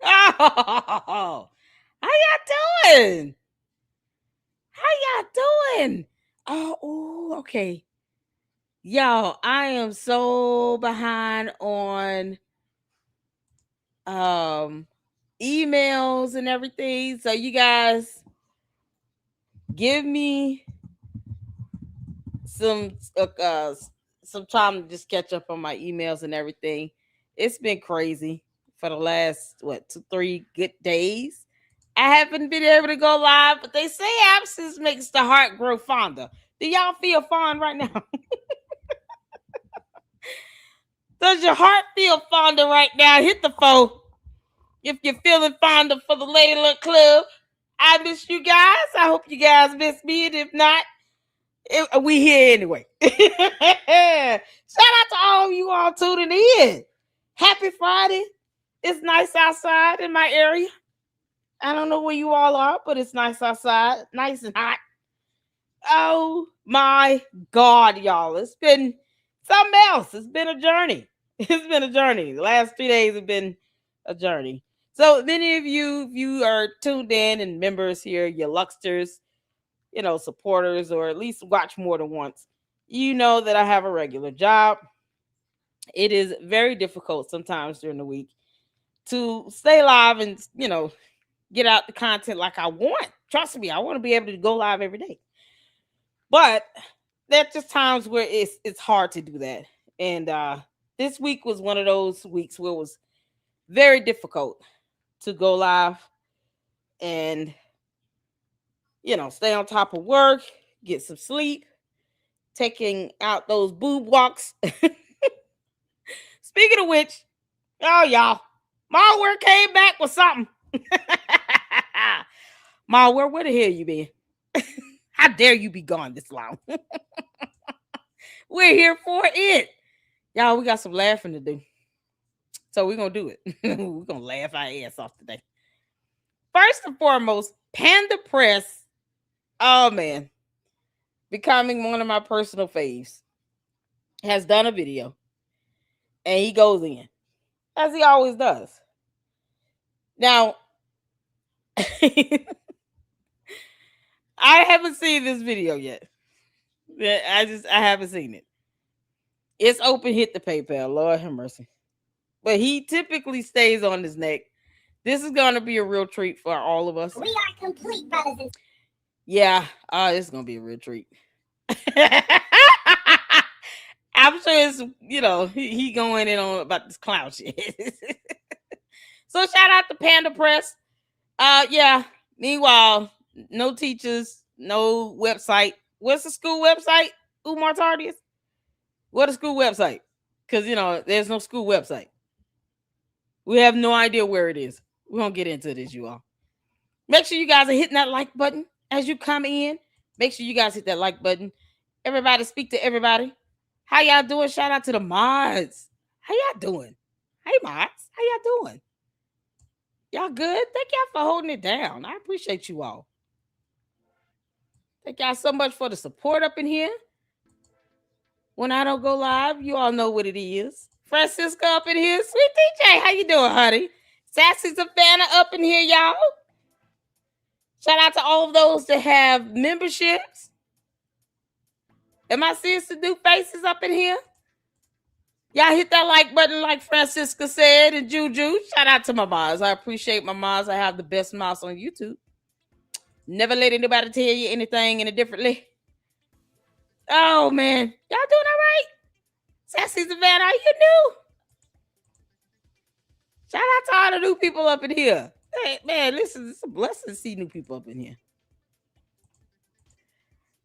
Oh, how y'all doing? How y'all doing? Oh, ooh, okay. Y'all, I am so behind on um emails and everything. So you guys give me some some time to just catch up on my emails and everything. It's been crazy for the last 2-3 good days. I haven't been able to go live, but they say absence makes the heart grow fonder. Do y'all feel fond right now? Does your heart feel fonder right now? Hit the phone if you're feeling fonder for the Lady Luck Club. I miss you guys. I hope you guys miss me, and if not, we here anyway. Shout out to all of you all tuning in. Happy Friday. It's nice outside in my area. I don't know where you all are, but it's nice outside. Nice and hot. Oh my God, y'all. It's been something else. It's been a journey. It's been a journey. The last 3 days have been a journey. So many of you are tuned in and members here, you Lucksters, supporters, or at least watch more than once. You know that I have a regular job. It is very difficult sometimes during the week to stay live and, get out the content like I want. Trust me, I want to be able to go live every day. But there's just times where it's hard to do that. And this week was one of those weeks where it was very difficult to go live and, stay on top of work, get some sleep, taking out those boob walks. Speaking of which, y'all, MALWare came back with something. MALWare, where the hell you been? How dare you be gone this long? We're here for it. Y'all, we got some laughing to do. So we're going to do it. We're going to laugh our ass off today. First and foremost, Panda Press. Oh, man. Becoming one of my personal faves. Has done a video. And he goes in. As he always does. Now, I haven't seen this video yet. I haven't seen it. It's open, hit the PayPal. Lord have mercy. But he typically stays on his neck. This is going to be a real treat for all of us. We are complete, brothers. Yeah, it's going to be a real treat. I'm sure it's, he going in on about this clown shit. So shout out to Panda Press. Yeah. Meanwhile, no teachers, no website. What's the school website? Umar Tardius? What a school website? Because, there's no school website. We have no idea where it is. We're going to get into this, you all. Make sure you guys are hitting that like button as you come in. Make sure you guys hit that like button. Everybody speak to everybody. How y'all doing? Shout out to the mods. How y'all doing? Hey, mods. How y'all doing? Y'all good? Thank y'all for holding it down. I appreciate you all. Thank y'all so much for the support up in here. When I don't go live, you all know what it is. Francisco up in here. Sweet DJ, how you doing, honey? Sassy Savannah up in here, y'all. Shout out to all of those that have memberships. Am I seeing some new faces up in here? Y'all hit that like button like Francisca said and Juju. Shout out to my moms. I appreciate my moms. I have the best moms on YouTube. Never let anybody tell you anything any differently. Oh, man. Y'all doing all right? Sassy Savannah, are you new? Shout out to all the new people up in here. Hey, man, listen, it's a blessing to see new people up in here.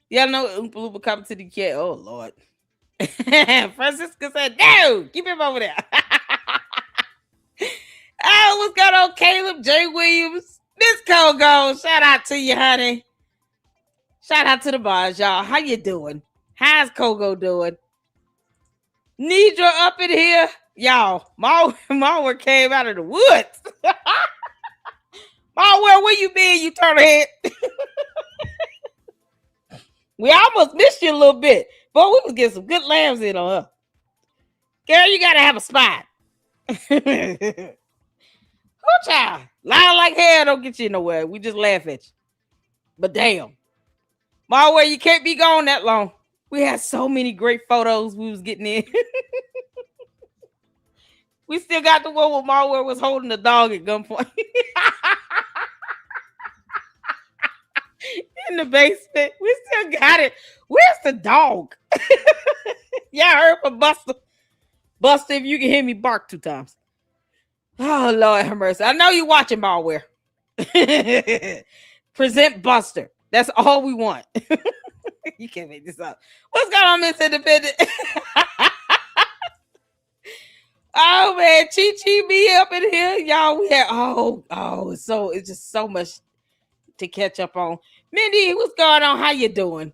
Y'all know Oompa Loompa coming to the cat. Oh, Lord. Francisca said, no, keep him over there. Oh, what's going on, Caleb J. Williams? Miss Kogo, shout out to you, honey. Shout out to the bars, y'all. How you doing? How's Kogo doing? Nidra up in here. Y'all, MALWare came out of the woods. MALWare, where you been, you turn ahead? We almost missed you a little bit. Boy, we was getting some good lambs in on her. Girl, you got to have a spot. child. Lying like hell don't get you nowhere. We just laugh at you. But damn. MALWare, you can't be gone that long. We had so many great photos we was getting in. We still got the one where MALWare was holding the dog at gunpoint. In the basement. We still got it. Where's the dog? Y'all heard from Buster. Buster, if you can hear me bark 2 times. Oh, Lord have mercy. I know you're watching MALWare. Present Buster. That's all we want. You can't make this up. What's going on, Miss Independent? Oh, man. Chi be up in here. Y'all, we had, it's just so much to catch up on. Mindy, what's going on? How you doing?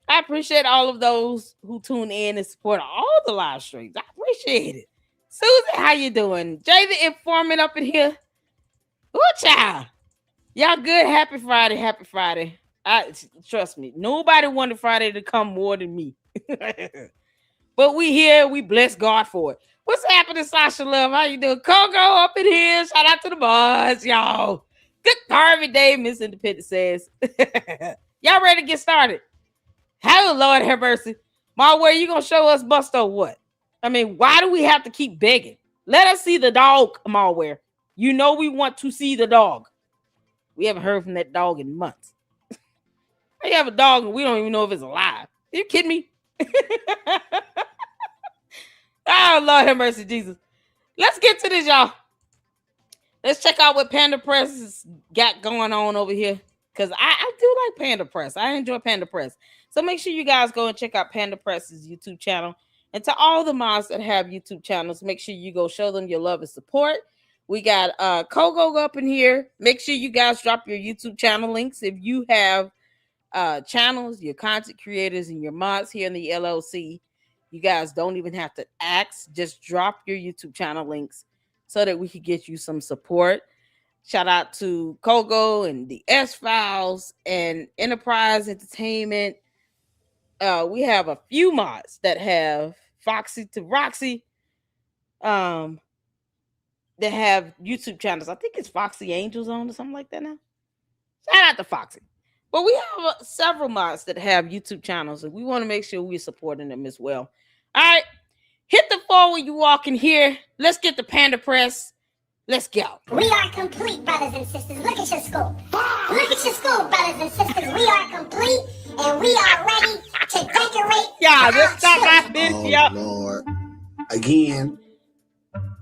I appreciate all of those who tune in and support all the live streams. I appreciate it. Susie, how you doing? Jay the Informant up in here. Ooh, child. Y'all good? Happy Friday. Happy Friday. Trust me, nobody wanted Friday to come more than me. But we here. We bless God for it. What's happening, Sasha Love? How you doing? Coco up in here. Shout out to the boys, y'all. Good Harvey Day, Miss Independent says. Y'all ready to get started? Hell, Lord have mercy. MALWare, you gonna show us Buster or what? I mean, why do we have to keep begging? Let us see the dog, MALWare. You know we want to see the dog. We haven't heard from that dog in months. We have a dog and we don't even know if it's alive. Are you kidding me? Oh, Lord have mercy, Jesus. Let's get to this, y'all. Let's check out what Panda Press has got going on over here. Because I do like Panda Press. I enjoy Panda Press. So make sure you guys go and check out Panda Press's YouTube channel. And to all the mods that have YouTube channels, make sure you go show them your love and support. We got Kogo up in here. Make sure you guys drop your YouTube channel links. If you have channels, your content creators, and your mods here in the LLC, you guys don't even have to ask. Just drop your YouTube channel links so that we can get you some support. Shout out to Kogo and the S-Files and Enterprise Entertainment. We have a few mods that have Foxy to Roxy. That have YouTube channels. I think it's Foxy Angels on or something like that now. Shout out to Foxy. But we have several mods that have YouTube channels, and we want to make sure we're supporting them as well. All right. Hit the floor when you walk in here. Let's get the Panda Press. Let's go. We are complete, brothers and sisters. Look at your school. Look at your school, brothers and sisters. We are complete, and we are ready to decorate. Yeah, let's stop laughing. Oh, Lord. Again.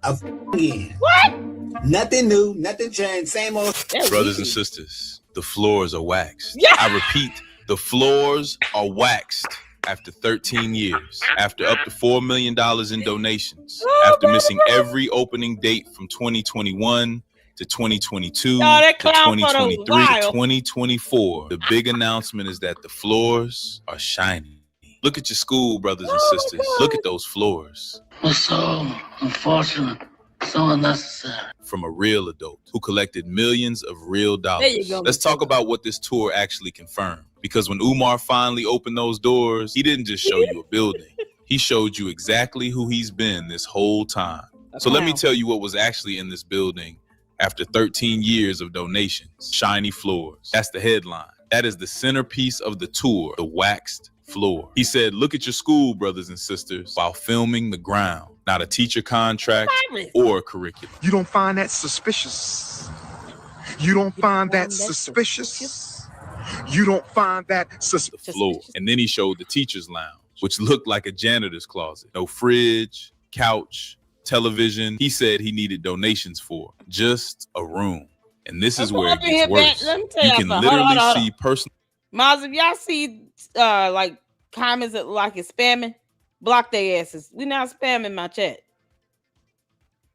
Again. What? Nothing new, nothing changed, same old. Brothers and sisters, the floors are waxed. Yeah. I repeat, the floors are waxed after 13 years, after up to $4 million in donations, after missing every opening date from 2021 to 2022 to 2023 to 2024. The big announcement is that the floors are shiny. Look at your school, brothers and sisters. Look at those floors. It's so unfortunate, so unnecessary. From a real adult who collected millions of real dollars. There you go. Let's talk about what this tour actually confirmed. Because when Umar finally opened those doors, he didn't just show you a building. He showed you exactly who he's been this whole time. So let me tell you what was actually in this building after 13 years of donations. Shiny floors. That's the headline. That is the centerpiece of the tour, the waxed floor. He said, look at your school, brothers and sisters, while filming the ground. Not a teacher contract or a curriculum. You don't find that suspicious? You don't find that suspicious? You don't find that suspicious? The floor. And then he showed the teacher's lounge, which looked like a janitor's closet. No fridge, couch, television. He said he needed donations for just a room. And this is where it gets worse. You can literally see personal. Miles, if y'all see like comments that like it's spamming, block their asses. We're not spamming my chat.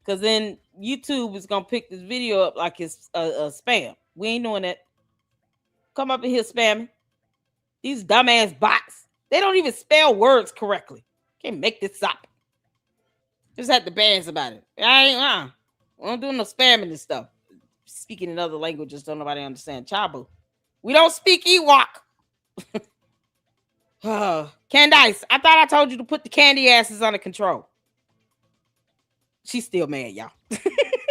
Because then YouTube is going to pick this video up like it's a spam. We ain't doing that. Come up in here spamming. These dumbass bots. They don't even spell words correctly. Can't make this up. Just had to ban about it. I don't do no spamming and stuff. Speaking in other languages, don't nobody understand. Chabu. We don't speak Ewok. Candice, I thought I told you to put the candy asses under control. She's still mad, y'all.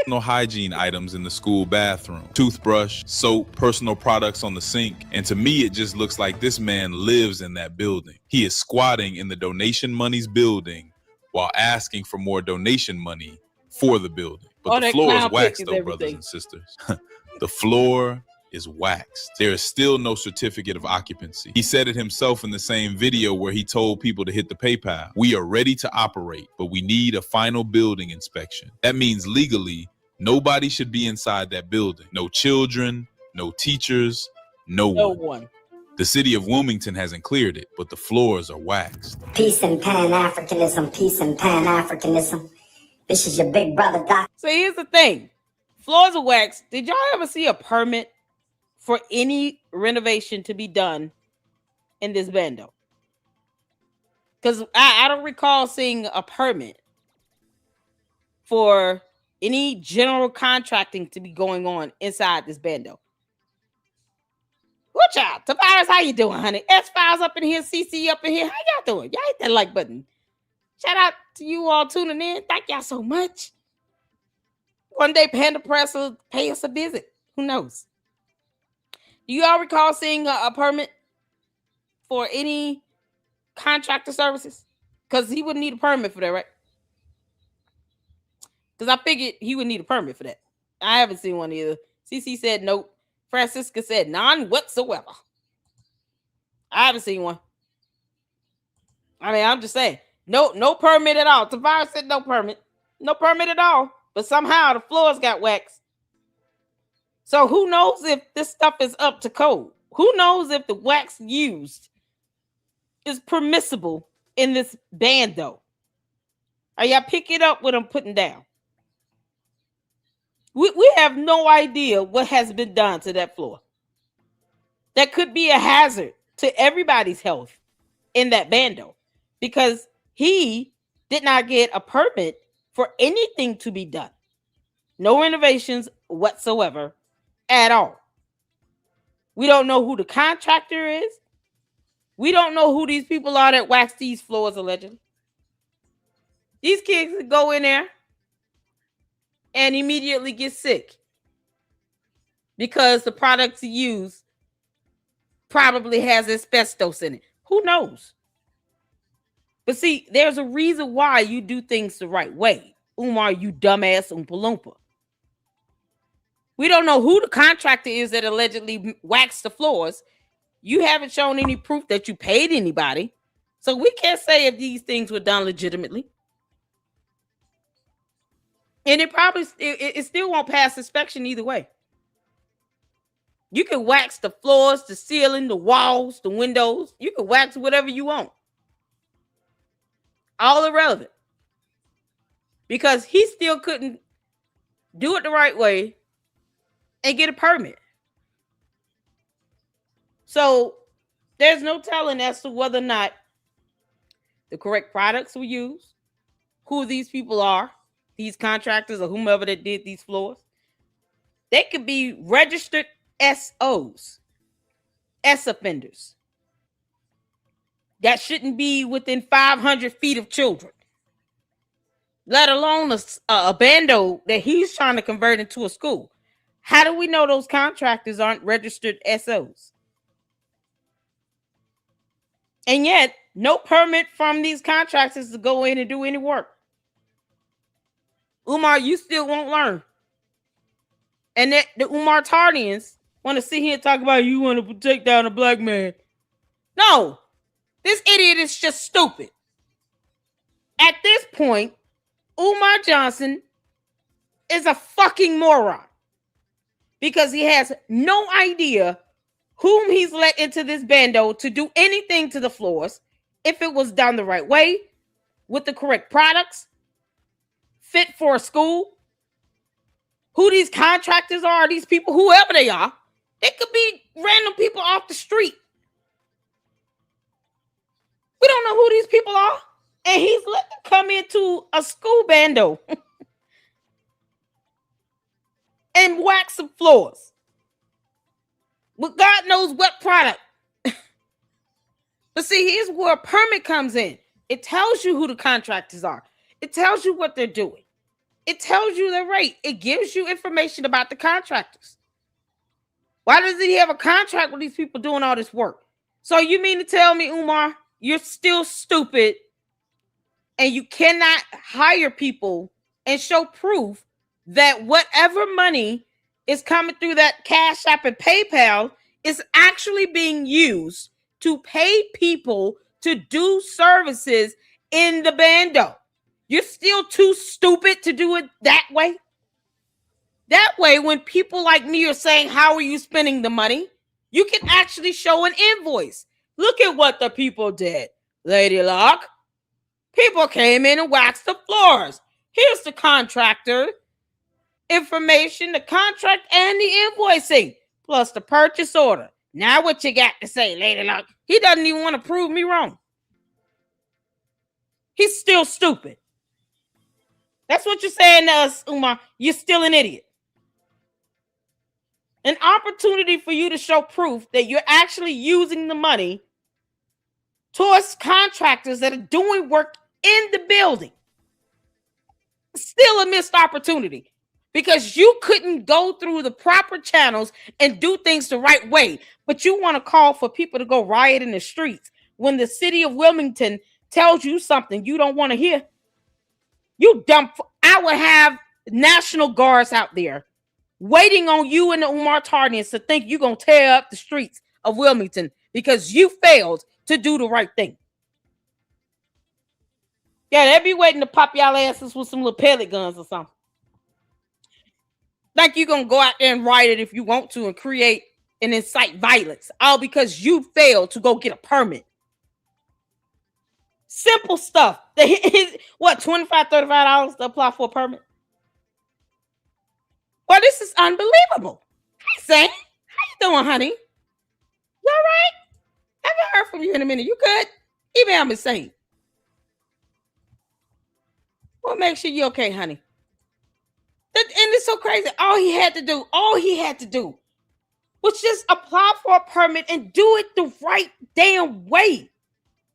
personal hygiene items in the school bathroom, toothbrush, soap, personal products on the sink. And to me, it just looks like this man lives in that building. He is squatting in the donation monies building while asking for more donation money for the building. But the floor is waxed though, brothers and sisters. The floor is waxed. There is still no certificate of occupancy. He said it himself in the same video where he told people to hit the PayPal. We are ready to operate, but we need a final building inspection. That means legally, nobody should be inside that building. No children, no teachers, no one. The city of Wilmington hasn't cleared it, but the floors are waxed. Peace and Pan-Africanism, peace and Pan-Africanism. This is your big brother, Doc. So here's the thing. Floors are waxed. Did y'all ever see a permit for any renovation to be done in this bando? Because I don't recall seeing a permit for any general contracting to be going on inside this bando. What y'all? Tavares, how you doing, honey? S-Files up in here, CC up in here. How y'all doing? Y'all hit that like button. Shout out to you all tuning in. Thank y'all so much. One day Panda Press will pay us a visit. Who knows? Do you all recall seeing a permit for any contractor services? Because he wouldn't need a permit for that, right? Because I figured he would need a permit for that. I haven't seen one either. CC said nope. Francisca said none whatsoever. I haven't seen one. I mean, I'm just saying. No permit at all. Tavares said no permit. No permit at all. But somehow the floors got waxed. So who knows if this stuff is up to code? Who knows if the wax used is permissible in this bando? Are y'all picking up what I'm putting down? We have no idea what has been done to that floor. That could be a hazard to everybody's health in that bando because he did not get a permit for anything to be done. No renovations whatsoever at all. We don't know who the contractor is. We don't know who these people are that wax these floors allegedly. These kids could go in there and immediately get sick because the products he used probably has asbestos in it. Who knows? But see, there's a reason why you do things the right way. Umar, you dumbass Oompa Loompa. We don't know who the contractor is that allegedly waxed the floors. You haven't shown any proof that you paid anybody. So we can't say if these things were done legitimately. And it still won't pass inspection either way. You can wax the floors, the ceiling, the walls, the windows. You can wax whatever you want. All irrelevant. Because he still couldn't do it the right way and get a permit. So there's no telling as to whether or not the correct products were used, who these people are, these contractors or whomever that did these floors. They could be registered SOs, S offenders, that shouldn't be within 500 feet of children, let alone a bando that he's trying to convert into a school. How do we know those contractors aren't registered SOs? And yet, no permit from these contractors to go in and do any work. Umar, you still won't learn. And that the Umar Tardians want to sit here and talk about you want to take down a black man. No, this idiot is just stupid. At this point, Umar Johnson is a fucking moron because he has no idea whom he's let into this bando to do anything to the floors if it was done the right way with the correct products, fit for a school. Who these contractors are, these people, whoever they are, it could be random people off the street. We don't know who these people are. And he's let them come into a school bando and wax some floors with God knows what product. But see, here's where a permit comes in. It tells you who the contractors are. It tells you what they're doing. It tells you the rate. It gives you information about the contractors. Why does he have a contract with these people doing all this work? So you mean to tell me, Umar, you're still stupid and you cannot hire people and show proof that whatever money is coming through that Cash App and PayPal is actually being used to pay people to do services in the bando? You're still too stupid to do it that way? That way, when people like me are saying, how are you spending the money? You can actually show an invoice. Look at what the people did. Lady Luck, people came in and waxed the floors. Here's the contractor information, the contract, and the invoicing, plus the purchase order. Now what you got to say, Lady Luck? He doesn't even want to prove me wrong. He's still stupid. That's what you're saying to us, Umar. You're still an idiot. An opportunity for you to show proof that you're actually using the money towards contractors that are doing work in the building. Still a missed opportunity because you couldn't go through the proper channels and do things the right way. But you want to call for people to go riot in the streets when the city of Wilmington tells you something you don't want to hear. You dumb. I would have National Guards out there waiting on you and the Umar Tardians to think you're going to tear up the streets of Wilmington because you failed to do the right thing. Yeah, they'll be waiting to pop y'all asses with some little pellet guns or something. Like you're going to go out there and riot if you want to and create and incite violence. All because you failed to go get a permit. Simple stuff. What, $25, $35 to apply for a permit? Well, this is unbelievable. Hey, Zane. How you doing, honey? You all right? Haven't heard from you in a minute. You good? Email me, Zane. What makes sure you're okay, honey? And it's so crazy. All he had to do was just apply for a permit and do it the right damn way.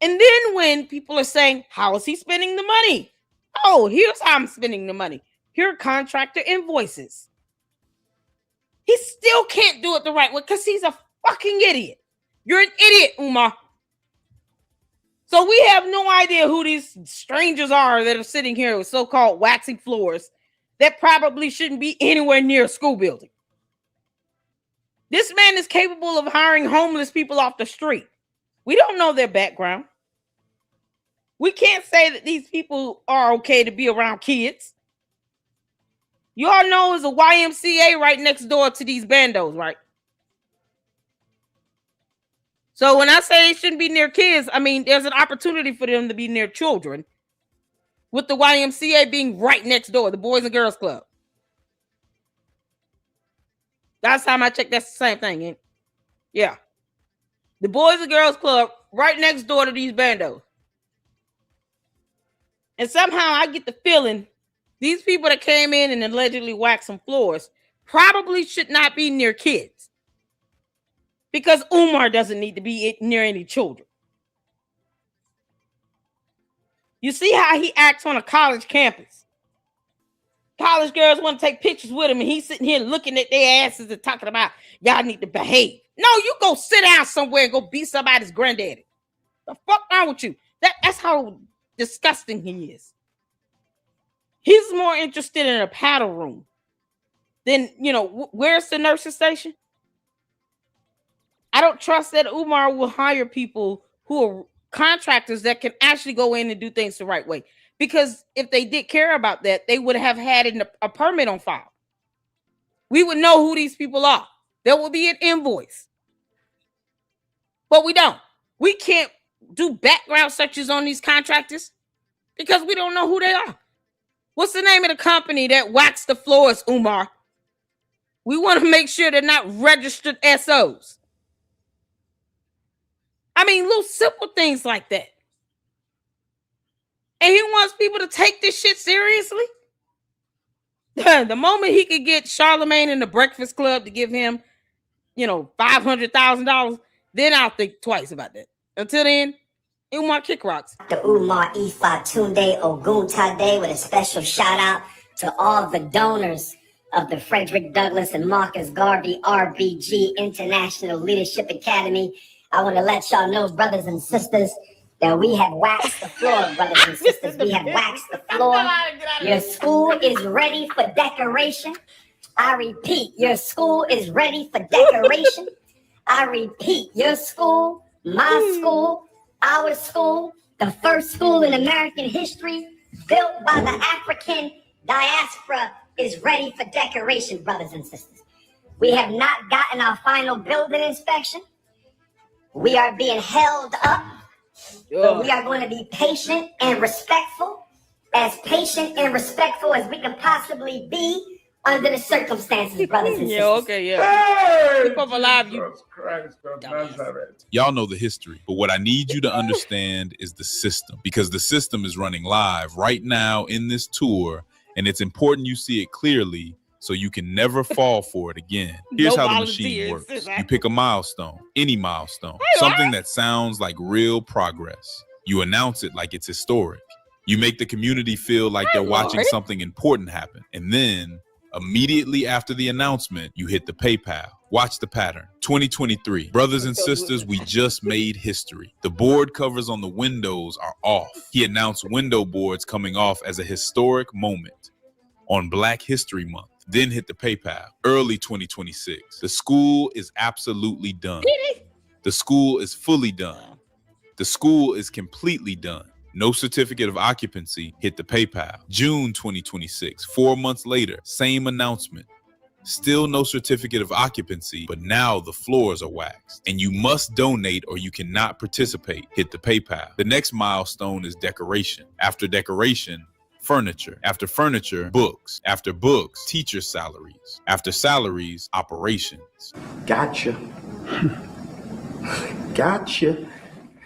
And then when people are saying, how is he spending the money? Oh, here's how I'm spending the money. Here are contractor invoices. He still can't do it the right way because he's a fucking idiot. You're an idiot, Umar. So we have no idea who these strangers are that are sitting here with so-called waxing floors that probably shouldn't be anywhere near a school building. This man is capable of hiring homeless people off the street. We don't know their background. We can't say that these people are okay to be around kids. You all know there's a YMCA right next door to these bandos, right? So when I say they shouldn't be near kids, I mean, there's an opportunity for them to be near children with the YMCA being right next door, the Boys and Girls Club. Last time I checked, that's the same thing, ain't it? Yeah. The Boys and Girls Club right next door to these bandos. And somehow I get the feeling these people that came in and allegedly waxed some floors probably should not be near kids. Because Umar doesn't need to be near any children. You see how he acts on a college campus. College girls want to take pictures with him and he's sitting here looking at their asses and talking about, y'all need to behave. No, you go sit down somewhere and go be somebody's granddaddy. The fuck wrong with you? That's how disgusting he is. He's more interested in a paddle room than, where's the nurse's station? I don't trust that Umar will hire people who are contractors that can actually go in and do things the right way. Because if they did care about that, they would have had a permit on file. We would know who these people are. There will be an invoice. But we don't. We can't do background searches on these contractors because we don't know who they are. What's the name of the company that waxed the floors, Umar? We want to make sure they're not registered SOs. I mean, little simple things like that. And he wants people to take this shit seriously. The moment he could get Charlemagne and the Breakfast Club to give him, $500,000, then I'll think twice about that. Until then, Umar kick rocks. The Umar Ifa Tunde Ogun Tade with a special shout out To all the donors of the Frederick Douglass and Marcus Garvey RBG International Leadership Academy, I want to let y'all know, brothers and sisters, that we have waxed the floor, brothers and sisters. We have waxed the floor. Your school is ready for decoration. I repeat, your school is ready for decoration. I repeat, your school, my school, our school, the first school in American history built by the African diaspora is ready for decoration, brothers and sisters. We have not gotten our final building inspection. We are being held up, but we are going to be patient and respectful, as patient and respectful as we can possibly be under the circumstances, brothers and sisters. Yeah, okay, yeah. Keep up alive, you. Y'all know the history, but what I need you to understand is the system, because the system is running live right now in this tour, and it's important you see it clearly so you can never fall for it again. Here's how the machine works. You pick a milestone, any milestone, something that sounds like real progress. You announce it like it's historic. You make the community feel like they're watching something important happen. And then immediately after the announcement, you hit the PayPal. Watch the pattern. 2023. Brothers and sisters, we just made history. The board covers on the windows are off. He announced window boards coming off as a historic moment on Black History Month. Then hit the PayPal. Early 2026. The school is absolutely done. The school is fully done. The school is completely done. No certificate of occupancy. Hit the PayPal. June 2026. 4 months later, same announcement. Still no certificate of occupancy, but now the floors are waxed. And you must donate or you cannot participate. Hit the PayPal. The next milestone is decoration. After decoration, furniture. After furniture, books. After books, teacher salaries. After salaries, operations. Gotcha. Gotcha.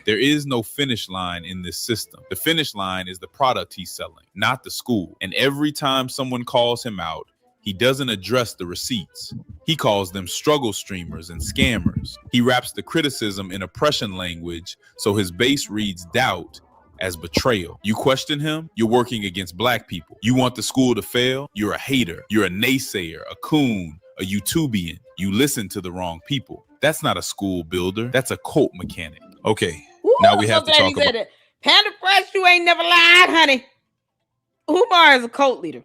There is no finish line in this system. The finish line is the product he's selling, not the school. And every time someone calls him out, he doesn't address the receipts. He calls them struggle streamers and scammers. He wraps the criticism in oppression language, so his base reads doubt as betrayal. You question him, you're working against Black people. You want the school to fail, you're a hater. You're a naysayer, a coon, a YouTubian. You listen to the wrong people. That's not a school builder, that's a cult mechanic. Okay, now we have to talk about it. Panda Press, you ain't never lied, honey. Umar is a cult leader.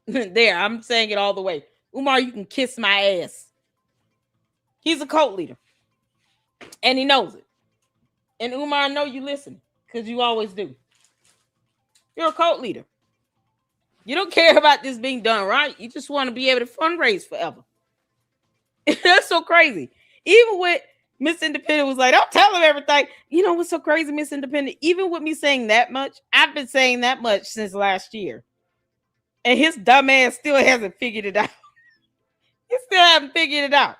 There, I'm saying it all the way. Umar, you can kiss my ass. He's a cult leader. And he knows it. And Umar, I know you listen, because you always do. You're a cult leader. You don't care about this being done right. You just want to be able to fundraise forever. That's so crazy. Even with Miss Independent was like, don't tell him everything. You know what's so crazy, Miss Independent? Even with me saying that much, I've been saying that much since last year. And his dumb ass still hasn't figured it out. He still haven't figured it out.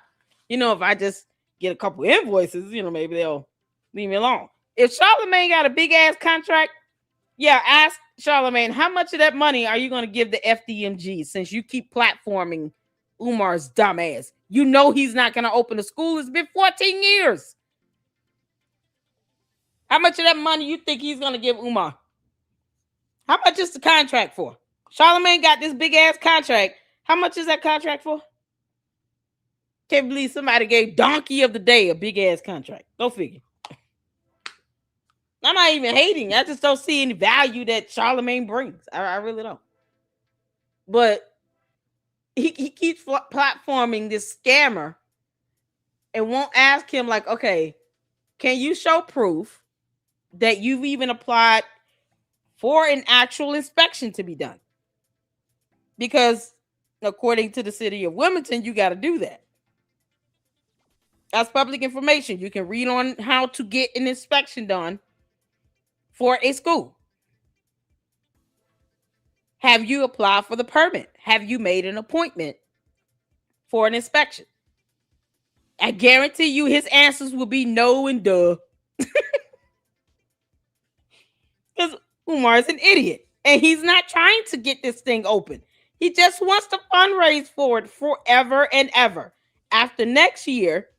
You know, if I just get a couple invoices, you know, maybe they'll leave me alone. If Charlamagne got a big ass contract, yeah, ask Charlamagne, how much of that money are you going to give the FDMG since you keep platforming Umar's dumb ass? You know he's not going to open a school. It's been 14 years. How much of that money you think he's going to give Umar? How much is the contract for? Charlamagne got this big ass contract. How much is that contract for? Can't believe somebody gave Donkey of the Day a big ass contract. Go figure. I'm not even hating. I just don't see any value that Charlamagne brings. I really don't. But he keeps platforming this scammer and won't ask him like, okay, can you show proof that you've even applied for an actual inspection to be done? Because according to the city of Wilmington, you got to do that. That's public information. You can read on how to get an inspection done for a school. Have you applied for the permit? Have you made an appointment for an inspection? I guarantee you his answers will be no and duh. Because Umar is an idiot. And he's not trying to get this thing open. He just wants to fundraise for it forever and ever. After next year,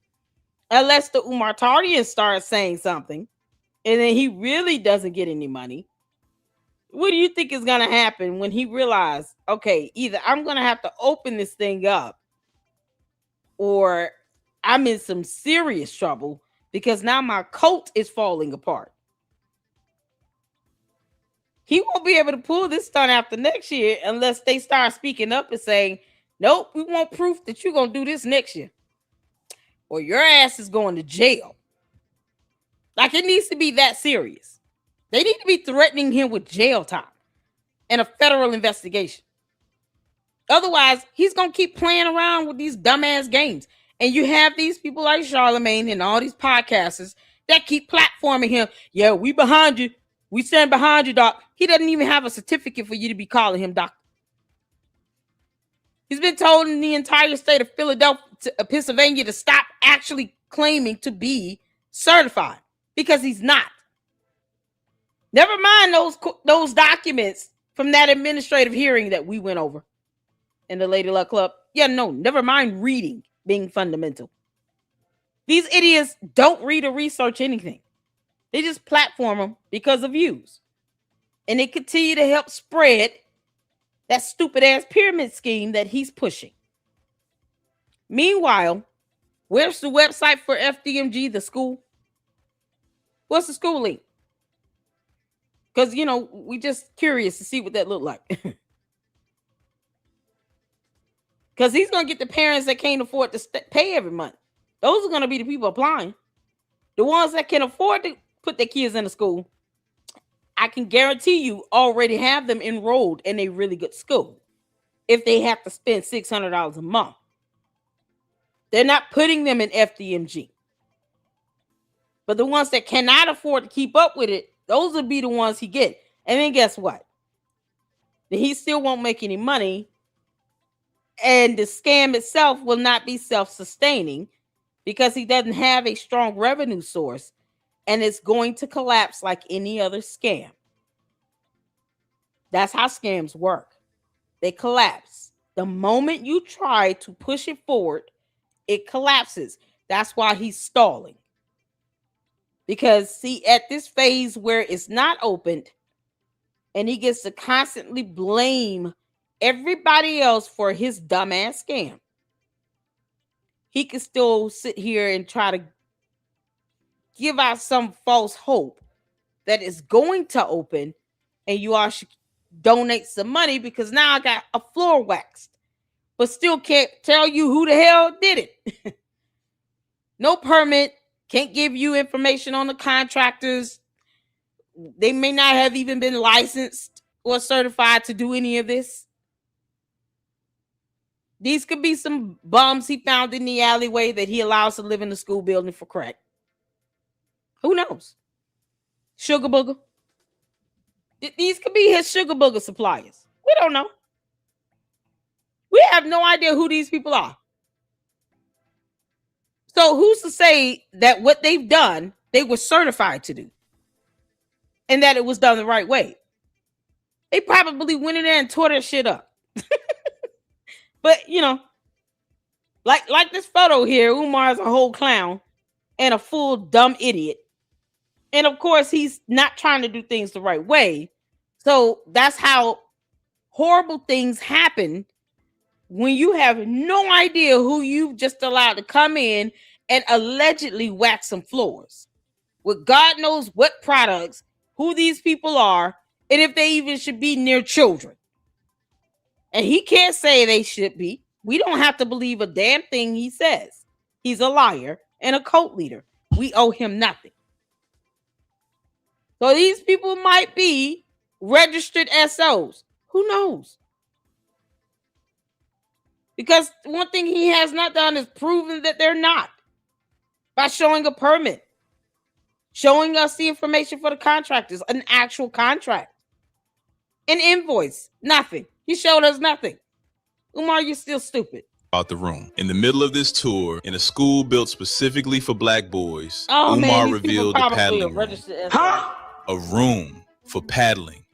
unless the Umartarians start saying something, and then he really doesn't get any money, What do you think is going to happen when he realized, okay, either I'm going to have to open this thing up or I'm in some serious trouble because now my cult is falling apart. He won't be able to pull this stunt after next year unless they start speaking up and saying, nope, we want proof that you're going to do this next year, or your ass is going to jail. Like, it needs to be that serious. They need to be threatening him with jail time and a federal investigation. Otherwise, he's going to keep playing around with these dumbass games. And you have these people like Charlemagne and all these podcasters that keep platforming him. Yeah, we behind you. We stand behind you, doc. He doesn't even have a certificate for you to be calling him doc. He's been told in the entire state of Pennsylvania to stop actually claiming to be certified because he's not. Never mind those documents from that administrative hearing that we went over in the Lady Luck Club. Yeah, no, never mind reading being fundamental. These idiots don't read or research anything. They just platform them because of views. And they continue to help spread that stupid ass pyramid scheme that he's pushing. Meanwhile, where's the website for FDMG, the school? What's the school link? Because, you know, we just curious to see what that looked like. Because he's going to get the parents that can't afford to pay every month. Those are going to be the people applying. The ones that can afford to put their kids in a school, I can guarantee you already have them enrolled in a really good school if they have to spend $600 a month. They're not putting them in FDMG. But the ones that cannot afford to keep up with it, those will be the ones he get. And then guess what? He still won't make any money. And the scam itself will not be self-sustaining because he doesn't have a strong revenue source. And it's going to collapse like any other scam. That's how scams work. They collapse. The moment you try to push it forward, it collapses. That's why he's stalling. Because, see, at this phase where it's not opened and he gets to constantly blame everybody else for his dumbass scam, he can still sit here and try to give out some false hope that it's going to open and you all should donate some money because now I got a floor waxed, but still can't tell you who the hell did it. No permit, can't give you information on the contractors. They may not have even been licensed or certified to do any of this. These could be some bums he found in the alleyway that he allows to live in the school building for crack. Who knows? Sugar booger. These could be his sugar booger suppliers. We don't know. We have no idea who these people are. So who's to say that what they've done, they were certified to do? And that it was done the right way? They probably went in there and tore that shit up. But, you know, like this photo here, Umar is a whole clown and a full dumb idiot. And of course, he's not trying to do things the right way. So that's how horrible things happen when you have no idea who you've just allowed to come in and allegedly wax some floors with God knows what products, who these people are, and if they even should be near children. And he can't say they should be. We don't have to believe a damn thing he says. He's a liar and a cult leader. We owe him nothing. So these people might be registered SOs. Who knows? Because one thing he has not done is proven that they're not. By showing a permit. Showing us the information for the contractors. An actual contract. An invoice. Nothing. He showed us nothing. Umar, you're still stupid. Out the room. In the middle of this tour, in a school built specifically for black boys, Oh, Umar man, revealed the paddling room. Huh? A room for paddling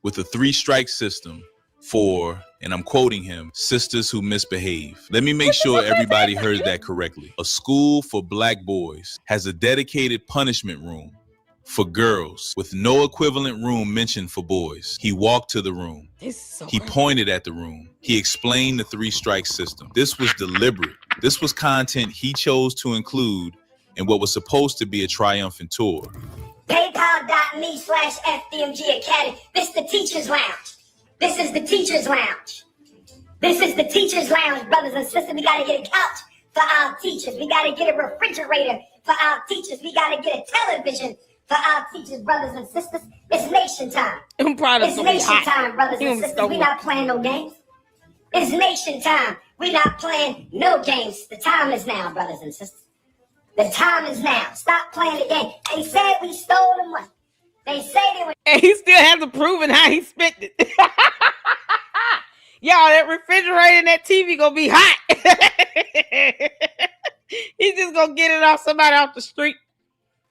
with a 3-strike system for, and I'm quoting him, sisters who misbehave. Let me make sure everybody heard that correctly. A school for black boys has a dedicated punishment room for girls, with no equivalent room mentioned for boys. He walked to the room. He pointed at the room. He explained the 3-strike system. This was deliberate. This was content he chose to include in what was supposed to be a triumphant tour. PayPal.me/FDMG Academy. This is the Teacher's Lounge. This is the Teacher's Lounge. This is the Teacher's Lounge, brothers and sisters. We got to get a couch for our teachers. We got to get a refrigerator for our teachers. We got to get a television for our teachers, brothers and sisters. It's nation time. It's nation time, brothers and sisters. We not playing no games. It's nation time. We not playing no games. The time is now, brothers and sisters. The time is now. Stop playing the game. They said we stole the money. They say they were. And he still hasn't proven how he spent it. Y'all, that refrigerator and that TV gonna be hot. He's just gonna get it off somebody off the street.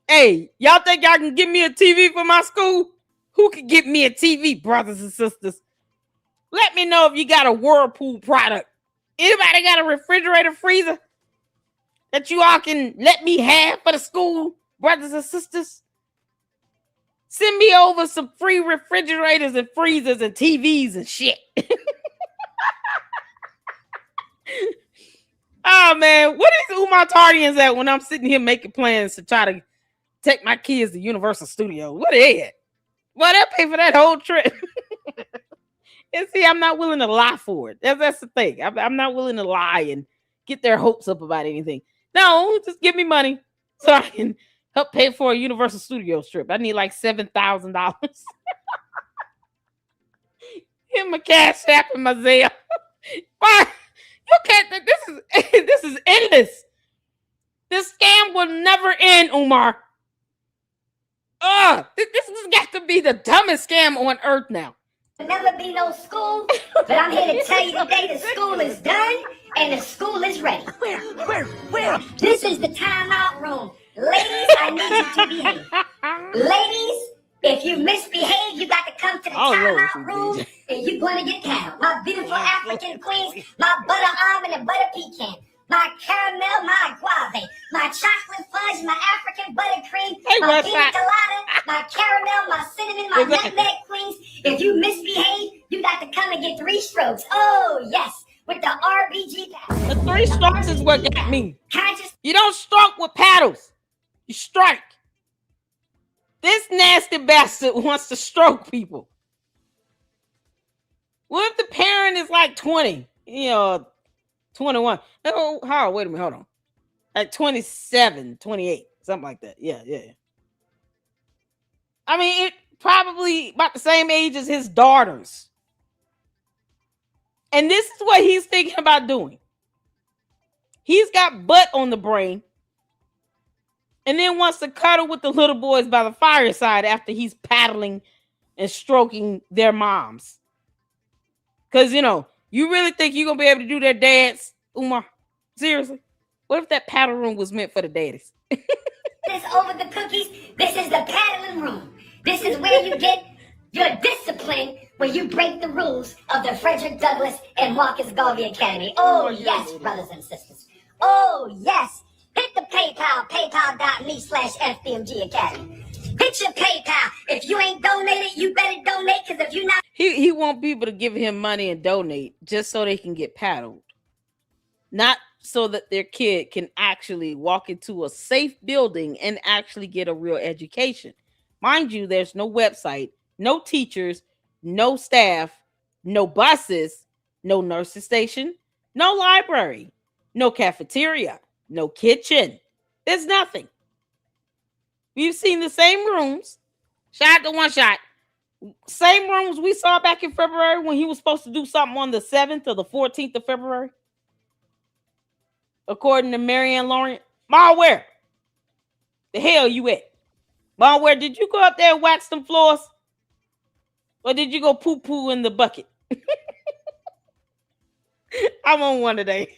Hey, y'all think y'all can give me a TV for my school? Who can get me a TV, brothers and sisters? Let me know if you got a Whirlpool product. Anybody got a refrigerator, freezer that you all can let me have for the school, brothers and sisters? Send me over some free refrigerators and freezers and TVs and shit. Oh, man. What is Umar Tardians at when I'm sitting here making plans to try to take my kids to Universal Studios? What is it? Well, they'll pay for that whole trip. And see, I'm not willing to lie for it. That's the thing. I'm not willing to lie and get their hopes up about anything. No, just give me money so I can help pay for a Universal Studios trip. I need like $7,000. Give my Cash App and my Zelle. Why? You can't. This is endless. This scam will never end, Umar. This has got to be the dumbest scam on earth now. There'll never be no school, but I'm here to tell you today the school is done and the school is ready. Where? This is the timeout room. Ladies, I need you to behave. Ladies, if you misbehave, you got to come to the timeout room and you're going to get paddled. My beautiful African queens, my butter almond and butter pecan, my caramel, my guave, my chocolate fudge, my African buttercream, my pina colada, my caramel, my cinnamon, my nutmeg queens. If you misbehave, you got to come and get 3 strokes. Oh, yes, with the RBG paddle. The 3 strokes is what got me. You don't stroke with paddles. You strike. This nasty bastard wants to stroke people. What if the parent is like 20? 21. Oh, how? Wait a minute. Hold on. Like 27, 28, something like that. Yeah. I mean, it probably about the same age as his daughters. And this is what he's thinking about doing. He's got butt on the brain. And then wants to cuddle with the little boys by the fireside after he's paddling and stroking their moms. Because, you really think you're going to be able to do their dads, Umar? Seriously? What if that paddle room was meant for the daddies? This over the cookies. This is the paddling room. This is where you get your discipline when you break the rules of the Frederick Douglass and Marcus Garvey Academy. Oh, yes, brothers and sisters. Oh, yes. Hit the PayPal, paypal.me/FDMG Academy. Hit your PayPal. If you ain't donated, you better donate, because if you're not... He want people to give him money and donate just so they can get paddled. Not so that their kid can actually walk into a safe building and actually get a real education. Mind you, there's no website, no teachers, no staff, no buses, no nursing station, no library, no cafeteria, no kitchen. There's nothing. We've seen the same rooms. Shot to one shot. Same rooms we saw back in February when he was supposed to do something on the 7th or the 14th of February. According to Marianne Laurent. MALWare. The hell you at? MALWare, did you go up there and wax them floors? Or did you go poo-poo in the bucket? I'm on one today.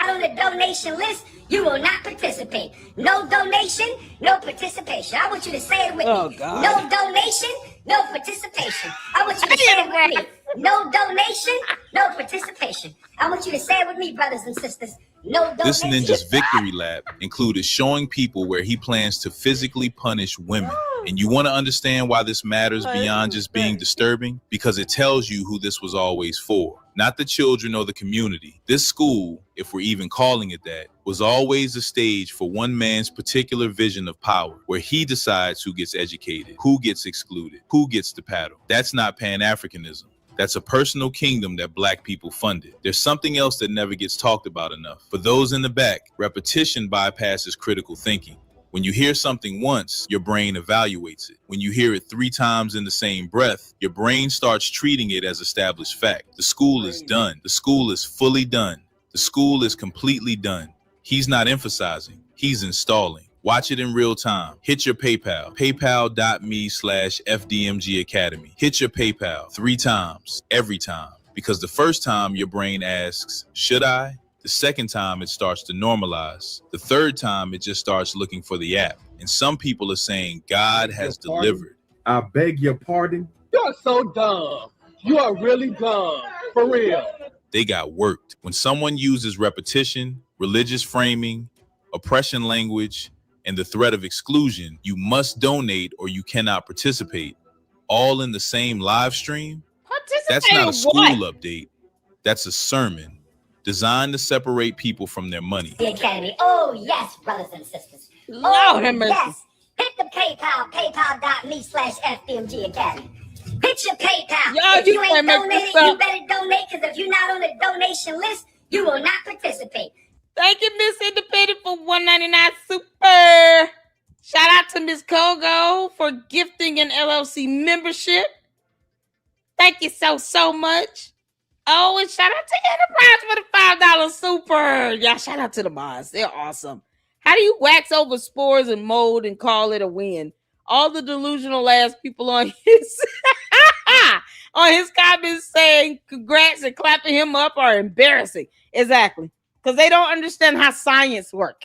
On the donation list, you will not participate. No donation, no participation. I want you to say it with me. God. No donation, no participation. I want you to say it with me. No donation, no participation. I want you to say it with me, brothers and sisters. No donation. This ninja's victory lap included showing people where he plans to physically punish women. And you want to understand why this matters beyond just being disturbing? Because it tells you who this was always for. Not the children or the community. This school, if we're even calling it that, was always a stage for one man's particular vision of power, where he decides who gets educated, who gets excluded, who gets the paddle. That's not Pan-Africanism. That's a personal kingdom that Black people funded. There's something else that never gets talked about enough. For those in the back, repetition bypasses critical thinking. When you hear something once, your brain evaluates it. When you hear it 3 times in the same breath, your brain starts treating it as established fact. The school is done. The school is fully done. The school is completely done. He's not emphasizing, he's installing. Watch it in real time. Hit your PayPal, paypal.me/FDMG Academy. Hit your PayPal 3 times, every time. Because the first time your brain asks, should I? The second time it starts to normalize. The third time it just starts looking for the app. And some people are saying God has delivered. I beg your pardon. You're so dumb. You are really dumb. For real. They got worked. When someone uses repetition, religious framing, oppression language, and the threat of exclusion, you must donate or you cannot participate, all in the same live stream. That's not a school update. That's a sermon designed to separate people from their money. The Academy. Oh, yes, brothers and sisters. Lord have mercy. Yes. Hit the PayPal, paypal.me/FDMG Academy. Hit your PayPal. Yo, if you ain't make donated, this you up. better donate, because if you're not on the donation list, you will not participate. Thank you, Miss Independent, for $1.99 super. Shout out to Miss Kogo for gifting an LLC membership. Thank you so much. Oh, and shout out to Enterprise for the $5 super. Yeah, shout out to the mods. They're awesome. How do you wax over spores and mold and call it a win? All the delusional ass people on his comments saying congrats and clapping him up are embarrassing. Exactly. Because they don't understand how science works.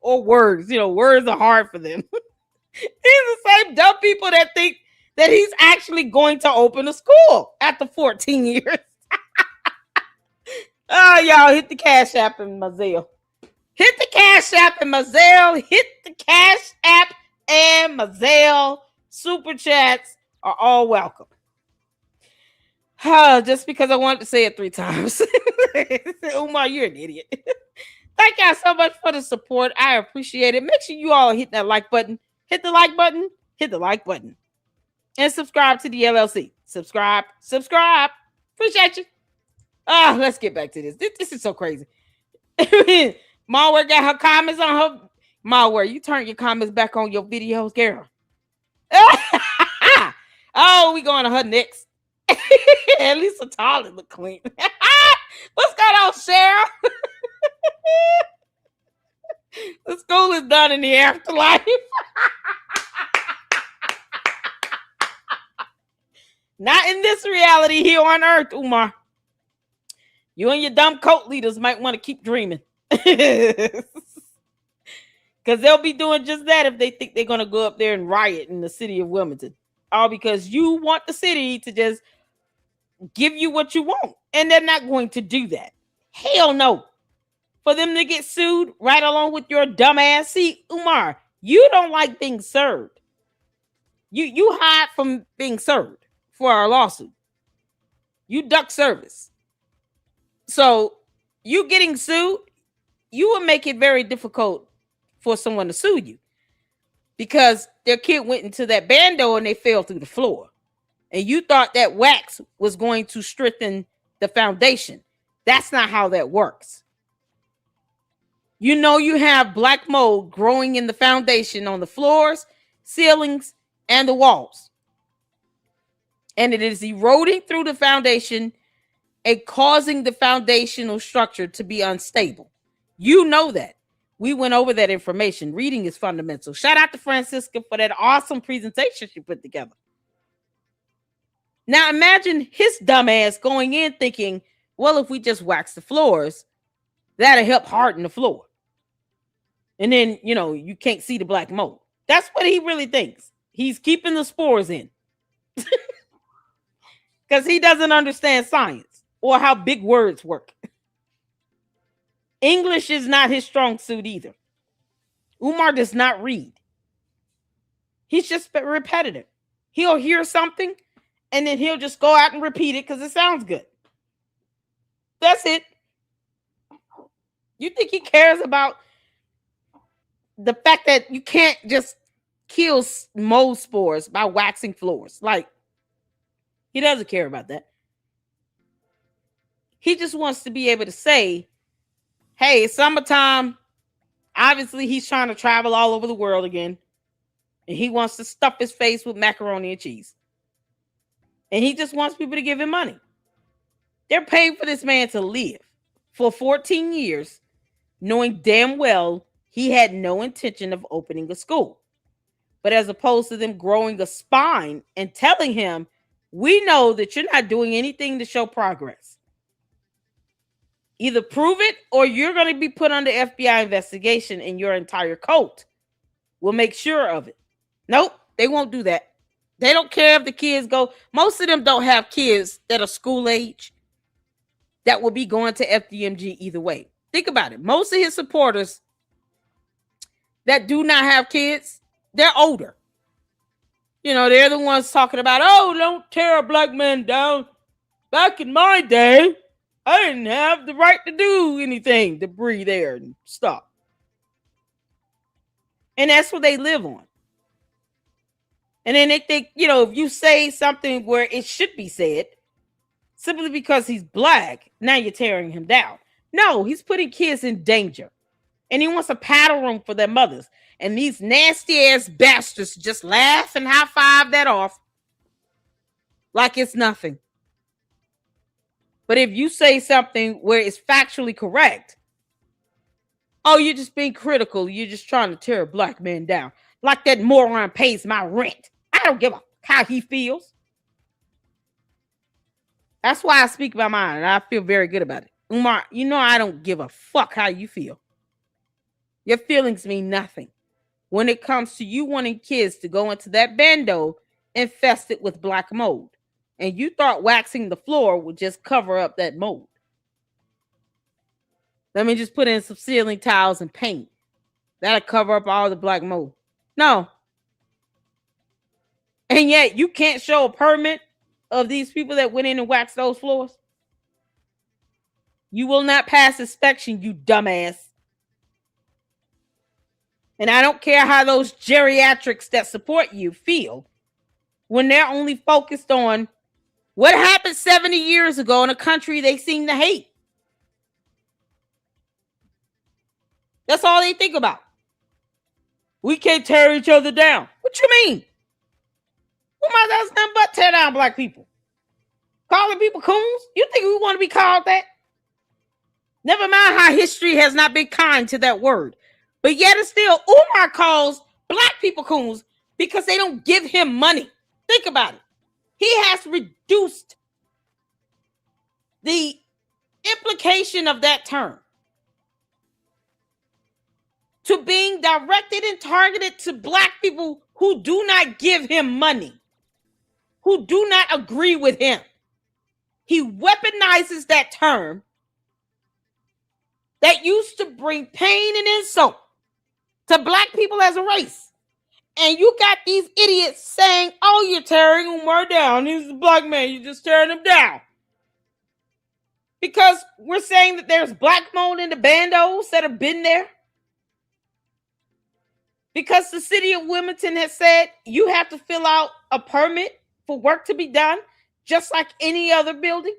Or words. You know, words are hard for them. These are the same dumb people that think that he's actually going to open a school after 14 years. Oh, y'all, hit the Cash App and my Zelle. Hit the Cash App and my Zelle. Hit the Cash App and my Zelle. Super chats are all welcome. Just because I wanted to say it 3 times. Umar, you're an idiot. Thank y'all so much for the support. I appreciate it. Make sure you all hit that like button. Hit the like button. Hit the like button. And subscribe to the LLC. Subscribe. Appreciate you. Let's get back to this. This is so crazy. MALWare got her comments on her. MALWare, you turn your comments back on your videos, girl. Oh, we going to her next. At least a toilet look clean. What's going on, Cheryl? The school is done in the afterlife. Not in this reality here on Earth, Umar. You and your dumb cult leaders might want to keep dreaming. Because they'll be doing just that if they think they're going to go up there and riot in the city of Wilmington. All because you want the city to just give you what you want. And they're not going to do that. Hell no. For them to get sued right along with your dumb ass. See, Umar, you don't like being served. You hide from being served for our lawsuit. You duck service. So you getting sued, you will make it very difficult for someone to sue you. Because their kid went into that bando and they fell through the floor. And you thought that wax was going to strengthen the foundation. That's not how that works. You know you have black mold growing in the foundation on the floors, ceilings, and the walls. And it is eroding through the foundation and causing the foundational structure to be unstable. You know that. We went over that information. Reading is fundamental. Shout out to Francisca for that awesome presentation she put together. Now imagine his dumb ass going in thinking, well, if we just wax the floors, that'll help harden the floor. And then, you know, you can't see the black mold. That's what he really thinks. He's keeping the spores in. because he doesn't understand science or how big words work. English is not his strong suit either. Umar does not read. He's just repetitive. He'll hear something and then he'll just go out and repeat it because it sounds good. That's it. You think he cares about the fact that you can't just kill mold spores by waxing floors? Like, he doesn't care about that. He just wants to be able to say, hey, it's summertime. Obviously, he's trying to travel all over the world again. And he wants to stuff his face with macaroni and cheese. And he just wants people to give him money. They're paying for this man to live for 14 years, knowing damn well he had no intention of opening a school. But as opposed to them growing a spine and telling him, we know that you're not doing anything to show progress. Either prove it or you're going to be put under FBI investigation and your entire cult will make sure of it. Nope, they won't do that. They don't care if the kids go. Most of them don't have kids that are school age that will be going to FDMG either way. Think about it. Most of his supporters that do not have kids, they're older. You know, they're the ones talking about, oh, don't tear a black man down. Back in my day, I didn't have the right to do anything, to breathe air and stuff. And that's what they live on. And then they think, you know, if you say something where it should be said, simply because he's black, now you're tearing him down. No, he's putting kids in danger. And he wants a paddle room for their mothers. And these nasty ass bastards just laugh and high five that off like it's nothing. But if you say something where it's factually correct, oh, you're just being critical. You're just trying to tear a black man down. Like that moron pays my rent. I don't give a how he feels. That's why I speak my mind, and I feel very good about it. Umar, you know I don't give a fuck how you feel. Your feelings mean nothing when it comes to you wanting kids to go into that bando infested with black mold. And you thought waxing the floor would just cover up that mold. Let me just put in some ceiling tiles and paint. That'll cover up all the black mold. No. And yet you can't show a permit of these people that went in and waxed those floors. You will not pass inspection, you dumbass. And I don't care how those geriatrics that support you feel when they're only focused on what happened 70 years ago in a country they seem to hate. That's all they think about. We can't tear each other down. What you mean? Umar does nothing but tear down black people. Calling people coons? You think we want to be called that? Never mind how history has not been kind to that word. But yet and still, Umar calls black people coons because they don't give him money. Think about it. He has reduced the implication of that term to being directed and targeted to black people who do not give him money, who do not agree with him. He weaponizes that term that used to bring pain and insult to black people as a race. And you got these idiots saying, oh, you're tearing Umar down. He's a black man. You're just tearing him down. Because we're saying that there's black mold in the bandos that have been there. Because the city of Wilmington has said you have to fill out a permit for work to be done, just like any other building.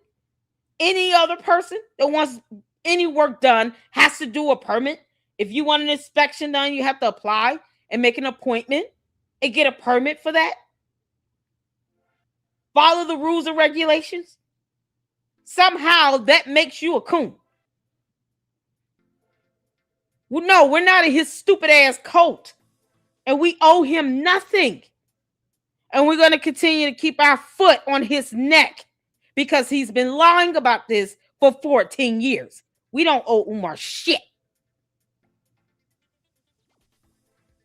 Any other person that wants any work done has to do a permit. If you want an inspection done, you have to apply and make an appointment and get a permit for that. Follow the rules and regulations. Somehow that makes you a coon. Well, no, we're not in his stupid ass cult. And we owe him nothing. And we're going to continue to keep our foot on his neck because he's been lying about this for 14 years. We don't owe Umar shit.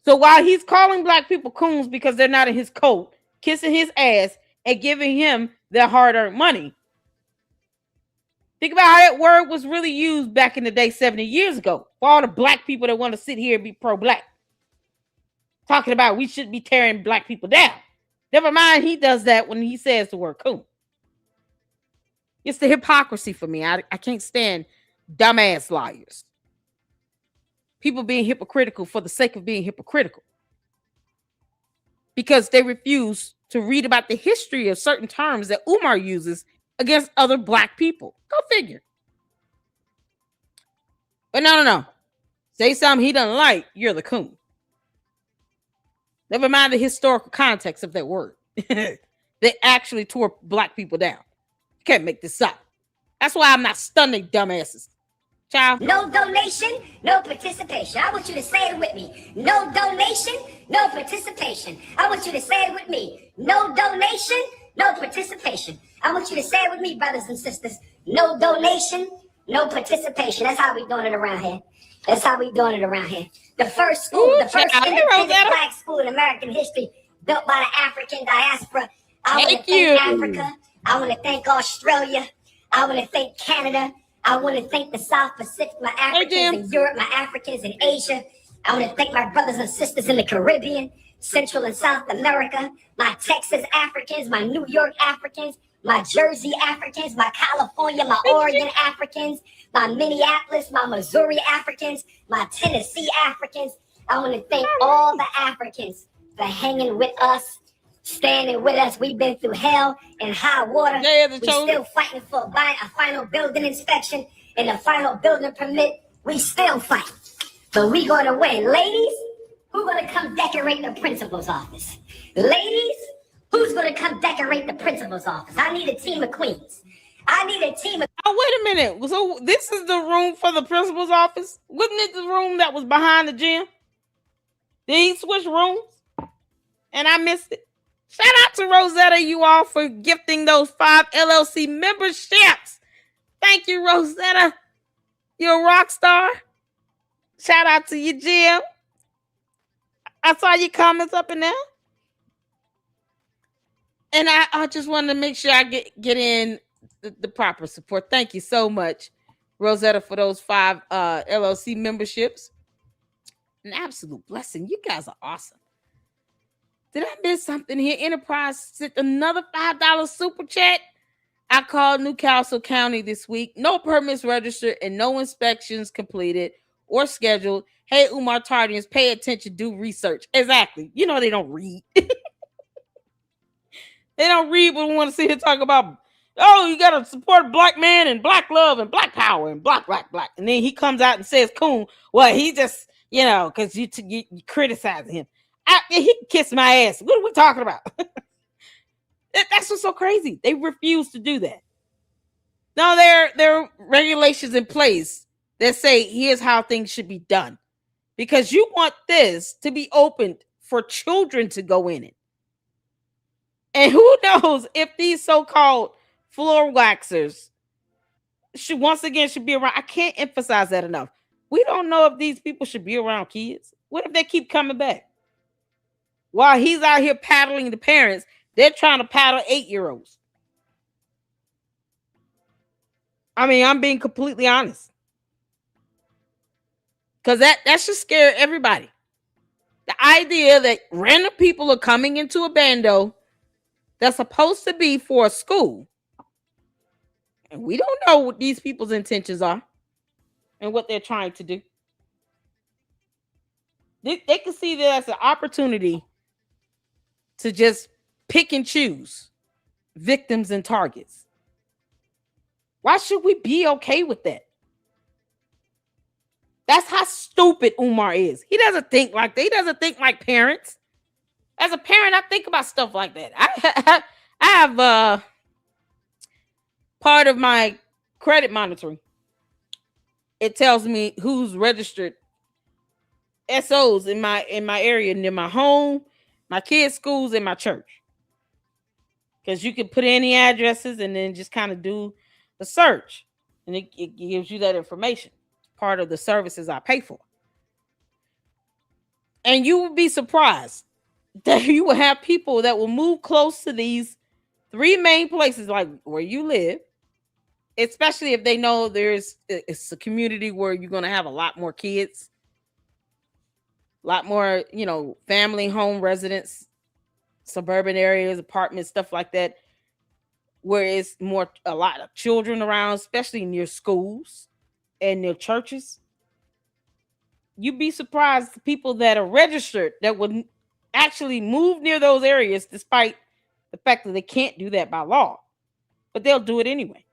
So while he's calling black people coons because they're not in his cult, kissing his ass, and giving him their hard-earned money. Think about how that word was really used back in the day 70 years ago for all the black people that want to sit here and be pro-black. Talking about we should be tearing black people down. Never mind, he does that when he says the word coon. It's the hypocrisy for me. I can't stand dumbass liars. People being hypocritical for the sake of being hypocritical. Because they refuse to read about the history of certain terms that Umar uses against other black people. Go figure. But no. Say something he doesn't like, you're the coon. Never mind the historical context of that word. They actually tore black people down. You can't make this up. That's why I'm not stunning dumbasses. Child. No donation, no participation. I want you to say it with me. No donation, no participation. I want you to say it with me. No donation, no participation. I want you to say it with me, brothers and sisters. No donation, no participation. That's how we doing it around here. That's how we doing it around here. The first school, the first independent black school in American history built by the African diaspora. I want to thank Africa. I want to thank Australia. I want to thank Canada. I want to thank the South Pacific, my Africans in Europe, my Africans in Asia. I want to thank my brothers and sisters in the Caribbean, Central and South America, my Texas Africans, my New York Africans, my Jersey Africans, my California, my Oregon Africans, my Minneapolis, my Missouri Africans, my Tennessee Africans. I want to thank all the Africans for hanging with us, standing with us. We've been through hell and high water. We're still fighting for a final building inspection and a final building permit. We still fight, but we going to win. Ladies, who's going to come decorate the principal's office? Ladies, who's going to come decorate the principal's office? I need a team of queens. I need a team of... Oh, wait a minute. So this is the room for the principal's office? Wasn't it the room that was behind the gym? Did he switch rooms? And I missed it. Shout out to Rosetta, you all, for gifting those 5 LLC memberships. Thank you, Rosetta. You're a rock star. Shout out to you, Jim. I saw your comments up in there. And I just wanted to make sure I get in the proper support. Thank you so much, Rosetta, for those 5 LLC memberships. An absolute blessing. You guys are awesome. Did I miss something here? Enterprise sent another $5 super chat. I called Newcastle County this week. No permits registered and no inspections completed or scheduled. Hey, Umar Tardians, pay attention, do research. Exactly. You know they don't read. They don't read, but we want to see here talk about, oh, you got to support black man and black love and black power and black. And then he comes out and says, coon, well, he just, because you criticizing him. He can kiss my ass. What are we talking about? That's what's so crazy. They refuse to do that. No, there are regulations in place that say here's how things should be done. Because you want this to be opened for children to go in it. And who knows if these so-called floor waxers should be around. I can't emphasize that enough. We don't know if these people should be around kids. What if they keep coming back? While he's out here paddling the parents, they're trying to paddle 8-year-olds. I mean, I'm being completely honest. Because that should scare everybody. The idea that random people are coming into a bando that's supposed to be for a school. And we don't know what these people's intentions are and what they're trying to do. They can see that as an opportunity to just pick and choose victims and targets. Why should we be okay with that? That's how stupid Umar is. He doesn't think like that. He doesn't think like parents. As a parent, I think about stuff like that. I have part of my credit monitoring. It tells me who's registered SOs in my area, near my home, my kids' schools, and my church. Because you can put in the addresses and then just kind of do the search. And it gives you that information. Part of the services I pay for. And you would be surprised that you will have people that will move close to these 3 main places, like where you live, especially if they know it's a community where you're going to have a lot more kids, a lot more, family home residents, suburban areas, apartments, stuff like that, where it's a lot of children around, especially near schools and near churches. You'd be surprised the people that are registered that would actually move near those areas, despite the fact that they can't do that by law, but they'll do it anyway.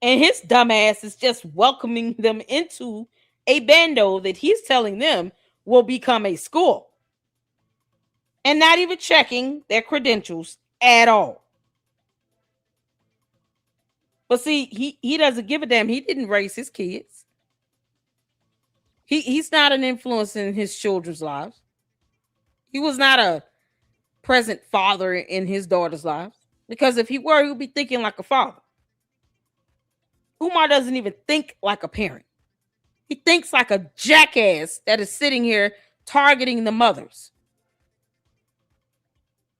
And his dumbass is just welcoming them into a bando that he's telling them will become a school, and not even checking their credentials at all. But see, he doesn't give a damn. He didn't raise his kids. He's not an influence in his children's lives. He was not a present father in his daughter's lives, because if he were, he would be thinking like a father. Umar doesn't even think like a parent. He thinks like a jackass that is sitting here targeting the mothers.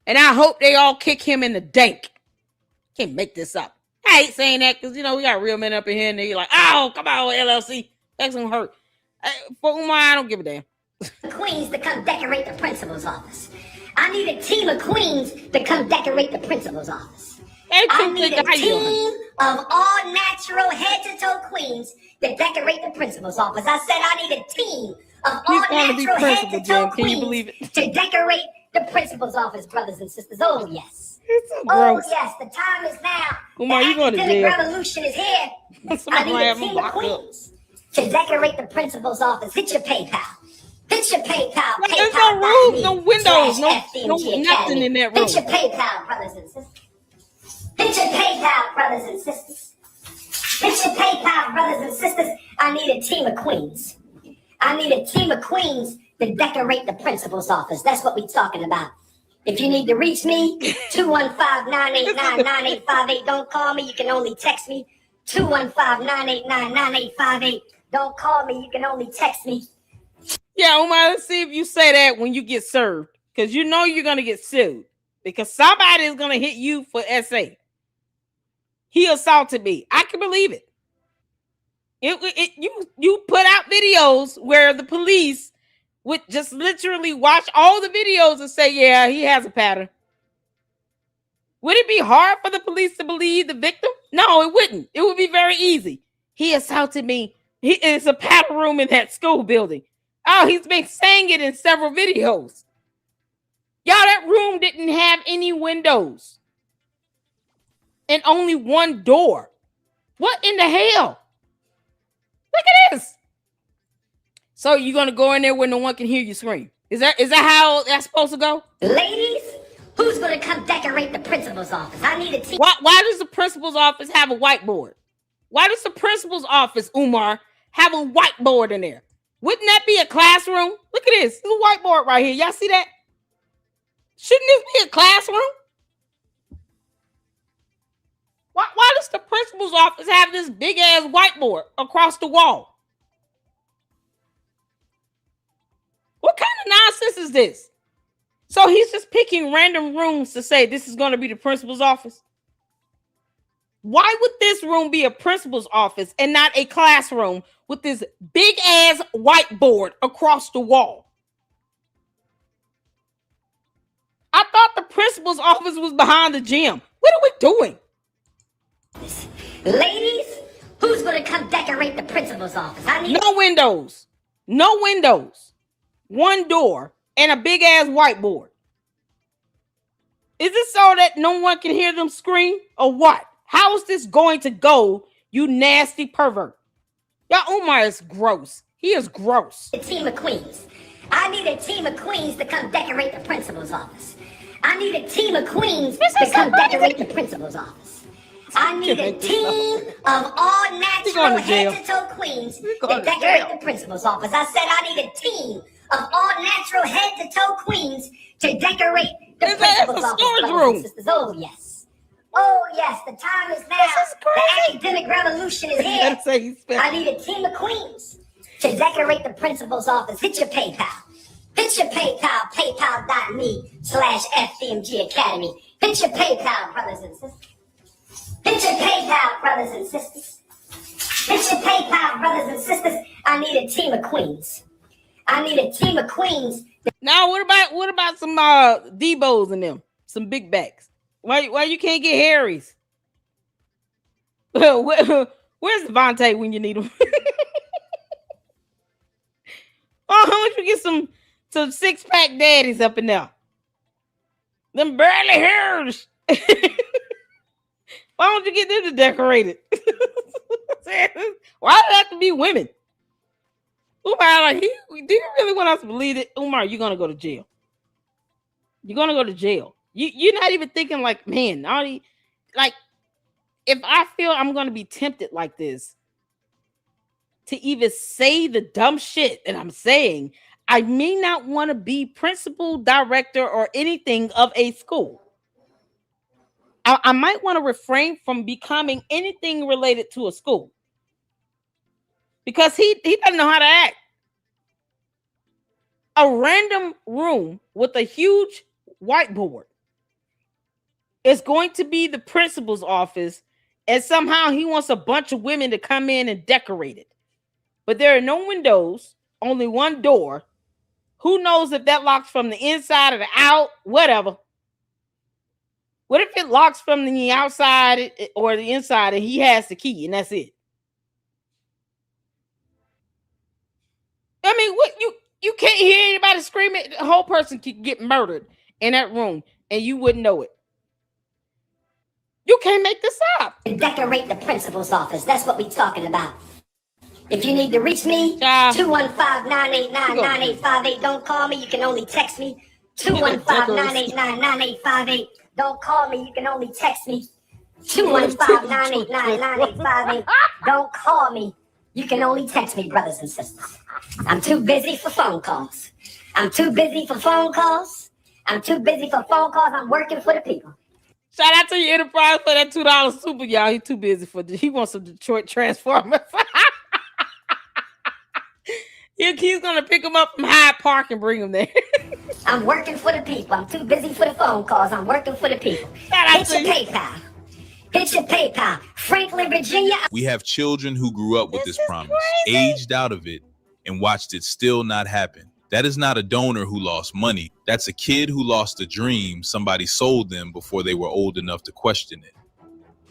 And I hope they all kick him in the dank. Can't make this up. I hate saying that because, we got real men up in here and they're like, oh, come on, LLC. That's going to hurt. For Umar, I don't give a damn. Queens to come decorate the principal's office. I need a team of queens to come decorate the principal's office. I need a team of all natural head-to-toe queens to decorate the principal's office. I said I need a team of all natural head-to-toe queens to decorate the principal's office, brothers and sisters. Oh, yes. Oh, yes, the time is now. Umar, you going to jail. The revolution is here. I need a team of queens to decorate the principal's office. Hit your PayPal. Hit your PayPal. There's no room, no windows, no nothing in that room. Hit your PayPal, brothers and sisters. Hit your PayPal, brothers and sisters. Hit your PayPal, brothers and sisters. I need a team of queens. I need a team of queens to decorate the principal's office. That's what we're talking about. If you need to reach me, 215-989-9858. Don't call me. You can only text me. 215-989-9858. Don't call me. You can only text me. Yeah, Umar, let's see if you say that when you get served. Because you know you're going to get sued. Because somebody is going to hit you for SA. He assaulted me. I can believe it. You put out videos where the police would just literally watch all the videos and say, yeah, he has a pattern. Would it be hard for the police to believe the victim? No, it wouldn't. It would be very easy. He assaulted me. It's a pattern room in that school building. Oh, he's been saying it in several videos. Y'all, that room didn't have any windows. And only one door. What in the hell? Look at this. So you're going to go in there where no one can hear you scream. Is that how that's supposed to go? Ladies, who's going to come decorate the principal's office? I need a team. Why does the principal's office have a whiteboard? Why does the principal's office, Umar, have a whiteboard in there? Wouldn't that be a classroom? Look at this. There's a whiteboard right here. Y'all see that? Shouldn't this be a classroom? Why does the principal's office have this big ass whiteboard across the wall? What kind of nonsense is this? So he's just picking random rooms to say this is going to be the principal's office. Why would this room be a principal's office and not a classroom with this big ass whiteboard across the wall? I thought the principal's office was behind the gym. What are we doing? Ladies, who's going to come decorate the principal's office? I need no windows. No windows. One door and a big ass whiteboard. Is it so that no one can hear them scream or what? How is this going to go, you nasty pervert? Y'all, Umar is gross. He is gross. A team of queens. I need a team of queens to come decorate the principal's office. I need a team of queens to come decorate the principal's office. I need a team of all natural head-to-toe queens to decorate the principal's office. I said I need a team of all natural head-to-toe queens to decorate the principal's office. Oh, yes. Oh, yes. The time is now. The academic revolution is here. I need a team of queens to decorate the principal's office. Hit your PayPal. Hit your PayPal, paypal.me/FDMG Academy. Hit your PayPal, brothers and sisters. Hit your PayPal, brothers and sisters. Hit your PayPal, brothers and sisters. I need a team of queens. I need a team of queens. Now, what about some Debos in them? Some big backs. Why you can't get Harry's? Where's Devontae when you need him? Oh, how much you get some 6-pack daddies up in there? Them burly hairs. Why don't you get them to decorate it? Why does it have to be women? Umar, like, do you really want us to believe it? Umar, you're gonna go to jail. You're gonna go to jail. You're not even thinking like, man, like, if I feel I'm gonna be tempted like this to even say the dumb shit that I'm saying, I may not want to be principal, director, or anything of a school. I might want to refrain from becoming anything related to a school because he doesn't know how to act. A random room with a huge whiteboard is going to be the principal's office, and somehow he wants a bunch of women to come in and decorate it. But there are no windows, only one door. Who knows if that locks from the inside or the out, whatever. What if it locks from the outside or the inside and he has the key and that's it? I mean, what you can't hear anybody screaming. The whole person could get murdered in that room and you wouldn't know it. You can't make this up. Decorate the principal's office. That's what we're talking about. If you need to reach me, 215-989-9858. Don't call me. You can only text me. 215-989-9858. Don't call me. You can only text me. 215-989-9858. Don't call me. You can only text me, brothers and sisters. I'm too busy for phone calls. I'm working for the people. Shout out to your enterprise for that $2 super, y'all. He too busy for this. He wants some Detroit Transformers. He's gonna pick him up from Hyde Park and bring him there. I'm working for the people. I'm too busy for the phone calls. I'm working for the people. Hit your PayPal. Hit your PayPal. Franklin, Virginia. We have children who grew up with this promise, aged out of it, and watched it still not happen. That is not a donor who lost money. That's a kid who lost a dream somebody sold them before they were old enough to question it.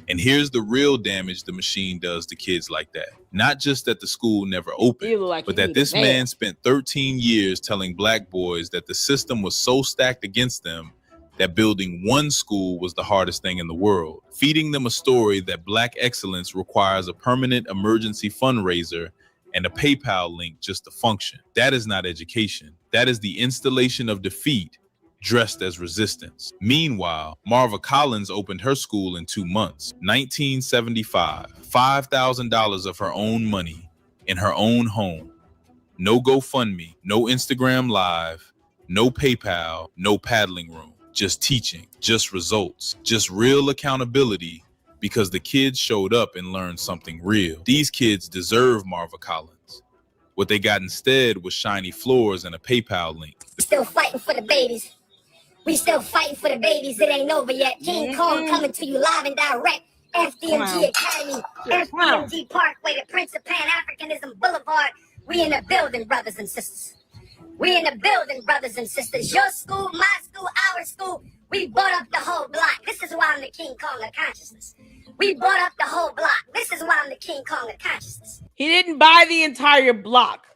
And here's the real damage the machine does to kids like that. Not just that the school never opened, but that this man spent 13 years telling black boys that the system was so stacked against them that building one school was the hardest thing in the world. Feeding them a story that black excellence requires a permanent emergency fundraiser and a PayPal link just to function. That is not education. That is the installation of defeat dressed as resistance. Meanwhile, Marva Collins opened her school in 2 months, 1975, $5,000 of her own money in her own home. No GoFundMe, no Instagram Live, no PayPal, no paddling room, just teaching, just results, just real accountability because the kids showed up and learned something real. These kids deserve Marva Collins. What they got instead was shiny floors and a PayPal link. Still fighting for the babies. We still fighting for the babies. It ain't over yet. King Kong coming to you live and direct. FDMG Academy, FDMG Parkway, the Prince of Pan-Africanism Boulevard. We in the building, brothers and sisters. We in the building, brothers and sisters. Your school, my school, our school. We bought up the whole block. This is why I'm the King Kong of consciousness. We bought up the whole block. This is why I'm the King Kong of consciousness. He didn't buy the entire block.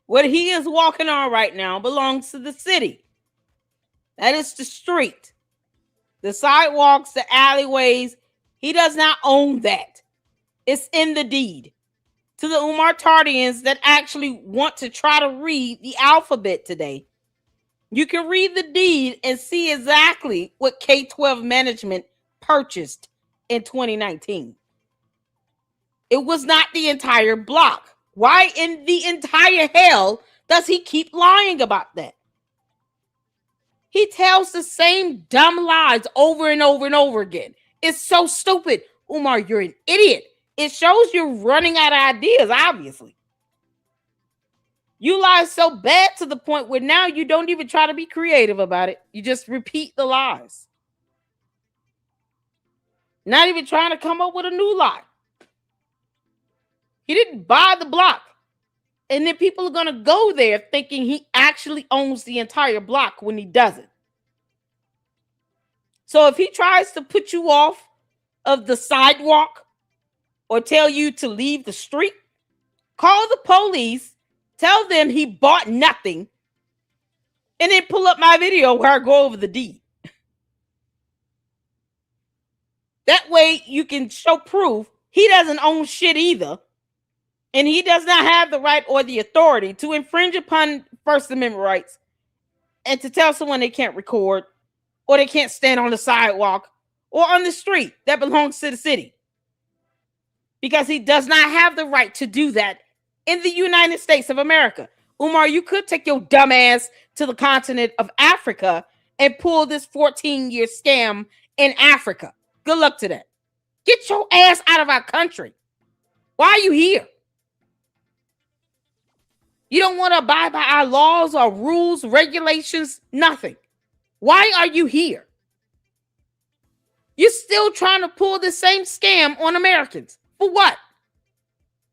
What he is walking on right now belongs to the city. That is the street. The sidewalks, the alleyways. He does not own that. It's in the deed. To the Umar Tardians that actually want to try to read the alphabet today, you can read the deed and see exactly what K-12 management purchased in 2019. It was not the entire block. Why in the entire hell does he keep lying about that? He tells the same dumb lies over and over and over again. It's so stupid. Umar, you're an idiot. It shows you're running out of ideas, obviously. You lie so bad to the point where now you don't even try to be creative about it. You just repeat the lies. Not even trying to come up with a new lie. He didn't buy the block. And then people are going to go there thinking he actually owns the entire block when he doesn't. So if he tries to put you off of the sidewalk or tell you to leave the street, call the police, tell them he bought nothing, and then pull up my video where I go over the deed. That way you can show proof he doesn't own shit either. And he does not have the right or the authority to infringe upon First Amendment rights and to tell someone they can't record or they can't stand on the sidewalk or on the street that belongs to the city. Because he does not have the right to do that in the United States of America. Umar, you could take your dumb ass to the continent of Africa and pull this 14-year scam in Africa. Good luck to that. Get your ass out of our country. Why are you here? You don't want to abide by our laws or rules, regulations, nothing. Why are you here? You're still trying to pull the same scam on Americans. For what?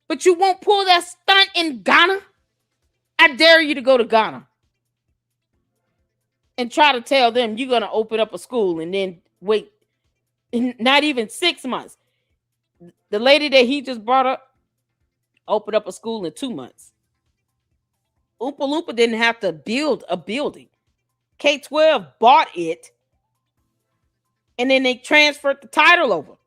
But you won't pull that stunt in Ghana? I dare you to go to Ghana and try to tell them you're going to open up a school and then wait not even 6 months. The lady that he just brought up opened up a school in 2 months. Oompa Loompa didn't have to build a building. K-12 bought it, and then they transferred the title over.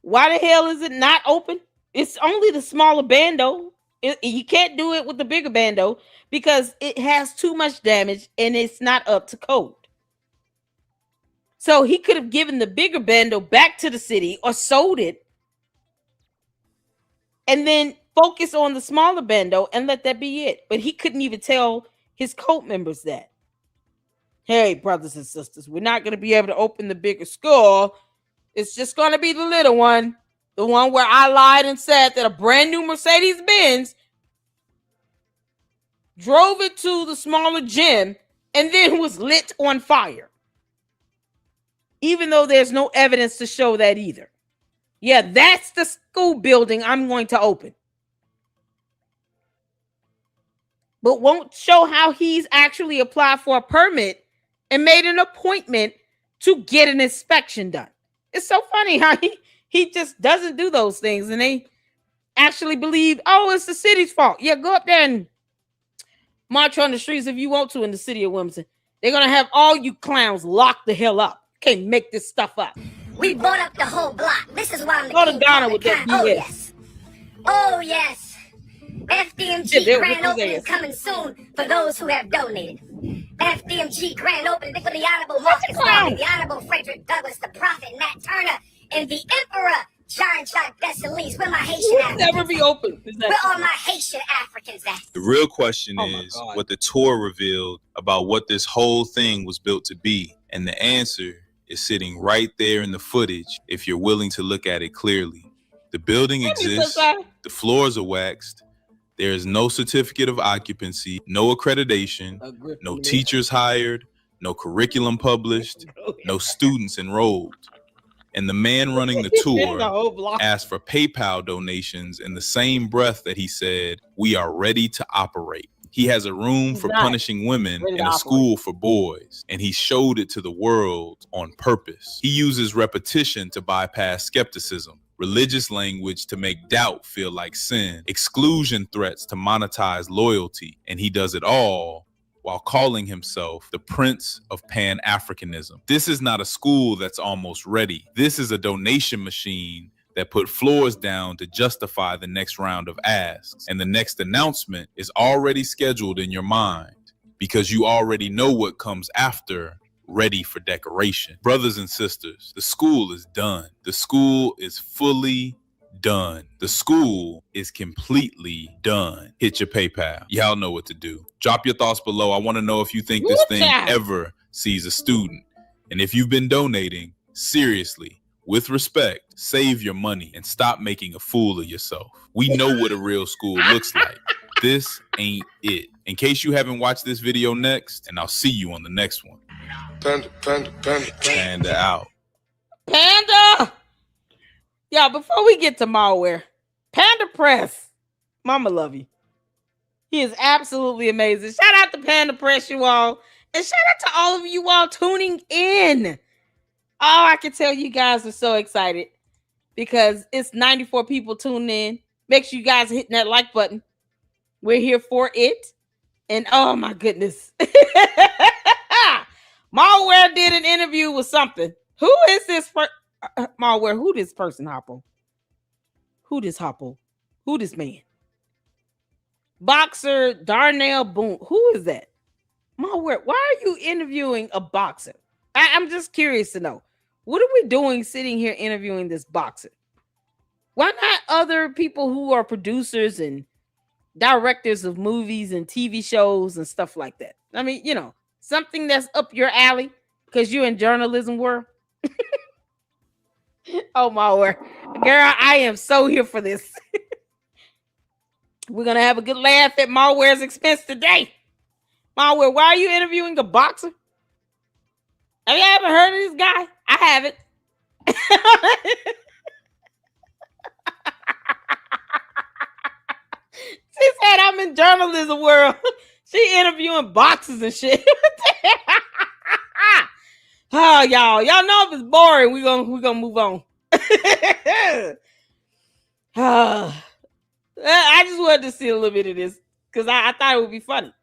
Why the hell is it not open? It's only the smaller bando. You can't do it with the bigger bando because it has too much damage and it's not up to code. So he could have given the bigger bando back to the city or sold it and then focus on the smaller bando and let that be it. But he couldn't even tell his cult members that. Hey, brothers and sisters, we're not going to be able to open the bigger school. It's just going to be the little one. The one where I lied and said that a brand new Mercedes-Benz drove it to the smaller gym and then was lit on fire. Even though there's no evidence to show that either. Yeah, that's the school building I'm going to open. But won't show how he's actually applied for a permit and made an appointment to get an inspection done. It's so funny how he just doesn't do those things and they actually believe, oh, it's the city's fault. Yeah, go up there and march on the streets if you want to in the city of Wilmington. They're going to have all you clowns locked the hell up. Can't make this stuff up. We bought up the whole block. This is why I'm the Go to king Ghana of with the that con- Oh, BS. yes. Oh, yes. FDMG Yeah, grand with his opening ass. coming soon for those who have donated. FDMG grand opening for the Honorable Marcus Garvey, the Honorable Frederick Douglass, the Prophet Nat Turner, and the Emperor Jean-Jacques Dessalines. Where my Haitian Will Africans never be at? open. Where are my Haitian Africans at? The real question Oh my is God. what the tour revealed about what this whole thing was built to be. And the answer is sitting right there in the footage if you're willing to look at it clearly. The building exists, the floors are waxed, there is no certificate of occupancy, no accreditation, no teachers hired, no curriculum published, no students enrolled. And the man running the tour asked for PayPal donations in the same breath that he said, "We are ready to operate." He has a room for punishing women and a school for boys, and he showed it to the world on purpose. He uses repetition to bypass skepticism, religious language to make doubt feel like sin, exclusion threats to monetize loyalty, and he does it all while calling himself the Prince of Pan-Africanism. This is not a school that's almost ready. This is a donation machine that put floors down to justify the next round of asks. And the next announcement is already scheduled in your mind because you already know what comes after ready for decoration. Brothers and sisters, the school is done. The school is fully done. The school is completely done. Hit your PayPal. Y'all know what to do. Drop your thoughts below. I want to know if you think this thing ever sees a student. And if you've been donating, seriously, with respect, save your money and stop making a fool of yourself. We know what a real school looks like. this ain't it. In case you haven't watched this video next, and I'll see you on the next one. Panda out. Panda! Yeah, before we get to MALWare, Panda Press, mama love you. He is absolutely amazing. Shout out to Panda Press, you all. And shout out to all of you all tuning in. Oh, I can tell you guys are so excited because it's 94 people tuning in. Make sure you guys are hitting that like button. We're here for it. And oh my goodness. MALWare did an interview with something. Who is this MALWare? Who this person, Hoppo? Who this Hoppo? Who this man? Boxer Darnell Boone. Who is that? MALWare, why are you interviewing a boxer? I'm just curious to know. What are we doing sitting here interviewing this boxer? Why not other people who are producers and directors of movies and TV shows and stuff like that? I mean, you know, something that's up your alley because you're in journalism world. Oh, MALWare. Girl, I am so here for this. We're going to have a good laugh at MALWare's expense today. MALWare, why are you interviewing a boxer? Have you ever heard of this guy? I haven't. She said I'm in journalism world. She interviewing boxers and shit. Oh, y'all know if it's boring, we're gonna move on. I just wanted to see a little bit of this because I thought it would be funny.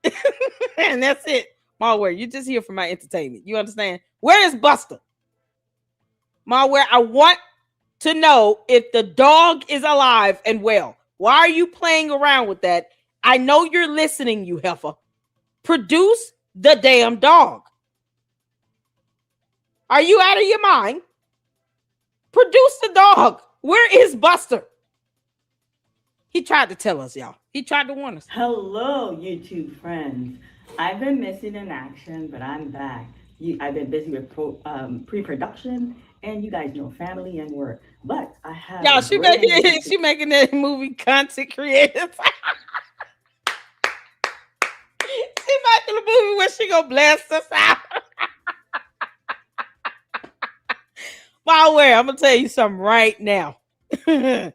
And that's it. MALWare, you're just here for my entertainment. You understand? Where is Buster? MALWare, I want to know if the dog is alive and well. Why are you playing around with that? I know you're listening, you heifer. Produce the damn dog. Are you out of your mind? Produce the dog. Where is Buster? He tried to tell us, y'all. He tried to warn us. Hello, YouTube friends. I've been missing in action, but I'm back. I've been busy with pre-production, and you guys know family and work. But I have y'all. She making that movie content creative. She making a movie where she gonna blast us out. MALWare, I'm gonna tell you something right now. You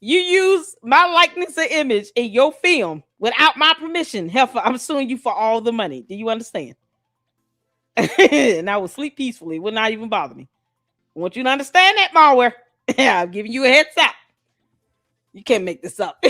use my likeness and image in your film without my permission, heifer, I'm suing you for all the money. Do you understand? And I will sleep peacefully. It will not even bother me. I want you to understand that, MALWare. I'm giving you a heads up. You can't make this up.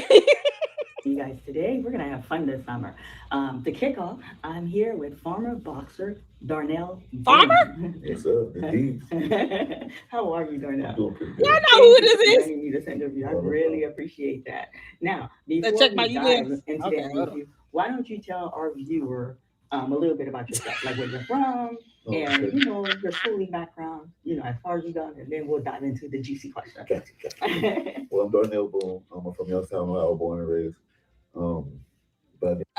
You guys, today we're gonna have fun this summer. To kick off, I'm here with former boxer Darnell. Farmer? What's up, the How are you, Darnell? Doing pretty good. Y'all know who this is. Me this interview. I really appreciate that. Now, before Let's check we my dive emails. into Okay, that interview, why don't you tell our viewer a little bit about yourself, like where you're from, and you know your schooling background, you know, as far as you done, and then we'll dive into the juicy question. Okay. Well, I'm Darnell Boone. I'm from Youngstown, Ohio, born and raised.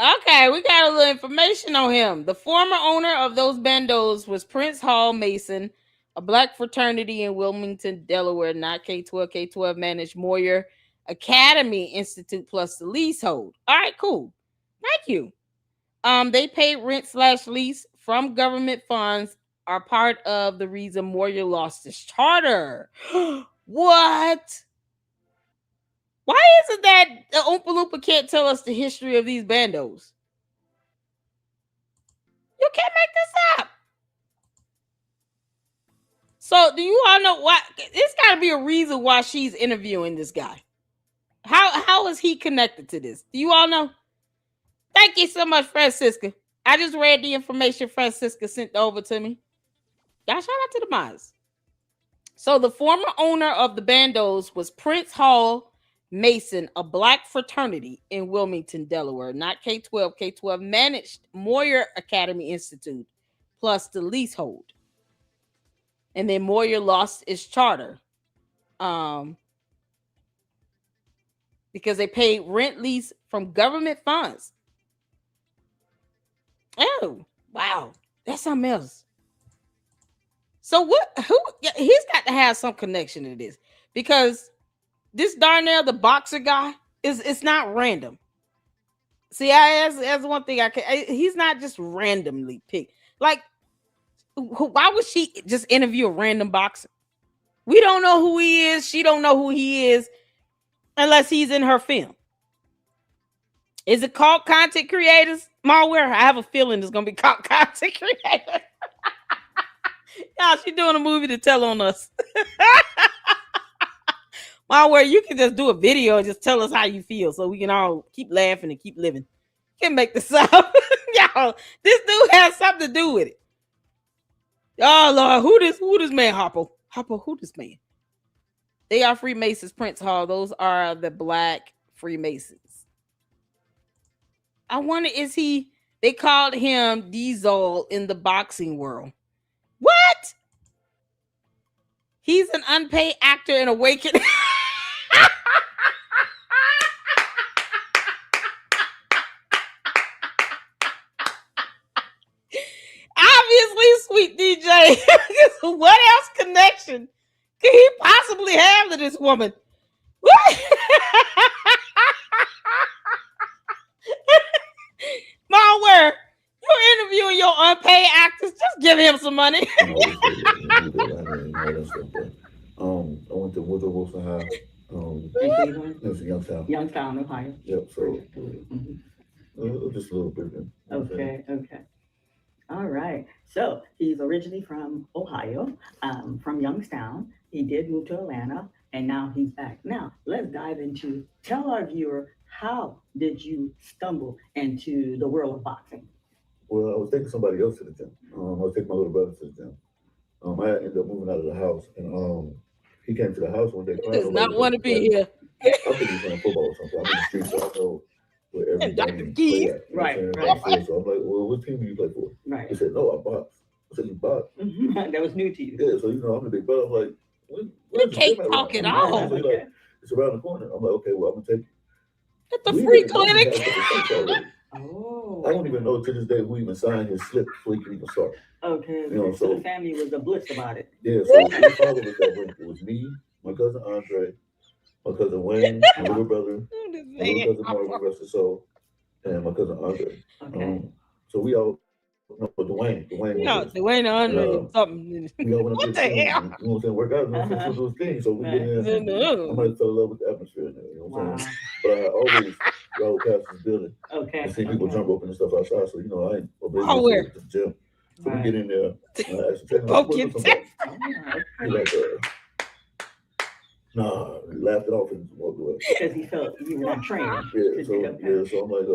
Okay, we got a little information on him. The former owner of those bandos was Prince Hall Mason, a black fraternity in Wilmington, Delaware, not K-12. K-12 managed MALWare Academy Institute plus the leasehold. All right, cool. Thank you. They paid rent/lease from government funds, are part of the reason MALWare lost its charter. What? Why is it that the Oompa Loompa can't tell us the history of these bandos? You can't make this up. So, do you all know why? It's got to be a reason why she's interviewing this guy. How is he connected to this? Do you all know? Thank you so much, Francisca. I just read the information Francisca sent over to me. Y'all shout out to the Miles. So, the former owner of the bandos was Prince Hall Mason, a black fraternity in Wilmington, Delaware, not K-12. K-12 managed MALWare Academy Institute plus the leasehold. And then MALWare lost its charter because they paid rent lease from government funds. Oh, wow. That's something else. So he's got to have some connection to this, because this Darnell, the boxer guy, it's not random. See, that's one thing he's not just randomly picked. Like, why would she just interview a random boxer? We don't know who he is. She don't know who he is unless he's in her film. Is it called content creators? MALWare? I have a feeling it's going to be called content creators. Y'all, she doing a movie to tell on us. MALWare, you can just do a video and just tell us how you feel so we can all keep laughing and keep living. You can make this up. Y'all, this dude has something to do with it. Oh, Lord, who this man, Hopper? Hopper, who this man? They are Freemasons, Prince Hall. Those are the Black Freemasons. I wonder, they called him Diesel in the boxing world. What? He's an unpaid actor in Awakening. Obviously, sweet DJ. What else connection could he possibly have to this woman? MALWare, you're interviewing your unpaid actors. Just give him some money. I went to Woodrow Wilson High. It was Youngstown. Youngstown, Ohio. Yep. So just a little bit. Okay. All right. So he's originally from Ohio, from Youngstown. He did move to Atlanta, and now he's back. Now let's dive into. Tell our viewer, how did you stumble into the world of boxing? Well, I was taking somebody else to the gym. I was taking my little brother to the gym. I ended up moving out of the house, and he came to the house one day. He does not want to be here. I think he's playing football or something. I'm in the streets, so I know where every game play at. Right. So I'm like, well, what team do you play for? Right. He said, no, I box. I said, you box? That was new to you. Yeah, so I'm the big brother. I'm like, you can't talk at all. So like, it's around the corner. I'm like, okay, well, I'm gonna take at the free clinic. Oh. I don't even know to this day who even signed his slip before he could even start. Okay. So the family was a blitz about it. Yeah, so my father was that way. It was me, my cousin Andre, my cousin Wayne, my little brother, my little cousin Mark, rest his soul, and my cousin Andre. Okay. So we all Dwayne. No, Dwayne Andre something. We all went up what the hell? You know what I'm saying? Work out, do those things. So we get in. I might fell in love with the atmosphere in there. You know what I'm saying? But I always rode past this building. Okay. And see people jump rope and stuff outside. So I ain't where? To the gym. So we get in there. And I asked the trainer, he's like, nah, he laughed it off and walked away. Because he felt you were not trained. So I'm like,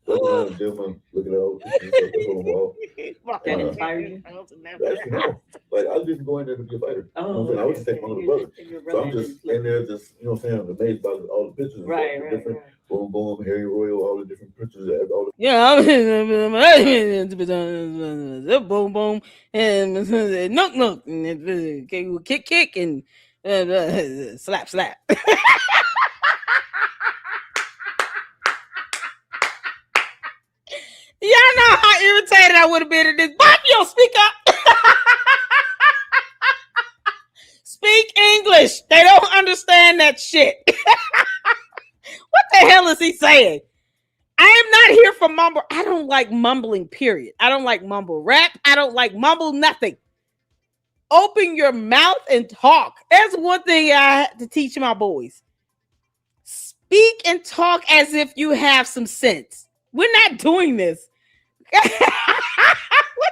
looking at all this stuff that's on the wall. That inspired you? Actually, no. Like, I didn't go in there to be a fighter. Oh, you know what I'm saying? I was just taking my little brother. So I'm just in there, just, you know what I'm saying, amazed by all the pictures. Right. Boom, boom, Harry Royal, all the different pictures. All the boom, boom, and nook, and kick, and slap. Y'all know how irritated I would have been at this. Bob, you don't speak up. Speak English. They don't understand that shit. What the hell is he saying? I am not here for mumble. I don't like mumbling, period. I don't like mumble rap. I don't like mumble nothing. Open your mouth and talk. That's one thing I had to teach my boys. Speak and talk as if you have some sense. We're not doing this. What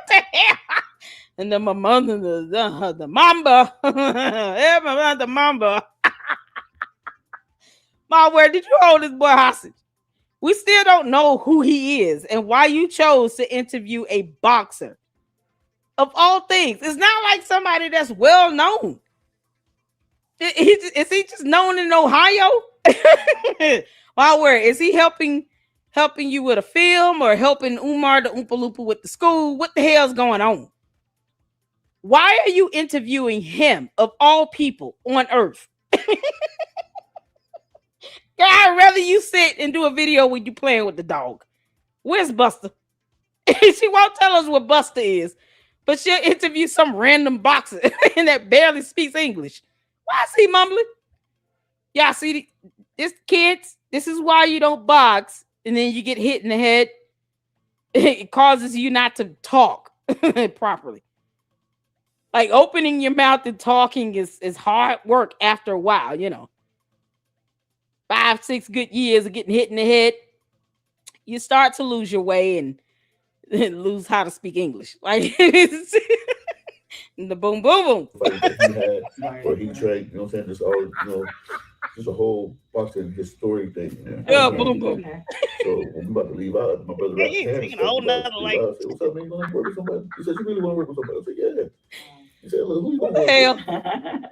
the hell? And then my mother, the mamba. The mamba. MALWare, did you hold this boy hostage? We still don't know who he is and why you chose to interview a boxer. Of all things, it's not like somebody that's well known. Is he just known in Ohio? MALWare, is he helping you with a film or helping Umar the Oompa Loompa with the school? What the hell's going on? Why are you interviewing him of all people on earth? I'd rather you sit and do a video when you playing with the dog. Where's Buster? She won't tell us what Buster is, but she'll interview some random boxer that barely speaks English. Why is he mumbling? Y'all see this, kids? This is why you don't box and then you get hit in the head, it causes you not to talk properly. Like opening your mouth and talking is hard work after a while, 5, 6 good years of getting hit in the head, you start to lose your way and lose how to speak English. Like the boom, boom, boom. Fight that he had, or he trained, you know what I'm saying? Just all, just a whole boxing history thing. Yeah, boom, boom. So when we about to leave out, my brother He's speaking a whole nother language. I said, "What's up, man? You gonna work with somebody?" He said, "You really want to work with somebody?" I said, "Yeah." He said, "Look, who you gonna work with?"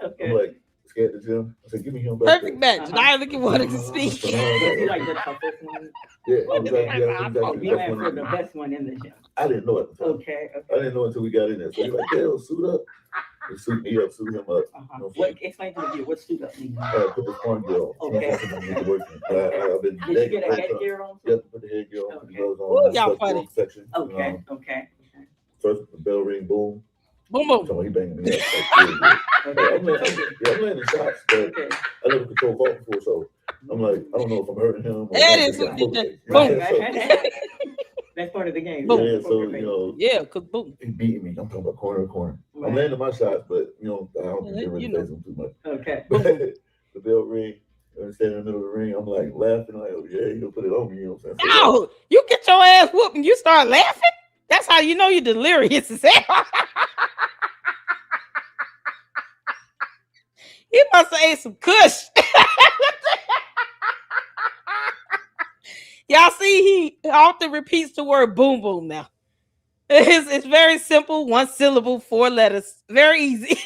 Okay. I'm like, scared to gym. I said, "Give me him back." Perfect match. I look at wanted to speak. You like the toughest one? Yeah, Okay. exactly. Yeah, exactly. You went for the best one in the gym. I didn't know at the time. Okay. I didn't know until we got in there. So he's like, "Yeah, suit up." He suit me up, suit him up. What? Explain to me what suit up means. Put the sparring gear on. Okay. I've been Did you get a headgear on? Yep, put the headgear on. Put the gloves Ooh, on. y'all funny. Section. Okay. Okay. First, the bell ring, boom. Boom, boom. So he banging me up. I'm landing shots, but I never control fault before, so I'm like, I don't know if I'm hurting him. That is what you did. Boom. That's part of the game. Boom. Yeah, so cause boom. He beating me. I'm talking about corner to corner. Right. I'm landing my shots, but I don't think they really phase him too much. Okay. But the bell ring, I'm standing in the middle of the ring. I'm like laughing, like, oh yeah, you gonna put it on me, you know what I'm saying? No, you get your ass whooped and you start laughing. That's how you know you're delirious as hell. He must have ate some kush. Y'all see, he often repeats the word boom boom now. It's very simple, 1 syllable, 4 letters. Very easy.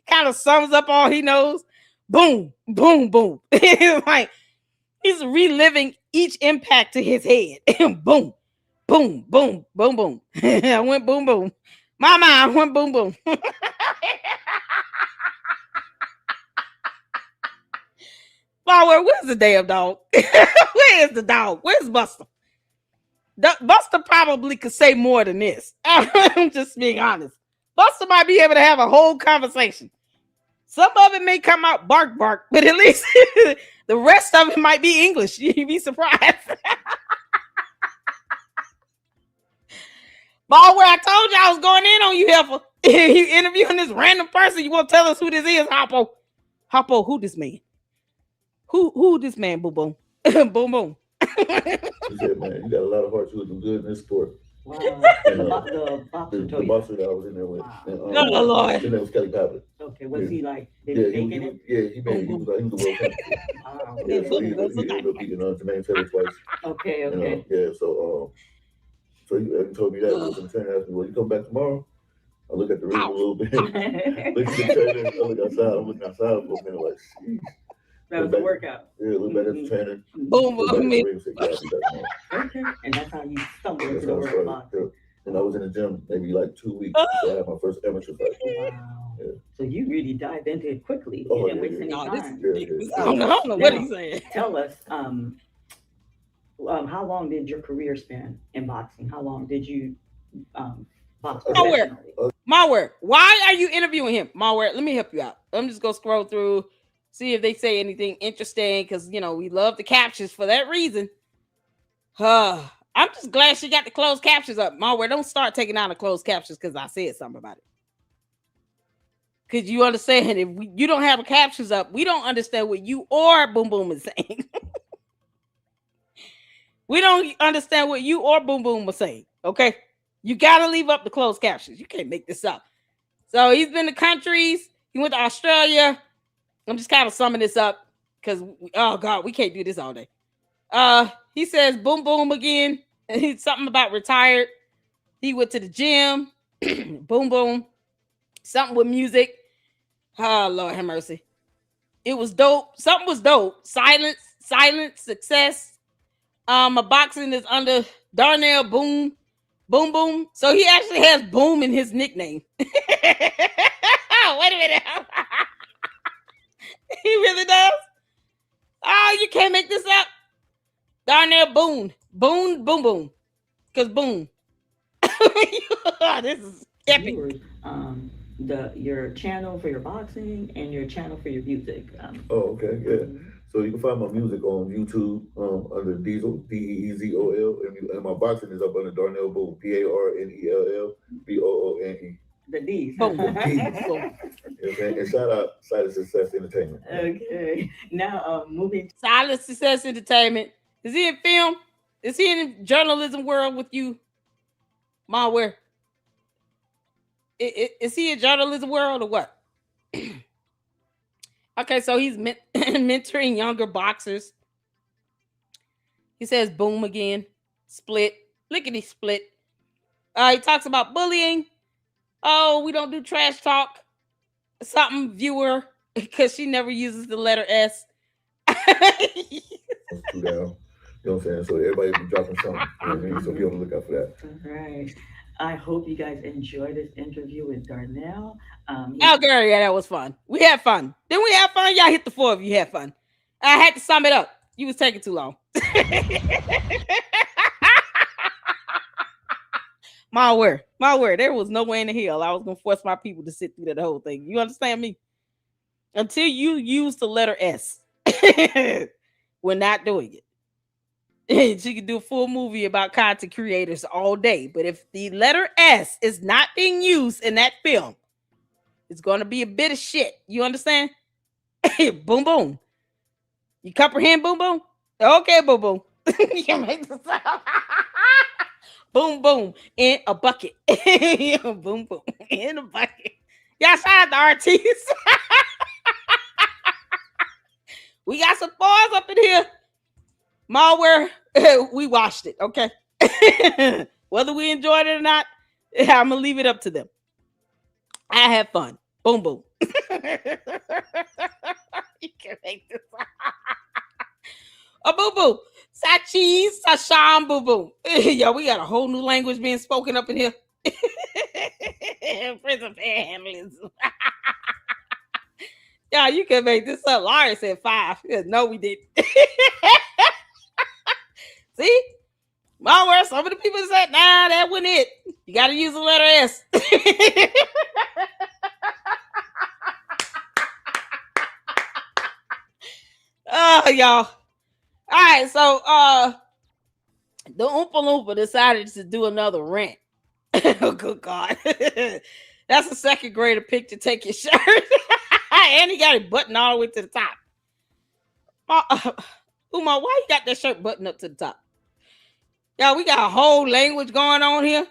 Kind of sums up all he knows. Boom, boom, boom. Like he's reliving each impact to his head. Boom, boom, boom, boom, boom. I went boom, boom. Mama, I went boom, boom. MALWare, where's the damn dog? Where is the dog? Where's Buster? Buster probably could say more than this. I'm just being honest. Buster might be able to have a whole conversation. Some of it may come out bark, bark, but at least the rest of it might be English. You'd be surprised. MALWare, I told you I was going in on you, heifer. You interviewing this random person. You won't tell us who this is, Hoppo. Hoppo, who this man? Who this man, boom boom? Boom boom. He said, man, you got a lot of heart. You looking good in this sport. Wow. And, The boxer that I was in there with. And, Oh, Lord. His name was Kelly Pavlik. Okay, was he like, Yeah, did he he make it? he was the world champion. Wow. Yeah, so he ended up beating Jermaine Taylor twice. Okay, You know, okay. yeah, so he told me that. The trainer asked me, well, you come back tomorrow? I look at the ring a little bit. Look at the trainer. I look outside. I'm looking outside for a minute like, sheesh. That was a workout. Yeah, look back at the trainer. Boom, boom. Okay, and that's how you stumbled into the world of boxing. And I was in the gym maybe like 2 weeks. So I had my first amateur fight. Wow. Yeah. So you really dived into it quickly. Oh, You didn't waste any No, this is time. ridiculous. Yeah. I don't know what he's saying. Tell us, how long did your career span in boxing? How long did you box MALWare. professionally? MALWare, why are you interviewing him? MALWare, let me help you out. I'm just gonna scroll through, see if they say anything interesting, because we love the captions for that reason. I'm just glad she got the closed captions up. MALWare, don't start taking out the closed captions because I said something about it. Because you understand, if you don't have the captions up, we don't understand what you or Boom Boom is saying. We don't understand what you or Boom Boom was saying. Okay, you gotta leave up the closed captions. You can't make this up. So he's been to countries. He went to Australia. I'm just kind of summing this up because oh god, we can't do this all day. He says boom boom again. He's something about retired. He went to the gym. Boom boom. Something with music. Oh Lord have mercy. It was dope. Something was dope. Silence, success. My boxing is under Darnell Boom. Boom boom. So he actually has boom in his nickname. Wait a minute. He really does? Oh, you can't make this up. Darnell Boone. Boom, boom, boom. Because boom. This is epic. Your channel for your boxing and your channel for your music. Oh, okay, yeah. So you can find my music on YouTube under Diesel, Deezol, and my boxing is up under Darnell Boone, Parnellboone. The D's. Boom. And shout out Silent Success Entertainment. Okay. Now moving to Silent Success Entertainment. Is he in film? Is he in the journalism world with you? MALWare. Is he in journalism world or what? Okay, so he's mentoring younger boxers. He says boom again. Split. Lickety split. He talks about bullying. Oh, we don't do trash talk. Something viewer, because she never uses the letter S. You know what I'm saying? So everybody be dropping something. You know what I mean? So be on the lookout for that. all right. I hope you guys enjoyed this interview with Darnell. Oh, girl, yeah, that was fun. We had fun. Didn't we have fun? Y'all hit the 4 of you had fun. I had to sum it up. You was taking too long. MALWare. There was no way in the hell I was gonna force my people to sit through that whole thing. You understand me? Until you use the letter S, we're not doing it. She could do a full movie about content creators all day, but if the letter S is not being used in that film, it's gonna be a bit of shit. You understand? Boom boom. You comprehend? Boom boom. Okay, boom boom. You can make this sound. Boom boom in a bucket. Boom boom in a bucket. Y'all shout out to RTs. We got some bars up in here. MALWare, we watched it, okay? Whether we enjoyed it or not, I'm gonna leave it up to them. I had fun. Boom boom. You can make this. A boom boom. Sachi, Sasham, boom boom. Yo, we got a whole new language being spoken up in here. Prison panhandlers. Yeah, you can make this up. Laurie said 5. No, we didn't. See? MALWare, some of the people said, nah, that wasn't it. You got to use the letter S. Oh, y'all. All right, so the Oompa Loompa decided to do another rant. Oh, good God. That's a second grader pick to take your shirt. And he got it buttoned all the way to the top. Umar, why you got that shirt buttoned up to the top? Y'all, we got a whole language going on here.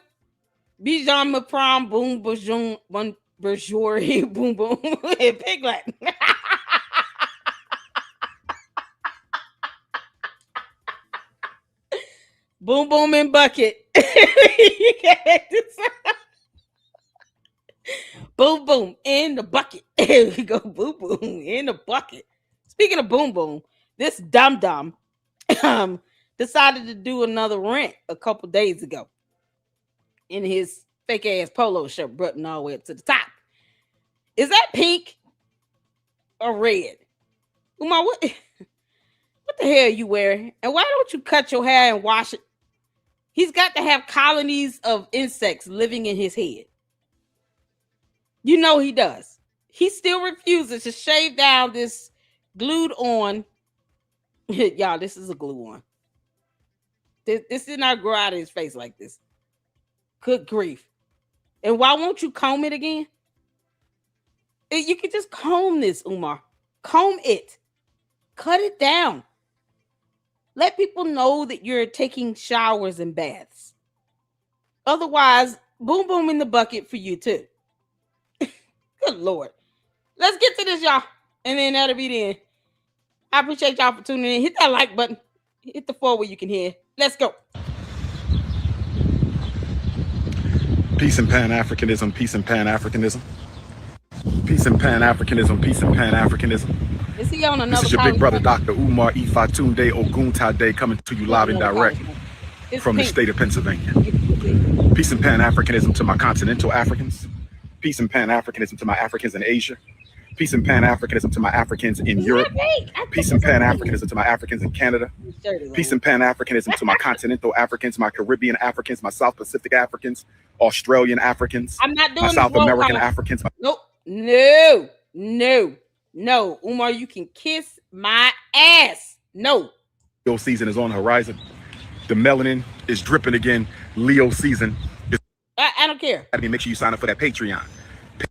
Bijan Mapram, boom, boom, bourgeoisie, boom, boom, and piglet. Boom, boom, and bucket. You can't do something. Boom, boom, in the bucket. Here we go, boom, boom, in the bucket. Speaking of boom, boom, this dum-dum decided to do another rant a couple days ago in his fake-ass polo shirt button all the way up to the top. Is that pink or red? Umar, what the hell are you wearing? And why don't you cut your hair and wash it? He's got to have colonies of insects living in his head. You know he does. He still refuses to shave down this glued on. Y'all, this is a glue on. This did not grow out of his face like this. Good grief. And why won't you comb it again? You could just comb this, Umar. Comb it. Cut it down. Let people know that you're taking showers and baths. Otherwise, boom, boom in the bucket for you too. Good Lord. Let's get to this, y'all. And then that'll be the end. I appreciate y'all for tuning in. Hit that like button. Hit the 4 where you can hear. Let's go. Peace and Pan-Africanism, peace and Pan-Africanism. Peace and Pan-Africanism, peace and Pan-Africanism. Is he on another This is your big brother, Dr. Umar Ifatunde Oguntade, coming to you live and direct from the state of Pennsylvania. Peace and Pan-Africanism to my continental Africans. Peace and Pan-Africanism to my Africans in Asia. Peace and Pan-Africanism to my Africans in Europe. Peace and Pan-Africanism to my Africans in Canada. Peace and Pan-Africanism to my continental Africans, my Caribbean Africans, my South Pacific Africans, Australian Africans, I'm not doing my South American Africans. Nope. No. No, Umar, you can kiss my ass. No. Leo season is on the horizon. The melanin is dripping again. Leo season is. I don't care. Make sure you sign up for that Patreon.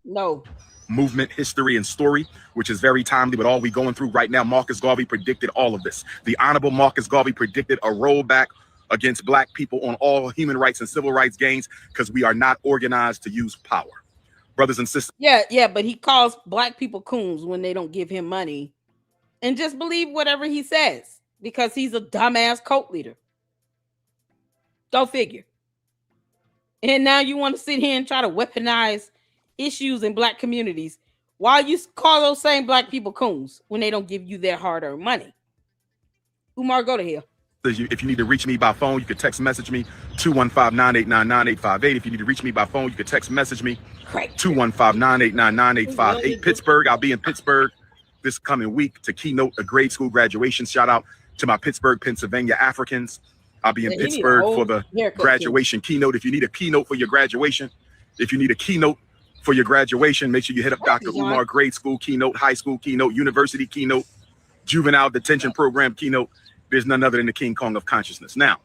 No. Movement, history, and story, which is very timely with all we going through right now. Marcus Garvey predicted all of this. The Honorable Marcus Garvey predicted a rollback against Black people on all human rights and civil rights gains because we are not organized to use power. Brothers and sisters. Yeah, but he calls Black people coons when they don't give him money and just believe whatever he says because he's a dumbass cult leader. Go figure. And now you want to sit here and try to weaponize issues in Black communities while you call those same Black people coons when they don't give you their hard-earned money. Umar, go to hell. If you need to reach me by phone, you can text message me 215-989-9858. If you need to reach me by phone, you can text message me 215-989-9858. Pittsburgh, I'll be in Pittsburgh this coming week to keynote a grade school graduation. Shout out to my Pittsburgh, Pennsylvania Africans. I'll be in Pittsburgh for the graduation keynote. If you need a keynote for your graduation, make sure you hit up Dr. Umar. Grade school keynote, high school keynote, university keynote, juvenile detention program keynote. There's none other than the King Kong of consciousness. Now,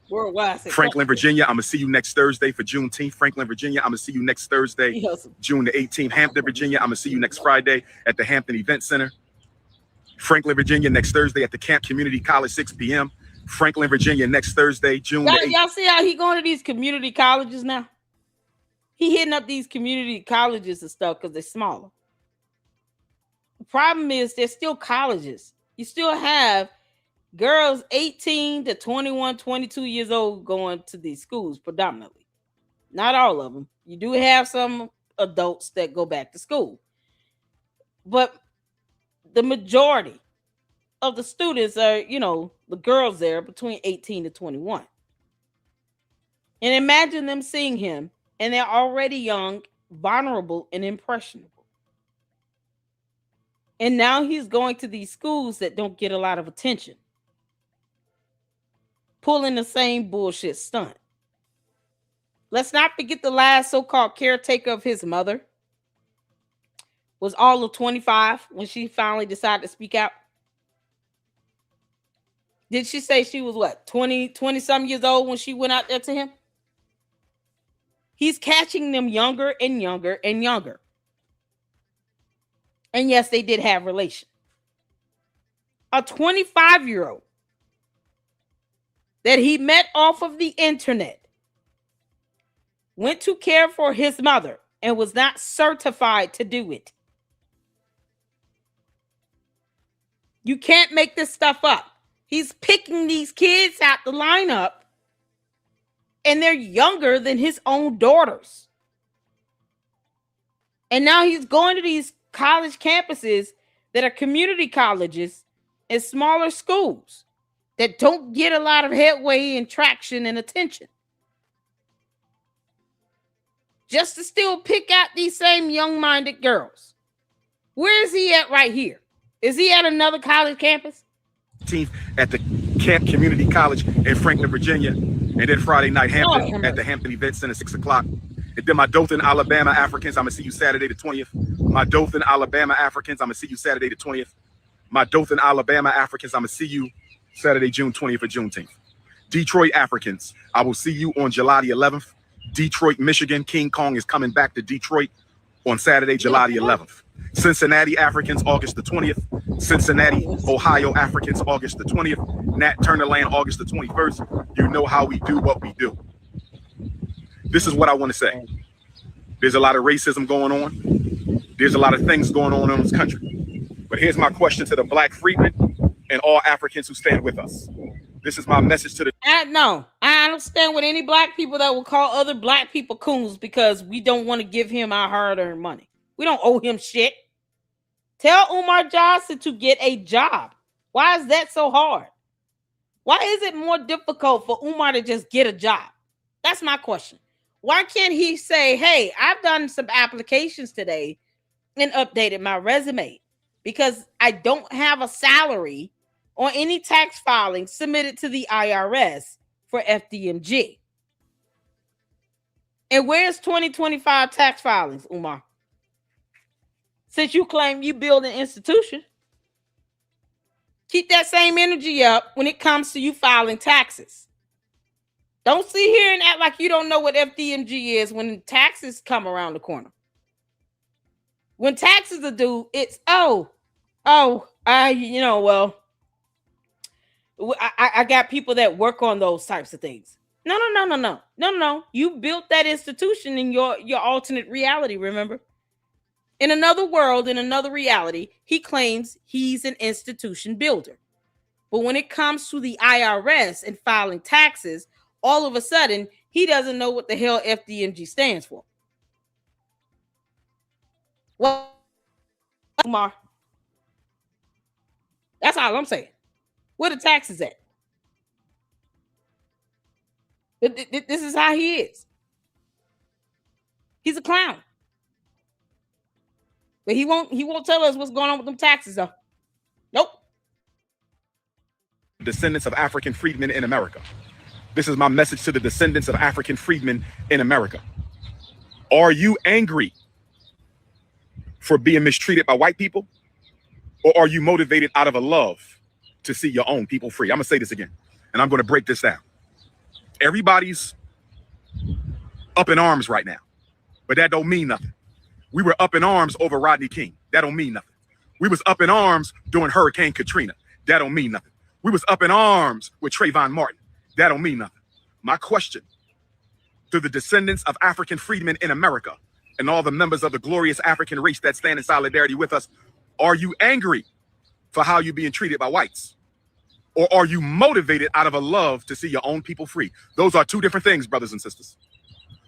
worldwide. Franklin, Virginia, I'm going to see you next Thursday for Juneteenth. Franklin, Virginia, I'm going to see you next Thursday, June the 18th. Hampton, Virginia, I'm going to see you next Friday at the Hampton Event Center. Franklin, Virginia, next Thursday at the Camp Community College, 6 p.m. Franklin, Virginia, next Thursday, June the 8th. Y'all see how he going to these community colleges now? He hitting up these community colleges and stuff because they're smaller. The problem is they're still colleges. You still have girls 18 to 21, 22 years old going to these schools predominantly. Not all of them. You do have some adults that go back to school. But the majority of the students are, the girls there between 18 to 21. And imagine them seeing him and they're already young, vulnerable, and impressionable. And now he's going to these schools that don't get a lot of attention, pulling the same bullshit stunt. Let's not forget the last so-called caretaker of his mother was all of 25 when she finally decided to speak out. Did she say she was 20 some years old when she went out there to him? He's catching them younger and younger and younger. And yes, they did have relation. A 25-year-old that he met off of the internet went to care for his mother and was not certified to do it. You can't make this stuff up. He's picking these kids out the lineup and they're younger than his own daughters. And now he's going to these college campuses that are community colleges and smaller schools that don't get a lot of headway and traction and attention. Just to still pick out these same young-minded girls. Where is he at right here? Is he at another college campus? At the Camp Community College in Franklin, Virginia. And then Friday night, Hampton at the Hampton Event Center, 6 o'clock. And then my Dothan, Alabama Africans, I'm going to see you Saturday the 20th. My Dothan, Alabama Africans, I'm going to see you Saturday the 20th. My Dothan, Alabama Africans, I'm going to see you Saturday, June 20th for Juneteenth. Detroit Africans, I will see you on July the 11th. Detroit, Michigan, King Kong is coming back to Detroit on Saturday, July the 11th. Cincinnati Africans, August the 20th. Cincinnati, Ohio Africans, August the 20th. Nat Turner Land, August the 21st. You know how we do what we do. This is what I want to say. There's a lot of racism going on. There's a lot of things going on in this country. But here's my question to the Black freedmen and all Africans who stand with us. This is my message to the... No, I don't stand with any Black people that will call other Black people coons because we don't want to give him our hard-earned money. We don't owe him shit. Tell Umar Johnson to get a job. Why is that so hard? Why is it more difficult for Umar to just get a job? That's my question. Why can't he say, hey, I've done some applications today and updated my resume because I don't have a salary or any tax filing submitted to the IRS for FDMG. And where's 2025 tax filings, Umar? since you claim you build an institution, keep that same energy up when it comes to you filing taxes. Don't sit here and act like you don't know what FDMG is when taxes come around the corner. When taxes are due, it's, well, I got people that work on those types of things. No. You built that institution in your alternate reality, remember? In another world, in another reality, he claims he's an institution builder. But when it comes to the IRS and filing taxes, all of a sudden, he doesn't know what the hell FDMG stands for. Well, Umar, that's all I'm saying. Where the taxes at? This is how he is. He's a clown. But he won't tell us what's going on with them taxes, though. Nope. Descendants of African freedmen in America. This is my message to the descendants of African freedmen in America. Are you angry for being mistreated by white people? Or are you motivated out of a love to see your own people free? I'm gonna say this again, and I'm gonna break this down. Everybody's up in arms right now, but that don't mean nothing. We were up in arms over Rodney King. That don't mean nothing. We was up in arms during Hurricane Katrina. That don't mean nothing. We was up in arms with Trayvon Martin. That don't mean nothing. My question to the descendants of African freedmen in America and all the members of the glorious African race that stand in solidarity with us, are you angry for how you're being treated by whites? Or are you motivated out of a love to see your own people free? Those are two different things, brothers and sisters.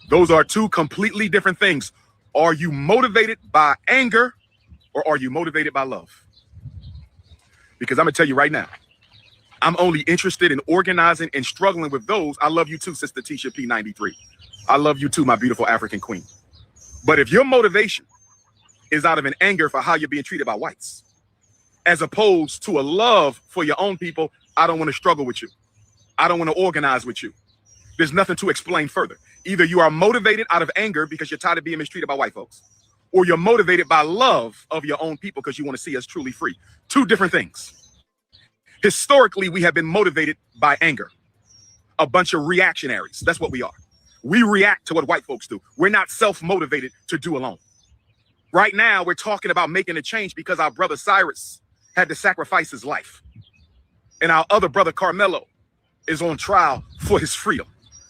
Those are two completely different things. Are you motivated by anger or are you motivated by love? Because I'm gonna tell you right now, I'm only interested in organizing and struggling with those. I love you too, Sister Tisha P93. I love you too, my beautiful African queen. But if your motivation is out of an anger for how you're being treated by whites, as opposed to a love for your own people, I don't want to struggle with you. I don't want to organize with you. There's nothing to explain further. Either you are motivated out of anger because you're tired of being mistreated by white folks, or you're motivated by love of your own people because you want to see us truly free. Two different things. Historically, we have been motivated by anger. A bunch of reactionaries. That's what we are. We react to what white folks do. We're not self-motivated to do alone. Right now, we're talking about making a change because our brother Cyrus had to sacrifice his life. And our other brother Carmelo is on trial for his freedom.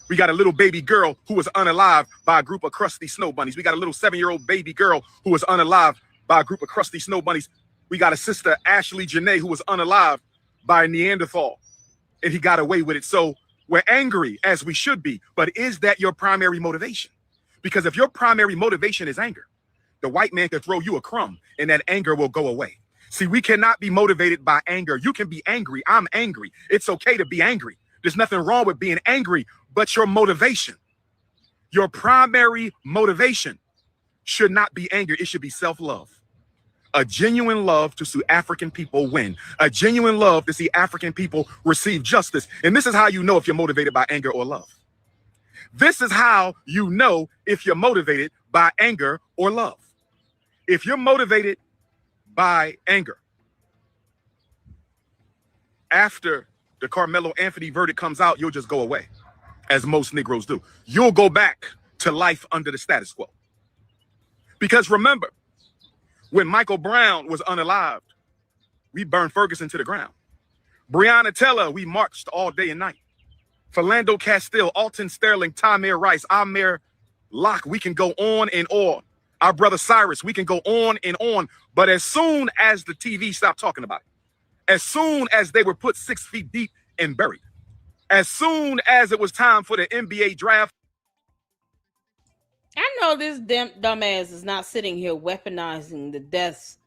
We got a little baby girl who was unalived by a group of crusty snow bunnies. We got a little 7-year-old baby girl who was unalived by a group of crusty snow bunnies. We got a sister, Ashley Janae, who was unalived by a Neanderthal, and he got away with it. So we're angry, as we should be, but is that your primary motivation? Because if your primary motivation is anger, the white man can throw you a crumb and that anger will go away. See, we cannot be motivated by anger. You can be angry. I'm angry. It's okay to be angry. There's nothing wrong with being angry, but your motivation, your primary motivation should not be anger. It should be self-love. A genuine love to see African people win. A genuine love to see African people receive justice. And this is how you know if you're motivated by anger or love. This is how you know if you're motivated by anger or love. If you're motivated by anger, after the Carmelo Anthony verdict comes out, you'll just go away, as most Negroes do. You'll go back to life under the status quo. Because remember, when Michael Brown was unalived, we burned Ferguson to the ground. Breonna Taylor, we marched all day and night. Philando Castile, Alton Sterling, Tamir Rice, Amir Locke, we can go on and on. Our brother Cyrus, we can go on and on. But as soon as the TV stopped talking about it, as soon as they were put 6 feet deep and buried, as soon as it was time for the NBA draft. I know this dumbass is not sitting here weaponizing the deaths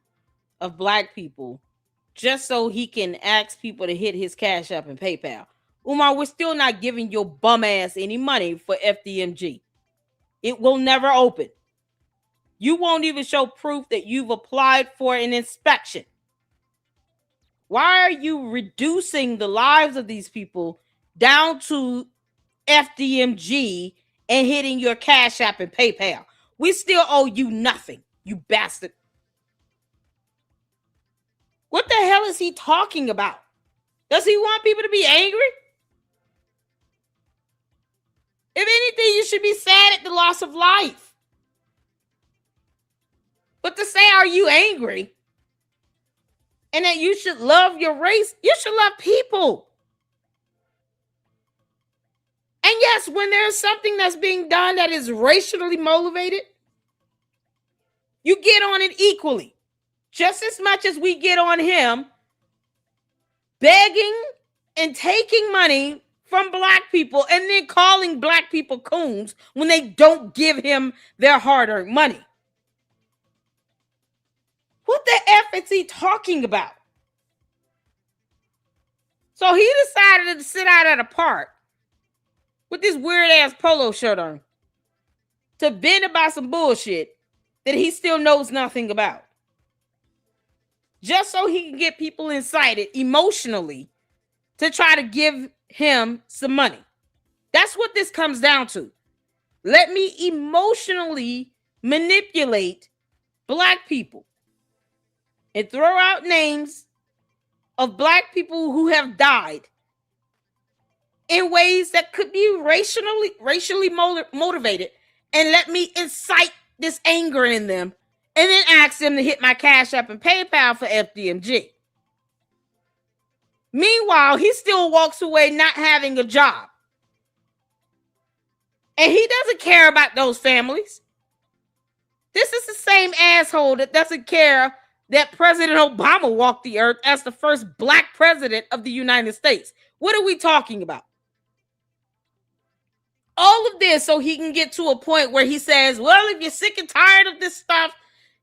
of black people just so he can ask people to hit his Cash App and PayPal. Umar, we're still not giving your bum ass any money for FDMG. It will never open. You won't even show proof that you've applied for an inspection. Why are you reducing the lives of these people down to FDMG and hitting your Cash App and PayPal? We still owe you nothing, you bastard. hell is he talking about? Does he want people to be angry? If anything, you should be sad at the loss of life. But to say, are you angry? And that you should love your race, you should love people. And yes, when there's something that's being done that is racially motivated, you get on it equally. Just as much as we get on him begging and taking money from black people and then calling black people coons when they don't give him their hard-earned money. What the F is he talking about? So he decided to sit out at a park with this weird-ass polo shirt on to vent about some bullshit that he still knows nothing about. Just so he can get people incited emotionally to try to give him some money. That's what this comes down to. Let me emotionally manipulate black people and throw out names of black people who have died in ways that could be racially motivated, and let me incite this anger in them and then ask them to hit my Cash App and PayPal for FDMG. Meanwhile, he still walks away not having a job. And he doesn't care about those families. This is the same asshole that doesn't care that President Obama walked the earth as the first black president of the United States. What are we talking about? All of this so he can get to a point where he says, well, if you're sick and tired of this stuff,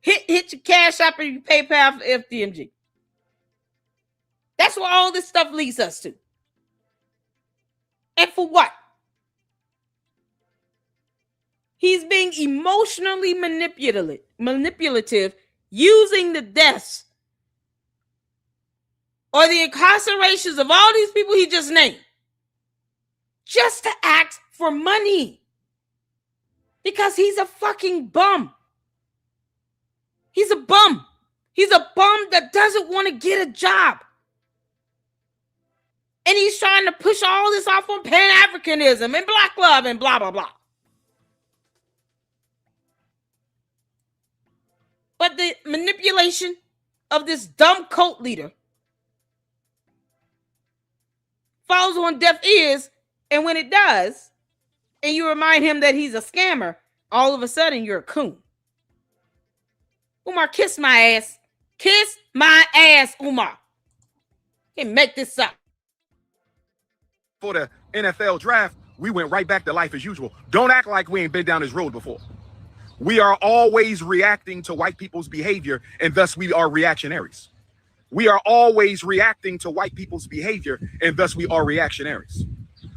hit your Cash App and your PayPal for FDMG. That's what all this stuff leads us to. And for what? He's being emotionally manipulative using the deaths or the incarcerations of all these people he just named just to ask for money. Because he's a fucking bum. He's a bum. He's a bum that doesn't want to get a job. And he's trying to push all this off on Pan-Africanism and black love and blah, blah, blah. But the manipulation of this dumb cult leader falls on deaf ears, and when it does, and you remind him that he's a scammer, all of a sudden you're a coon. Umar, kiss my ass. Kiss my ass, Umar. Can't make this up. For the NFL draft, we went right back to life as usual. Don't act like we ain't been down this road before. We are always reacting to white people's behavior, and thus we are reactionaries. We are always reacting to white people's behavior, and thus we are reactionaries.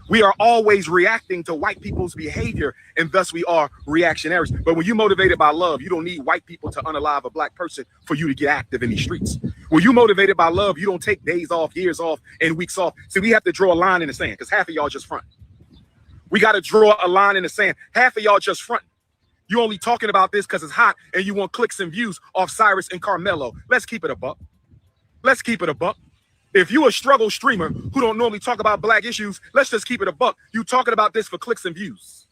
We are always reacting to white people's behavior, and thus we are reactionaries. But when you're motivated by love, you don't need white people to unalive a black person for you to get active in these streets. When you're motivated by love, you don't take days off, years off, and weeks off. See, we have to draw a line in the sand because half of y'all just front. We got to draw a line in the sand. Half of y'all just front. You only talking about this because it's hot and you want clicks and views off Cyrus and Carmelo. Let's keep it a buck. Let's keep it a buck. If you a struggle streamer who don't normally talk about black issues, let's just keep it a buck. You talking about this for clicks and views.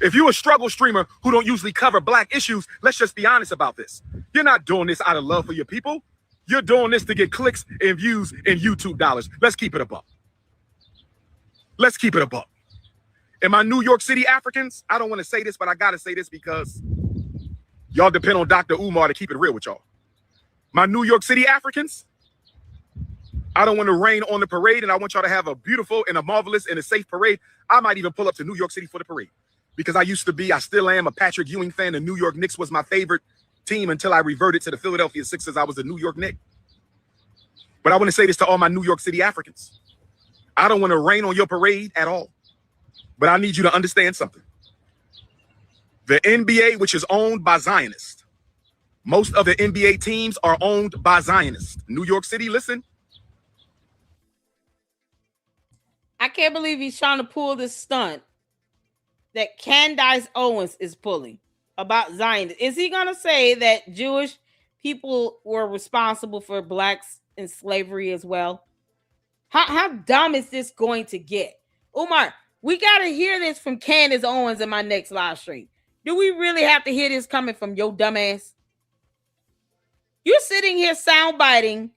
If you a struggle streamer who don't usually cover black issues, let's just be honest about this. You're not doing this out of love for your people. You're doing this to get clicks and views and YouTube dollars. Let's keep it a buck. Let's keep it a buck. And my New York City Africans, I don't want to say this, but I got to say this because y'all depend on Dr. Umar to keep it real with y'all. My New York City Africans, I don't want to rain on the parade, and I want y'all to have a beautiful and a marvelous and a safe parade. I might even pull up to New York City for the parade because I still am a Patrick Ewing fan. The New York Knicks was my favorite team until I reverted to the Philadelphia Sixers. I was a New York Knick. But I want to say this to all my New York City Africans. I don't want to rain on your parade at all. But I need you to understand something. The NBA, which is owned by Zionists, most of the NBA teams are owned by Zionists. New York City, listen. I can't believe he's trying to pull this stunt that Candace Owens is pulling about Zionists. Is he going to say that Jewish people were responsible for blacks in slavery as well? How dumb is this going to get? Umar, we got to hear this from Candace Owens in my next live stream. Do we really have to hear this coming from your dumbass? You're sitting here soundbiting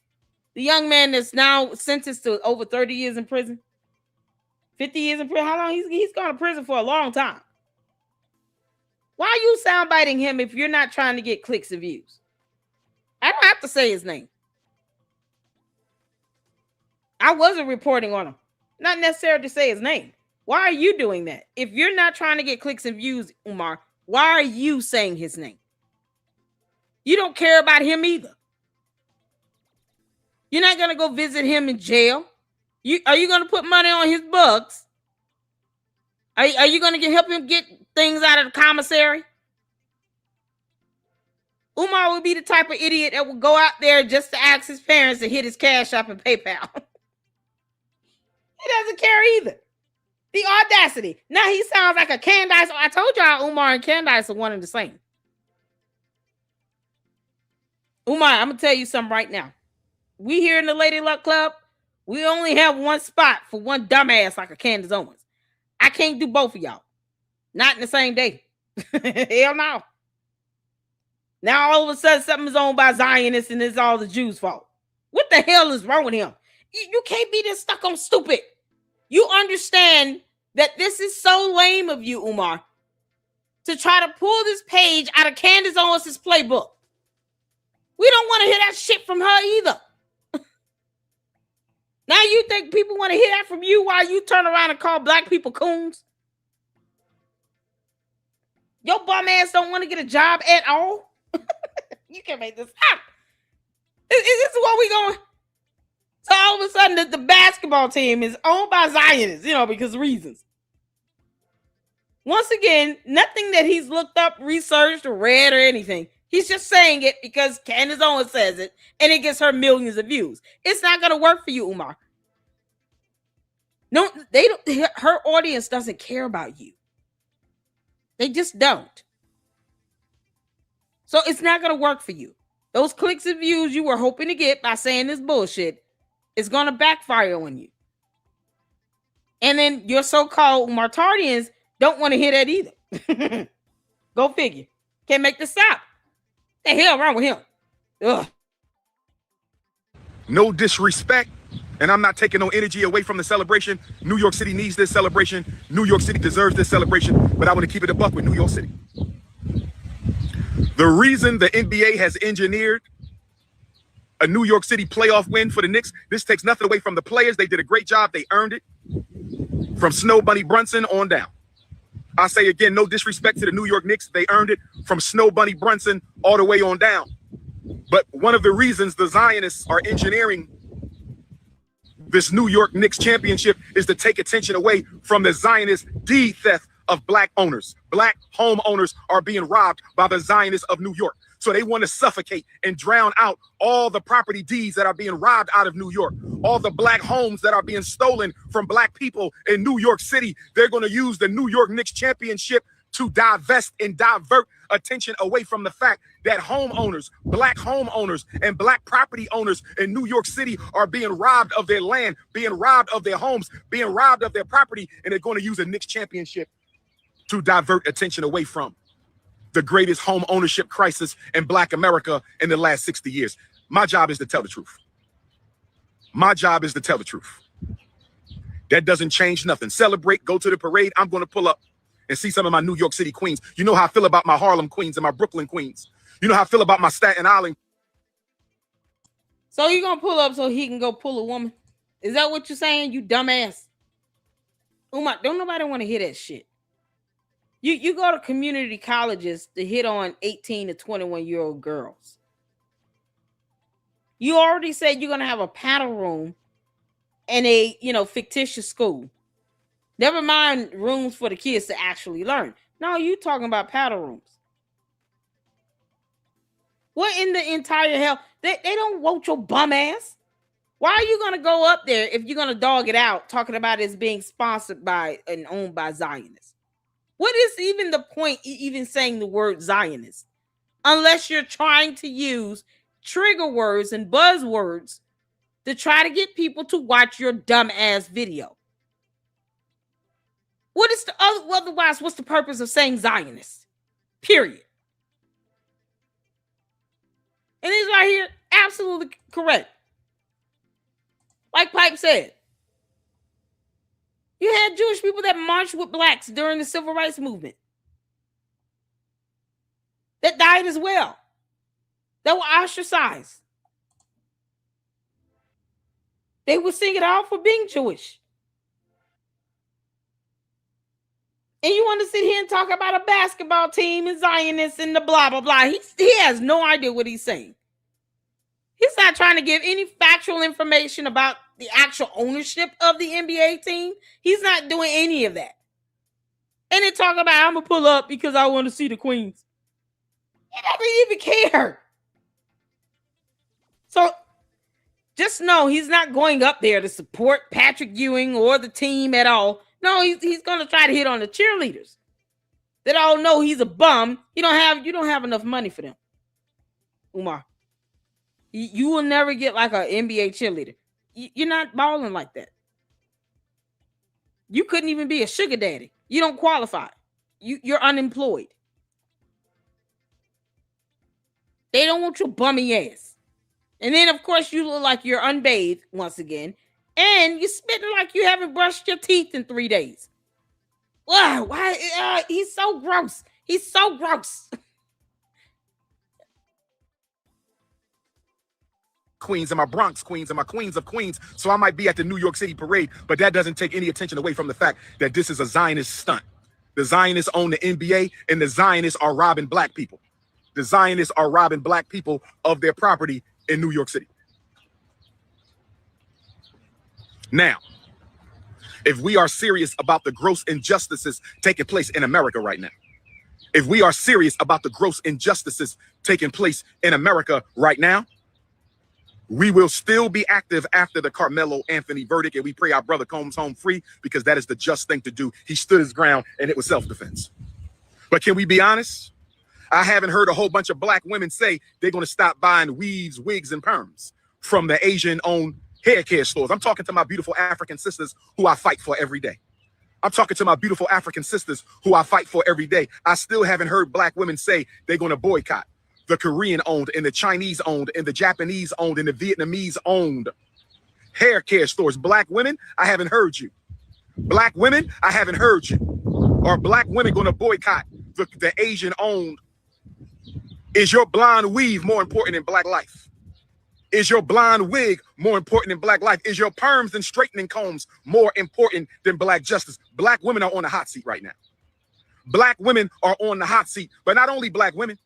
the young man that's now sentenced to over 30 years in prison. 50 years in prison. How long? He's gone to prison for a long time. Why are you soundbiting him if you're not trying to get clicks and views? I don't have to say his name. I wasn't reporting on him. Not necessarily to say his name. Why are you doing that? If you're not trying to get clicks and views, Umar, why are you saying his name? You don't care about him either. You're not going to go visit him in jail. Are you going to put money on his bugs? Are you going to help him get things out of the commissary? Umar would be the type of idiot that would go out there just to ask his parents to hit his Cash App and PayPal. He doesn't care either. The audacity. Now he sounds like a Candace. I told y'all Umar and Candace are one and the same. Umar, I'm going to tell you something right now. We here in the Lady Luck Club, we only have one spot for one dumbass like a Candace Owens. I can't do both of y'all. Not in the same day. Hell no. Now all of a sudden something is owned by Zionists and it's all the Jews' fault. What the hell is wrong with him? You can't be this stuck on stupid. You understand that this is so lame of you, Umar, to try to pull this page out of Candace Owens' playbook. We don't want to hear that shit from her either. Now you think people want to hear that from you while you turn around and call black people coons? Your bum ass don't want to get a job at all? You can't make this up. This is what we going. So all of a sudden the basketball team is owned by Zionists, because of reasons. Once again, nothing that he's looked up, researched, or read or anything. He's just saying it because Candace Owens says it, and it gets her millions of views. It's not going to work for you, Umar. No, they don't. Her audience doesn't care about you. They just don't. So it's not going to work for you. Those clicks and views you were hoping to get by saying this bullshit is going to backfire on you. And then your so-called Martardians don't want to hear that either. Go figure. Can't make this stop. What the hell wrong with him? Ugh. No disrespect, and I'm not taking no energy away from the celebration. New York City needs this celebration. New York City deserves this celebration, but I want to keep it a buck with New York City. The reason the NBA has engineered a New York City playoff win for the Knicks, this takes nothing away from the players. They did a great job. They earned it. From Snow Bunny Brunson on down. I say again, no disrespect to the New York Knicks. They earned it from Snow Bunny Brunson all the way on down. But one of the reasons the Zionists are engineering this New York Knicks championship is to take attention away from the Zionist deed theft of black owners. Black homeowners are being robbed by the Zionists of New York. So they want to suffocate and drown out all the property deeds that are being robbed out of New York, all the black homes that are being stolen from black people in New York City. They're going to use the New York Knicks championship to divest and divert attention away from the fact that homeowners, black homeowners and black property owners in New York City are being robbed of their land, being robbed of their homes, being robbed of their property, and they're going to use a Knicks championship to divert attention away from the greatest home ownership crisis in Black America in the last 60 years. My job is to tell the truth. My job is to tell the truth. That doesn't change nothing. Celebrate, go to the parade. I'm going to pull up and see some of my New York City queens. You know how I feel about my Harlem queens and my Brooklyn queens. You know how I feel about my Staten Island. So you're going to pull up so he can go pull a woman? Is that what you're saying, you dumbass? Umar, don't nobody want to hear that shit. You go to community colleges to hit on 18 to 21-year-old girls. You already said you're going to have a paddle room in a, fictitious school. Never mind rooms for the kids to actually learn. No, you talking about paddle rooms. What in the entire hell? They don't want your bum ass. Why are you going to go up there if you're going to dog it out talking about it's being sponsored by and owned by Zionists? What is even the point even saying the word Zionist? Unless you're trying to use trigger words and buzzwords to try to get people to watch your dumb ass video. What is the otherwise? What's the purpose of saying Zionist? Period. And he's right here, absolutely correct. Like Pipe said, you had Jewish people that marched with blacks during the civil rights movement that died as well, that were ostracized. They would sing it out for being Jewish. And you want to sit here and talk about a basketball team and Zionists and the blah, blah, blah. He has no idea what he's saying. He's not trying to give any factual information about the actual ownership of the NBA team. He's not doing any of that. And they talk about, I'm going to pull up because I want to see the Queens. He doesn't even care. So just know he's not going up there to support Patrick Ewing or the team at all. No, he's going to try to hit on the cheerleaders that all know he's a bum. You don't have enough money for them, Umar. You will never get like an NBA cheerleader. You're not balling like that. You couldn't even be a sugar daddy. You don't qualify. You're unemployed. They don't want your bummy ass. And then, of course, you look like you're unbathed once again. And you're spitting like you haven't brushed your teeth in 3 days. Why? He's so gross. He's so gross. Queens and my Bronx Queens and my Queens of Queens. So I might be at the New York City parade, but that doesn't take any attention away from the fact that this is a Zionist stunt. The Zionists own the NBA and the Zionists are robbing black people. The Zionists are robbing black people of their property in New York City. Now, if we are serious about the gross injustices taking place in America right now, if we are serious about the gross injustices taking place in America right now, we will still be active after the Carmelo Anthony verdict, and we pray our brother comes home free because that is the just thing to do. He stood his ground and it was self-defense. But can we be honest? I haven't heard a whole bunch of black women say they're going to stop buying weaves, wigs, and perms from the Asian-owned hair care stores. I'm talking to my beautiful African sisters who I fight for every day. I'm talking to my beautiful African sisters who I fight for every day. I still haven't heard black women say they're going to boycott the Korean-owned and the Chinese-owned and the Japanese-owned and the Vietnamese-owned hair care stores. Black women, I haven't heard you. Black women, I haven't heard you. Are black women going to boycott the Asian-owned? Is your blonde weave more important than black life? Is your blonde wig more important than black life? Is your perms and straightening combs more important than black justice? Black women are on the hot seat right now. Black women are on the hot seat, but not only black women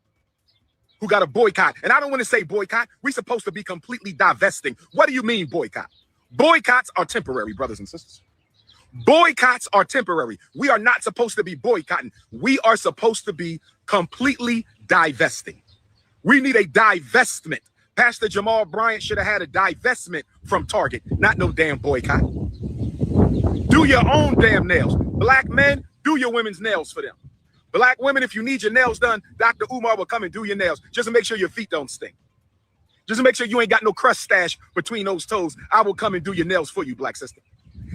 who got a boycott. And I don't want to say boycott. We're supposed to be completely divesting. What do you mean boycott? Boycotts are temporary, brothers and sisters. Boycotts are temporary. We are not supposed to be boycotting. We are supposed to be completely divesting. We need a divestment. Pastor Jamal Bryant should have had a divestment from Target, not no damn boycott. Do your own damn nails. Black men, do your women's nails for them. Black women, if you need your nails done, Dr. Umar will come and do your nails. Just to make sure your feet don't stink. Just to make sure you ain't got no crust stash between those toes. I will come and do your nails for you, black sister.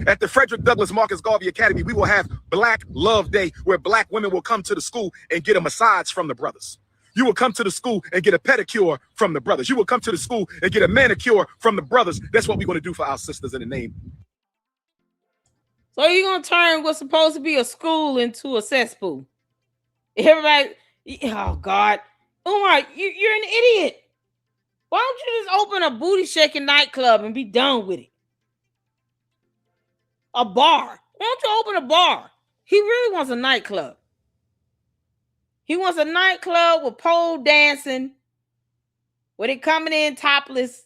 At the Frederick Douglass Marcus Garvey Academy, we will have Black Love Day, where black women will come to the school and get a massage from the brothers. You will come to the school and get a pedicure from the brothers. You will come to the school and get a manicure from the brothers. That's what we're going to do for our sisters in the name. So you're going to turn what's supposed to be a school into a cesspool. Everybody, oh God. Umar, you're an idiot. Why don't you just open a booty shaking nightclub and be done with it? A bar. Why don't you open a bar? He really wants a nightclub. He wants a nightclub with pole dancing, where they coming in topless,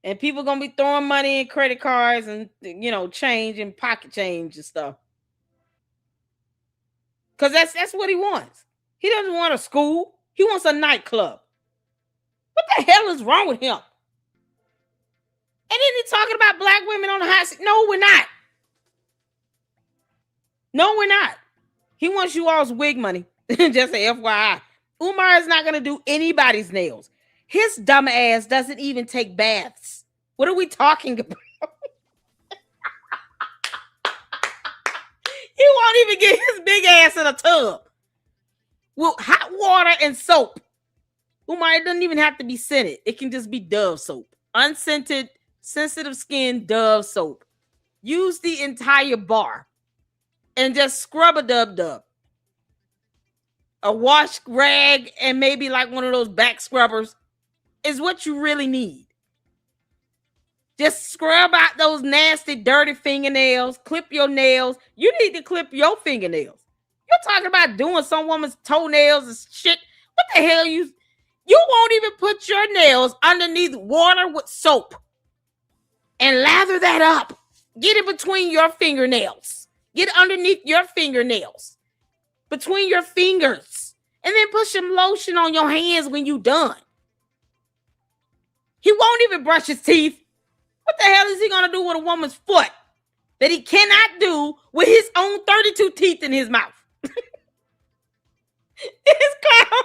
and people gonna be throwing money in credit cards and change and pocket change and stuff. Because that's what he wants. He doesn't want a school. He wants a nightclub. What the hell is wrong with him? And then he's talking about black women on the hot seat. No, we're not. No, we're not. He wants you all's wig money. Just say FYI. Umar is not going to do anybody's nails. His dumb ass doesn't even take baths. What are we talking about? He won't even get his big ass in a tub with hot water and soap. Umar, it doesn't even have to be scented. It can just be Dove soap. Unscented, sensitive skin Dove soap. Use the entire bar and just scrub a dub. A wash rag and maybe like one of those back scrubbers is what you really need. Just scrub out those nasty, dirty fingernails. Clip your nails. You need to clip your fingernails. You're talking about doing some woman's toenails and shit. What the hell you won't even put your nails underneath water with soap and lather that up. Get it between your fingernails. Get it underneath your fingernails. Between your fingers. And then put some lotion on your hands when you're done. He won't even brush his teeth. What the hell is he going to do with a woman's foot that he cannot do with his own 32 teeth in his mouth? This clown.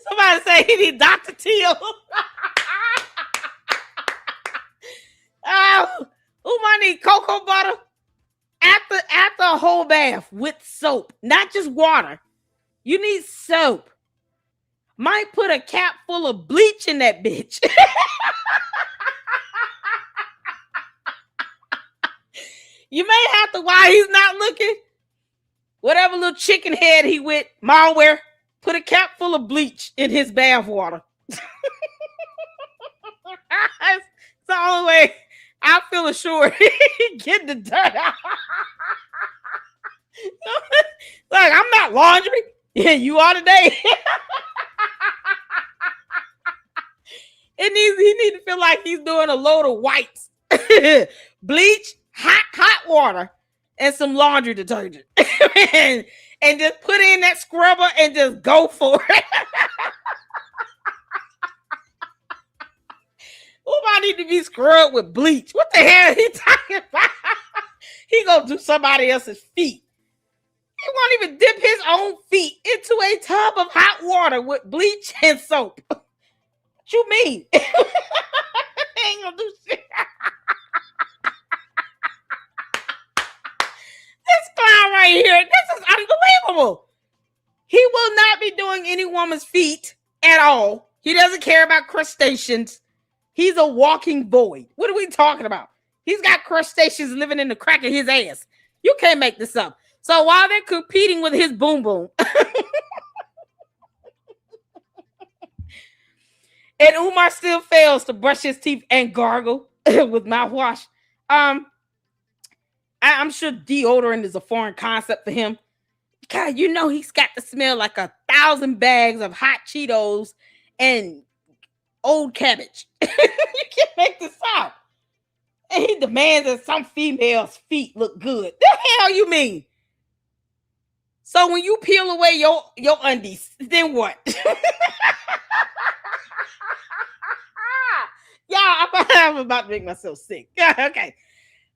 Somebody say he need Dr. Teal. Umar need cocoa butter after a whole bath with soap, not just water. You need soap. Might put a cap full of bleach in that bitch. You may have to, while he's not looking, whatever little chicken head he with, MALWare, put a cap full of bleach in his bath water. It's the only way I feel assured get the dirt out. Like, I'm not laundry. Yeah, you are today. He needs to feel like he's doing a load of wipes. Bleach, hot water, and some laundry detergent. and just put in that scrubber and just go for it. Who need to be scrubbed with bleach? What the hell are he talking about? He gonna do somebody else's feet. He won't even dip his own feet into a tub of hot water with bleach and soap. What you mean? He ain't gonna do shit. This clown right here, this is unbelievable. He will not be doing any woman's feet at all. He doesn't care about crustaceans. He's a walking void. What are we talking about? He's got crustaceans living in the crack of his ass. You can't make this up. So while they're competing with his boom boom, and Umar still fails to brush his teeth and gargle with mouthwash. I'm sure deodorant is a foreign concept for him. God, you know he's got to smell like 1,000 bags of hot Cheetos and old cabbage. You can't make this up. And he demands that some female's feet look good. The hell you mean? So when you peel away your undies, then what? Yeah, I'm about to make myself sick. Yeah, okay.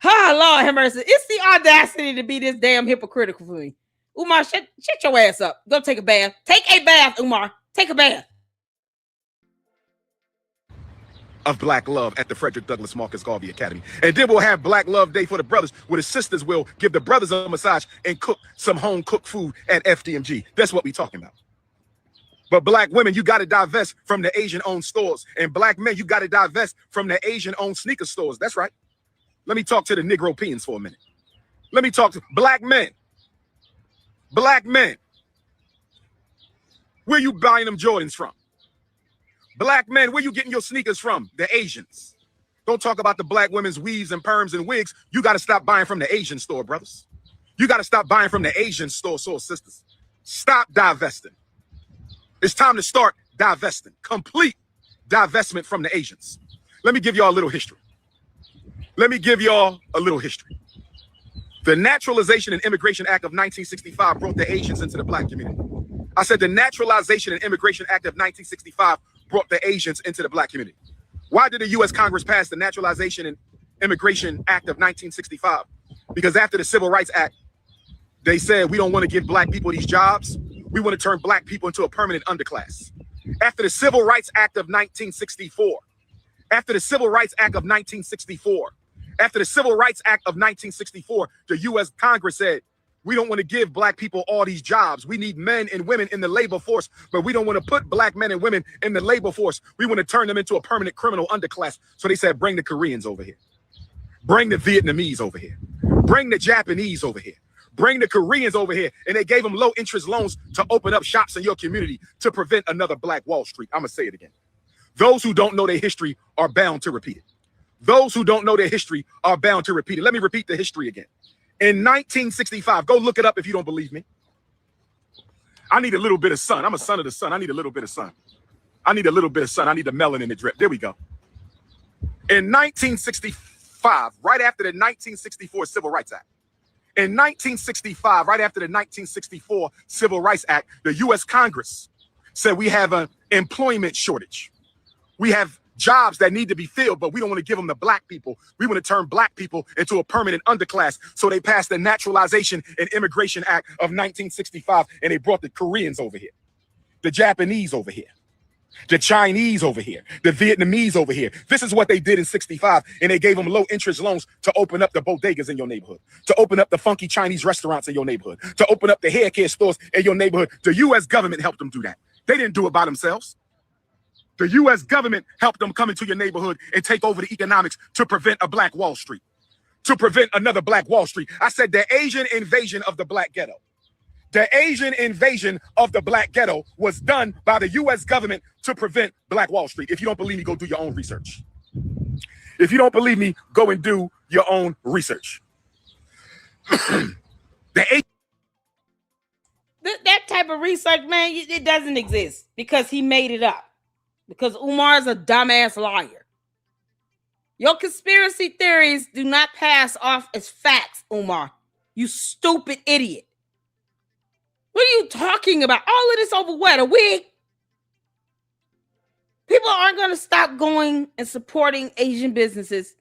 Oh, Lord have mercy. It's the audacity to be this damn hypocritical for me. Umar, shut your ass up. Go take a bath. Take a bath, Umar. Take a bath. Of Black Love at the Frederick Douglass Marcus Garvey Academy. And then we'll have Black Love Day for the brothers, where the sisters will give the brothers a massage and cook some home-cooked food at FDMG. That's what we're talking about. But black women, you got to divest from the Asian-owned stores. And black men, you got to divest from the Asian-owned sneaker stores. That's right. Let me talk to the Negropeans for a minute. Let me talk to black men. Black men. Where you buying them Jordans from? Black men, where you getting your sneakers from? The Asians. Don't talk about the black women's weaves and perms and wigs. You got to stop buying from the Asian store, brothers. You got to stop buying from the Asian store, sisters. Stop divesting. It's time to start divesting. Complete divestment from the Asians. Let me give y'all a little history. The Naturalization and Immigration Act of 1965 brought the Asians into the black community. I said the Naturalization and Immigration Act of 1965 brought the Asians into the black community. Why did the U.S. Congress pass the Naturalization and Immigration Act of 1965? Because after the Civil Rights Act, They said, we don't want to give black people these jobs. We want to turn black people into a permanent underclass. After the Civil Rights Act of 1964, after the Civil Rights Act of 1964, after the Civil Rights Act of 1964, the U.S. Congress said, we don't want to give black people all these jobs. We need men and women in the labor force, but we don't want to put black men and women in the labor force. We want to turn them into a permanent criminal underclass. So they said, bring the Koreans over here. Bring the Vietnamese over here. Bring the Japanese over here. Bring the Koreans over here. And they gave them low interest loans to open up shops in your community to prevent another Black Wall Street. I'm going to say it again. Those who don't know their history are bound to repeat it. Those who don't know their history are bound to repeat it. Let me repeat the history again. In 1965, go look it up if you don't believe me. I need a little bit of sun. I'm a son of the sun. I need a little bit of sun. I need a little bit of sun. I need the melanin in the drip. There we go. In 1965, right after the 1964 Civil Rights Act, in 1965, right after the 1964 Civil Rights Act, the U.S. Congress said we have an employment shortage. We have jobs that need to be filled, but we don't want to give them to black people. We want to turn black people into a permanent underclass. So they passed the Naturalization and Immigration Act of 1965, and they brought the Koreans over here, the Japanese over here, the Chinese over here, the Vietnamese over here. This is what they did in 65, and they gave them low interest loans to open up the bodegas in your neighborhood, to open up the funky Chinese restaurants in your neighborhood, to open up the hair care stores in your neighborhood. The U.S. government helped them do that. They didn't do it by themselves. The U.S. government helped them come into your neighborhood and take over the economics to prevent a Black Wall Street, to prevent another Black Wall Street. I said the Asian invasion of the Black ghetto. The Asian invasion of the Black ghetto was done by the U.S. government to prevent Black Wall Street. If you don't believe me, go do your own research. If you don't believe me, go and do your own research. That type of research, man, it doesn't exist because he made it up. Because Umar's a dumbass liar. Your conspiracy theories do not pass off as facts, Umar. You stupid idiot. What are you talking about? All of this over what? A wig? People aren't going to stop going and supporting Asian businesses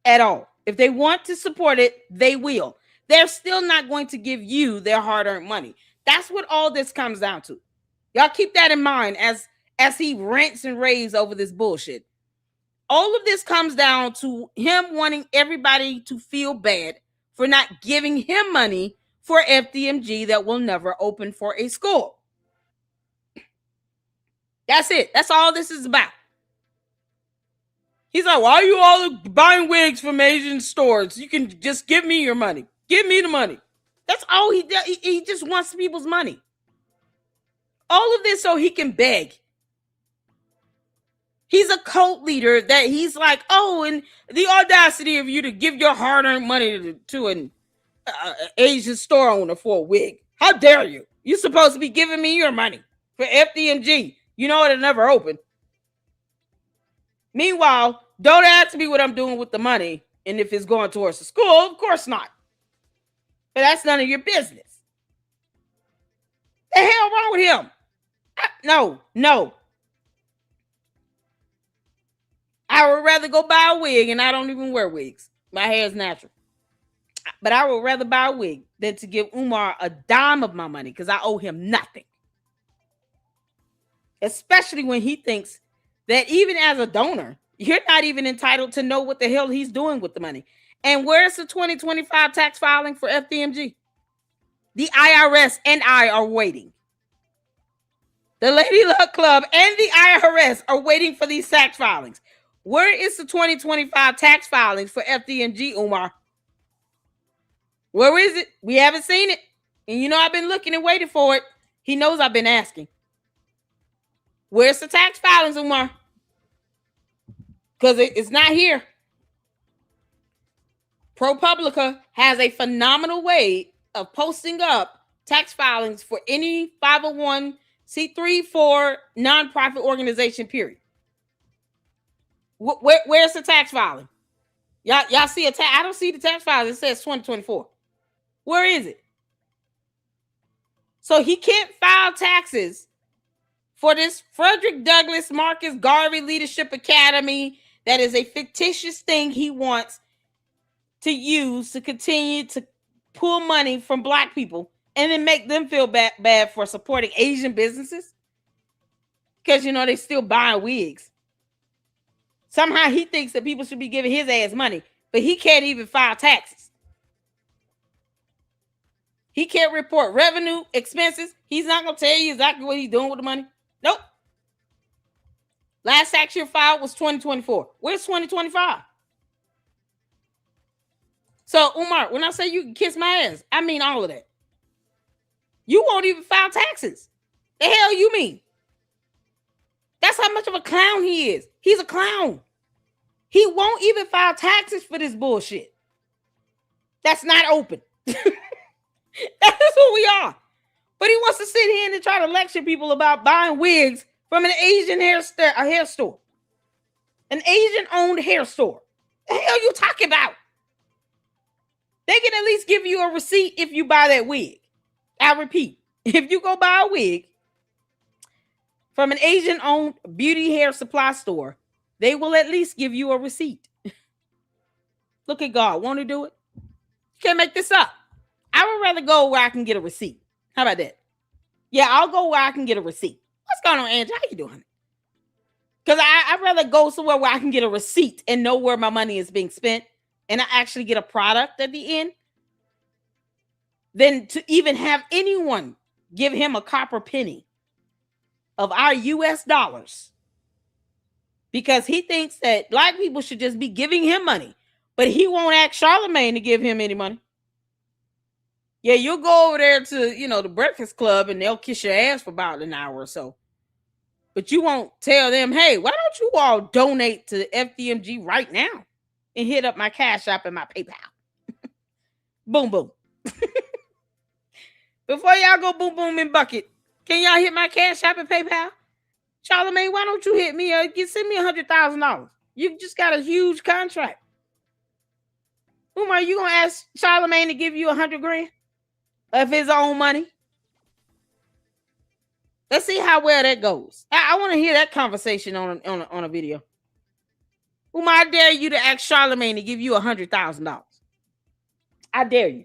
at all. If they want to support it, they will. They're still not going to give you their hard-earned money. That's what all this comes down to. Y'all keep that in mind as he rants and raves over this bullshit. All of this comes down to him wanting everybody to feel bad for not giving him money for FDMG that will never open for a school. That's it. That's all this is about. He's like, why are you all buying wigs from Asian stores? You can just give me your money. Give me the money. That's all he does. He just wants people's money. All of this so he can beg. He's a cult leader that he's like, oh, and the audacity of you to give your hard-earned money to an Asian store owner for a wig. How dare you? You're supposed to be giving me your money for FDMG. You know it'll never open. Meanwhile, don't ask me what I'm doing with the money and if it's going towards the school. Of course not. But that's none of your business. The hell wrong with him? No. I would rather go buy a wig, and I don't even wear wigs. My hair is natural. But I would rather buy a wig than to give Umar a dime of my money because I owe him nothing. Especially when he thinks that even as a donor, you're not even entitled to know what the hell he's doing with the money. And where's the 2025 tax filing for FDMG? The IRS and I are waiting. The Lady Luck Club and the IRS are waiting for these tax filings. Where is the 2025 tax filings for FDMG, Umar? Where is it? We haven't seen it. And you know I've been looking and waiting for it. He knows I've been asking. Where's the tax filings, Umar? Because it's not here. ProPublica has a phenomenal way of posting up tax filings for any 501c3 for nonprofit organization, period. Where's the tax filing? Y'all see a tax? I don't see the tax filing. It says 2024. Where is it? So he can't file taxes for this Frederick Douglass Marcus Garvey Leadership Academy. That is a fictitious thing he wants to use to continue to pull money from black people and then make them feel bad for supporting Asian businesses? Because, you know, they still buying wigs. Somehow he thinks that people should be giving his ass money, but he can't even file taxes. He can't report revenue, expenses. He's not going to tell you exactly what he's doing with the money. Nope. Last tax year filed was 2024. Where's 2025? So, Umar, when I say you can kiss my ass, I mean all of that. You won't even file taxes. The hell you mean? That's how much of a clown he is. He's a clown. He won't even file taxes for this bullshit. That's not open. That is who we are. But he wants to sit here and try to lecture people about buying wigs from an Asian hair store. An Asian-owned hair store. The hell you talking about? They can at least give you a receipt if you buy that wig. I repeat, if you go buy a wig from an Asian-owned beauty hair supply store, they will at least give you a receipt. Look at God. Want to do it? You can't make this up. I would rather go where I can get a receipt. How about that? Yeah, I'll go where I can get a receipt. What's going on, Angie? How you doing? Because I'd rather go somewhere where I can get a receipt and know where my money is being spent and I actually get a product at the end than to even have anyone give him a copper penny of our US dollars because he thinks that black people should just be giving him money, but he won't ask Charlemagne to give him any money. Yeah, you'll go over there to, you know, the Breakfast Club and they'll kiss your ass for about an hour or so. But you won't tell them, hey, why don't you all donate to the FDMG right now and hit up my Cash App and my PayPal? Boom, boom. Before y'all go boom, boom, and bucket, can y'all hit my Cash App and PayPal? Charlemagne, why don't you hit me? Send me $100,000. You just got a huge contract. Umar, you gonna ask Charlemagne to give you $100,000 of his own money? Let's see how well that goes. I want to hear that conversation on a video. Umar, I dare you to ask Charlemagne to give you $100,000. I dare you.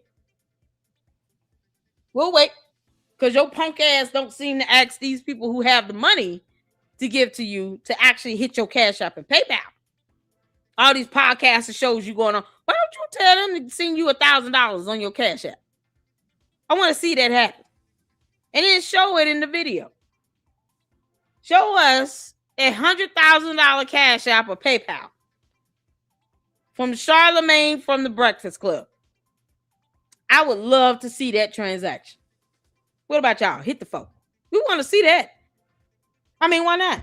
We'll wait, because your punk ass don't seem to ask these people who have the money to give to you to actually hit your Cash App and PayPal. All these podcasts and shows you going on. Why don't you tell them to send you $1,000 on your Cash App? I want to see that happen. And then show it in the video. Show us a $100,000 Cash App or PayPal from Charlemagne from the Breakfast Club. I would love to see that transaction. What about y'all? Hit the phone. We want to see that. I mean, why not?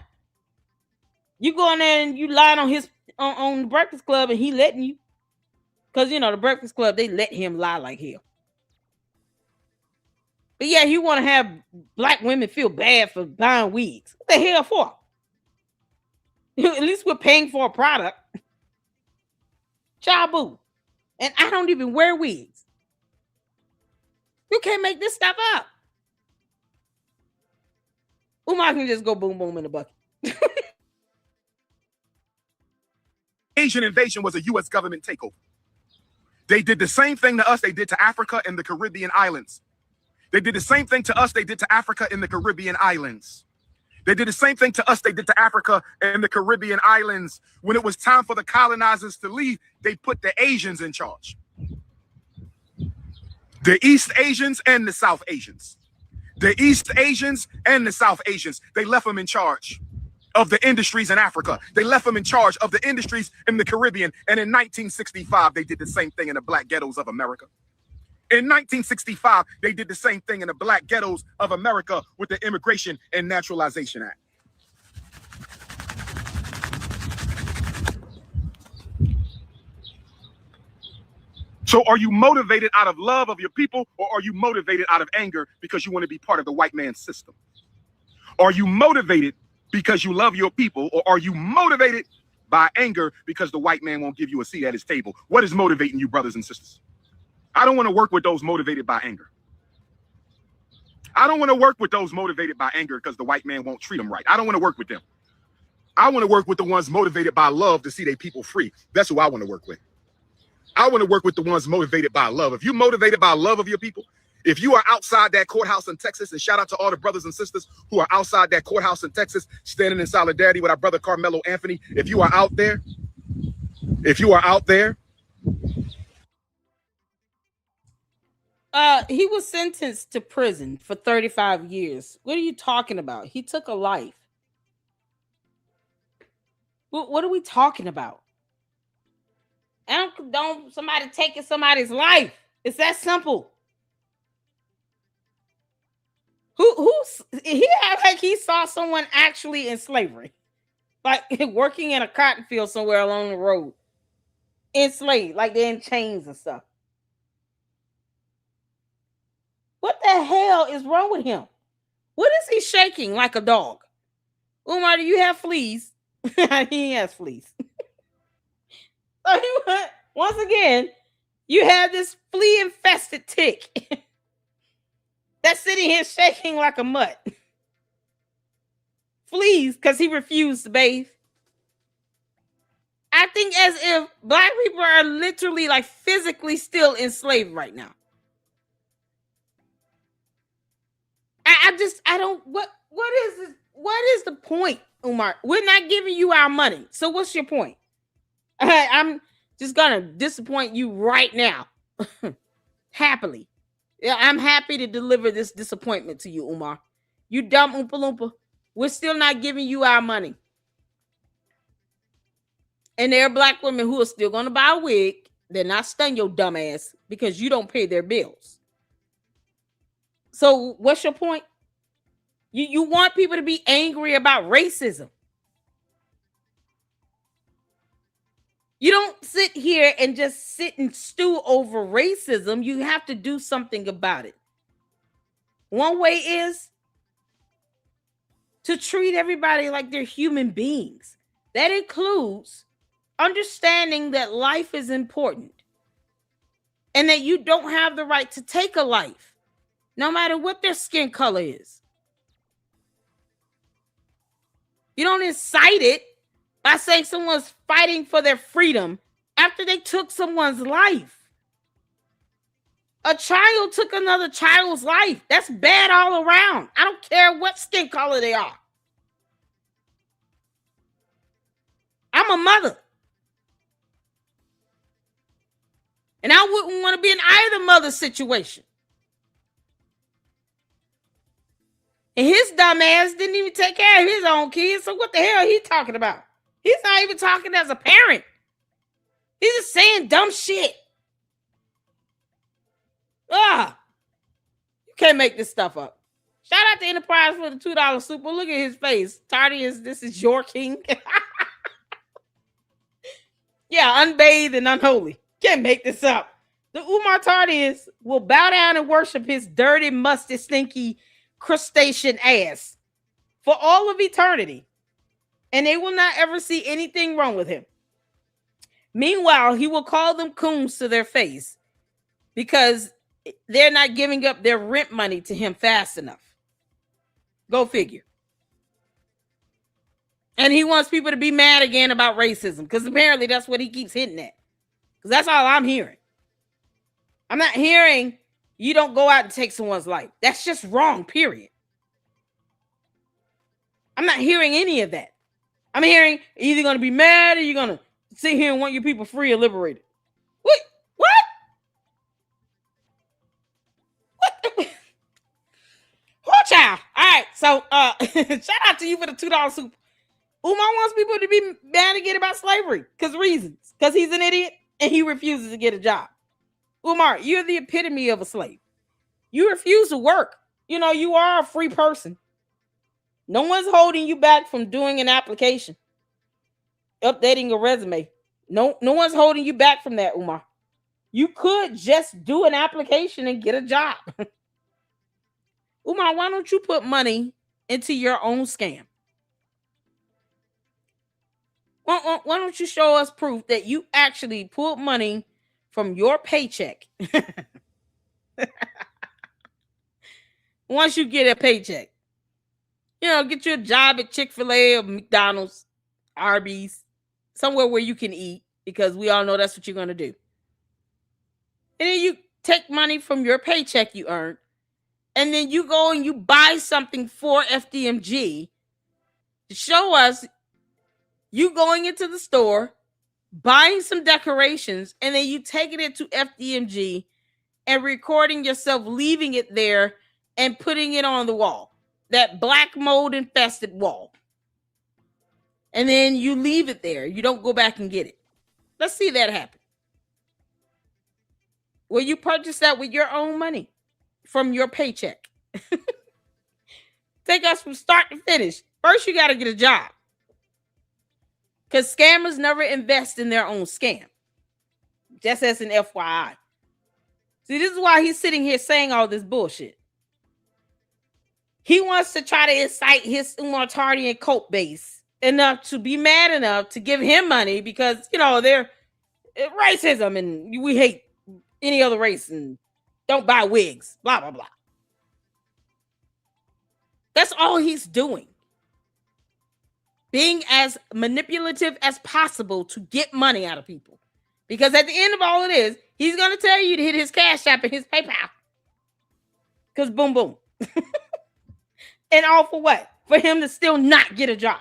You go in there and you lying on the Breakfast Club and he letting you. Because, you know, the Breakfast Club, they let him lie like hell. But yeah, you want to have black women feel bad for buying wigs. What the hell for? At least we're paying for a product. Chabu. And I don't even wear wigs. You can't make this stuff up. Umar can just go boom, boom in the bucket. Asian invasion was a U.S. government takeover. They did the same thing to us they did to Africa and the Caribbean islands. They did the same thing to us they did to Africa and the Caribbean islands. They did the same thing to us they did to Africa and the Caribbean islands. When it was time for the colonizers to leave, they put the Asians in charge. The East Asians and the South Asians. The East Asians and the South Asians. They left them in charge of the industries in Africa. They left them in charge of the industries in the Caribbean. And in 1965, they did the same thing in the black ghettos of America. In 1965, they did the same thing in the black ghettos of America with the Immigration and Naturalization Act. So are you motivated out of love of your people, or are you motivated out of anger because you want to be part of the white man's system? Are you motivated because you love your people, or are you motivated by anger because the white man won't give you a seat at his table? What is motivating you, brothers and sisters? I don't want to work with those motivated by anger. I don't want to work with those motivated by anger because the white man won't treat them right. I don't want to work with them. I want to work with the ones motivated by love to see their people free. That's who I want to work with. I want to work with the ones motivated by love. If you're motivated by love of your people, if you are outside that courthouse in Texas, and shout out to all the brothers and sisters who are outside that courthouse in Texas, standing in solidarity with our brother Carmelo Anthony. If you are out there, he was sentenced to prison for 35 years. What are you talking about? He took a life. What are we talking about? I don't condone somebody taking somebody's life. It's that simple. He act like he saw someone actually in slavery, like working in a cotton field somewhere along the road, enslaved, like they're in chains and stuff. What the hell is wrong with him? What is he shaking like a dog? Umar, do you have fleas? He has fleas. So once again, you have this flea-infested tick that's sitting here shaking like a mutt. Fleas because he refused to bathe. Acting as if black people are literally like physically still enslaved right now. What is this? What is the point, Umar? We're not giving you our money. So what's your point? I'm just gonna disappoint you right now. Happily. Yeah, I'm happy to deliver this disappointment to you, Umar. You dumb Oompa Loompa. We're still not giving you our money. And there are black women who are still gonna buy a wig. They're not stun your dumb ass because you don't pay their bills. So what's your point? You want people to be angry about racism. You don't sit here and just sit and stew over racism. You have to do something about it. One way is to treat everybody like they're human beings. That includes understanding that life is important and that you don't have the right to take a life, no matter what their skin color is. You don't incite it by saying someone's fighting for their freedom after they took someone's life. A child took another child's life. That's bad all around. I don't care what skin color they are. I'm a mother. And I wouldn't want to be in either mother's situation. And his dumb ass didn't even take care of his own kids. So what the hell are he talking about? He's not even talking as a parent. He's just saying dumb shit. You can't make this stuff up. Shout out to Enterprise for the $2 super. Look at his face. Tardius, this is your king. Yeah, unbathed and unholy. Can't make this up. The Umar Tardius will bow down and worship his dirty, musty, stinky crustacean ass for all of eternity. And they will not ever see anything wrong with him. Meanwhile, he will call them coons to their face because they're not giving up their rent money to him fast enough. Go figure. And he wants people to be mad again about racism because apparently that's what he keeps hitting at. Because that's all I'm hearing. I'm not hearing you don't go out and take someone's life. That's just wrong, period. I'm not hearing any of that. I'm hearing either going to be mad or you're going to sit here and want your people free or liberated. What? Poor child. All right. So shout out to you for the $2 soup. Umar wants people to be mad again about slavery because reasons. Because he's an idiot and he refuses to get a job. Umar, you're the epitome of a slave. You refuse to work. You know, you are a free person. No one's holding you back from doing an application, updating a resume. No one's holding you back from that, Umar. You could just do an application and get a job. Umar, why don't you put money into your own scam? Why don't you show us proof that you actually pulled money from your paycheck? Once you get a paycheck, you know, get you a job at Chick-fil-A or McDonald's, Arby's, somewhere where you can eat, because we all know that's what you're going to do. And then you take money from your paycheck you earned, and then you go and you buy something for FDMG to show us you going into the store, buying some decorations, and then you taking it to FDMG and recording yourself leaving it there and putting it on the wall, that black mold infested wall. And then you leave it there. You don't go back and get it. Let's see that happen. Will you purchase that with your own money from your paycheck? Take us from start to finish. First, you got to get a job. Because scammers never invest in their own scam. Just as an FYI. See, this is why he's sitting here saying all this bullshit. He wants to try to incite his Umar cult base enough to be mad enough to give him money because, you know, they're racism and we hate any other race and don't buy wigs, blah, blah, blah. That's all he's doing. Being as manipulative as possible to get money out of people. Because at the end of all it is, he's going to tell you to hit his Cash App and his PayPal. Because boom, boom. And all for what? For him to still not get a job.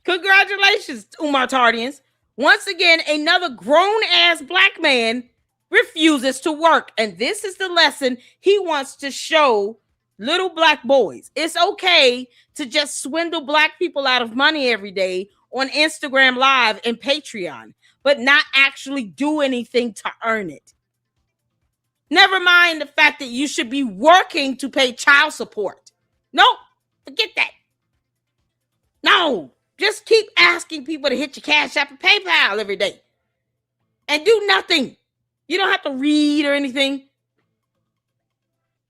Congratulations, Umar Tardians. Once again, another grown-ass black man refuses to work. And this is the lesson he wants to show little black boys. It's okay to just swindle black people out of money every day on Instagram Live and Patreon, but not actually do anything to earn it. Never mind the fact that you should be working to pay child support. Nope, forget that. No, just keep asking people to hit your Cash App and PayPal every day and do nothing. You don't have to read or anything.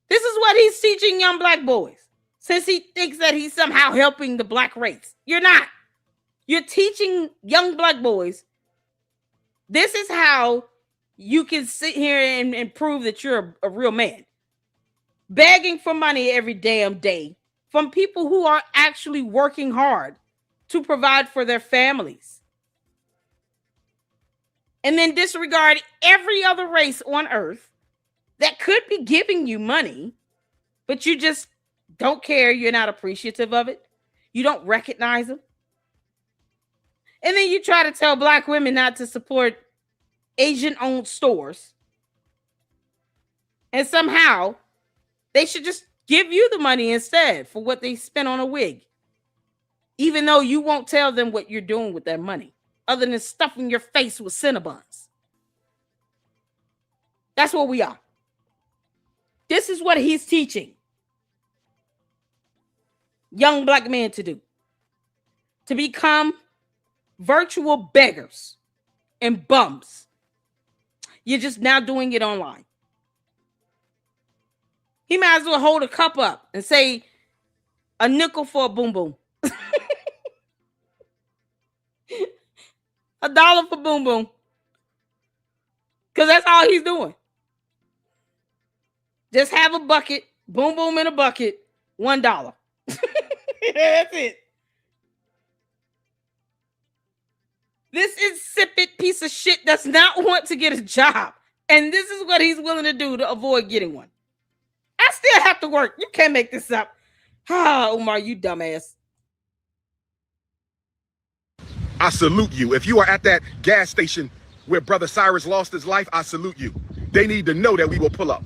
This is what he's teaching young black boys, since he thinks that he's somehow helping the black race. You're not. You're teaching young black boys, this is how you can sit here and prove that you're a real man. Begging for money every damn day from people who are actually working hard to provide for their families. And then disregard every other race on earth that could be giving you money, but you just don't care. You're not appreciative of it. You don't recognize them. And then you try to tell black women not to support Asian-owned stores. And somehow they should just give you the money instead for what they spent on a wig. Even though you won't tell them what you're doing with that money, other than stuffing your face with Cinnabons. That's what we are. This is what he's teaching young black men to do. To become virtual beggars and bums. You're just now doing it online. He might as well hold a cup up and say a nickel for a boom boom. $1 for boom boom. Because that's all he's doing. Just have a bucket, boom boom in a bucket, $1. That's it. This insipid piece of shit does not want to get a job. And this is what he's willing to do to avoid getting one. I still have to work. You can't make this up. Ah, Umar, you dumbass. I salute you. If you are at that gas station where Brother Cyrus lost his life, I salute you. They need to know that we will pull up.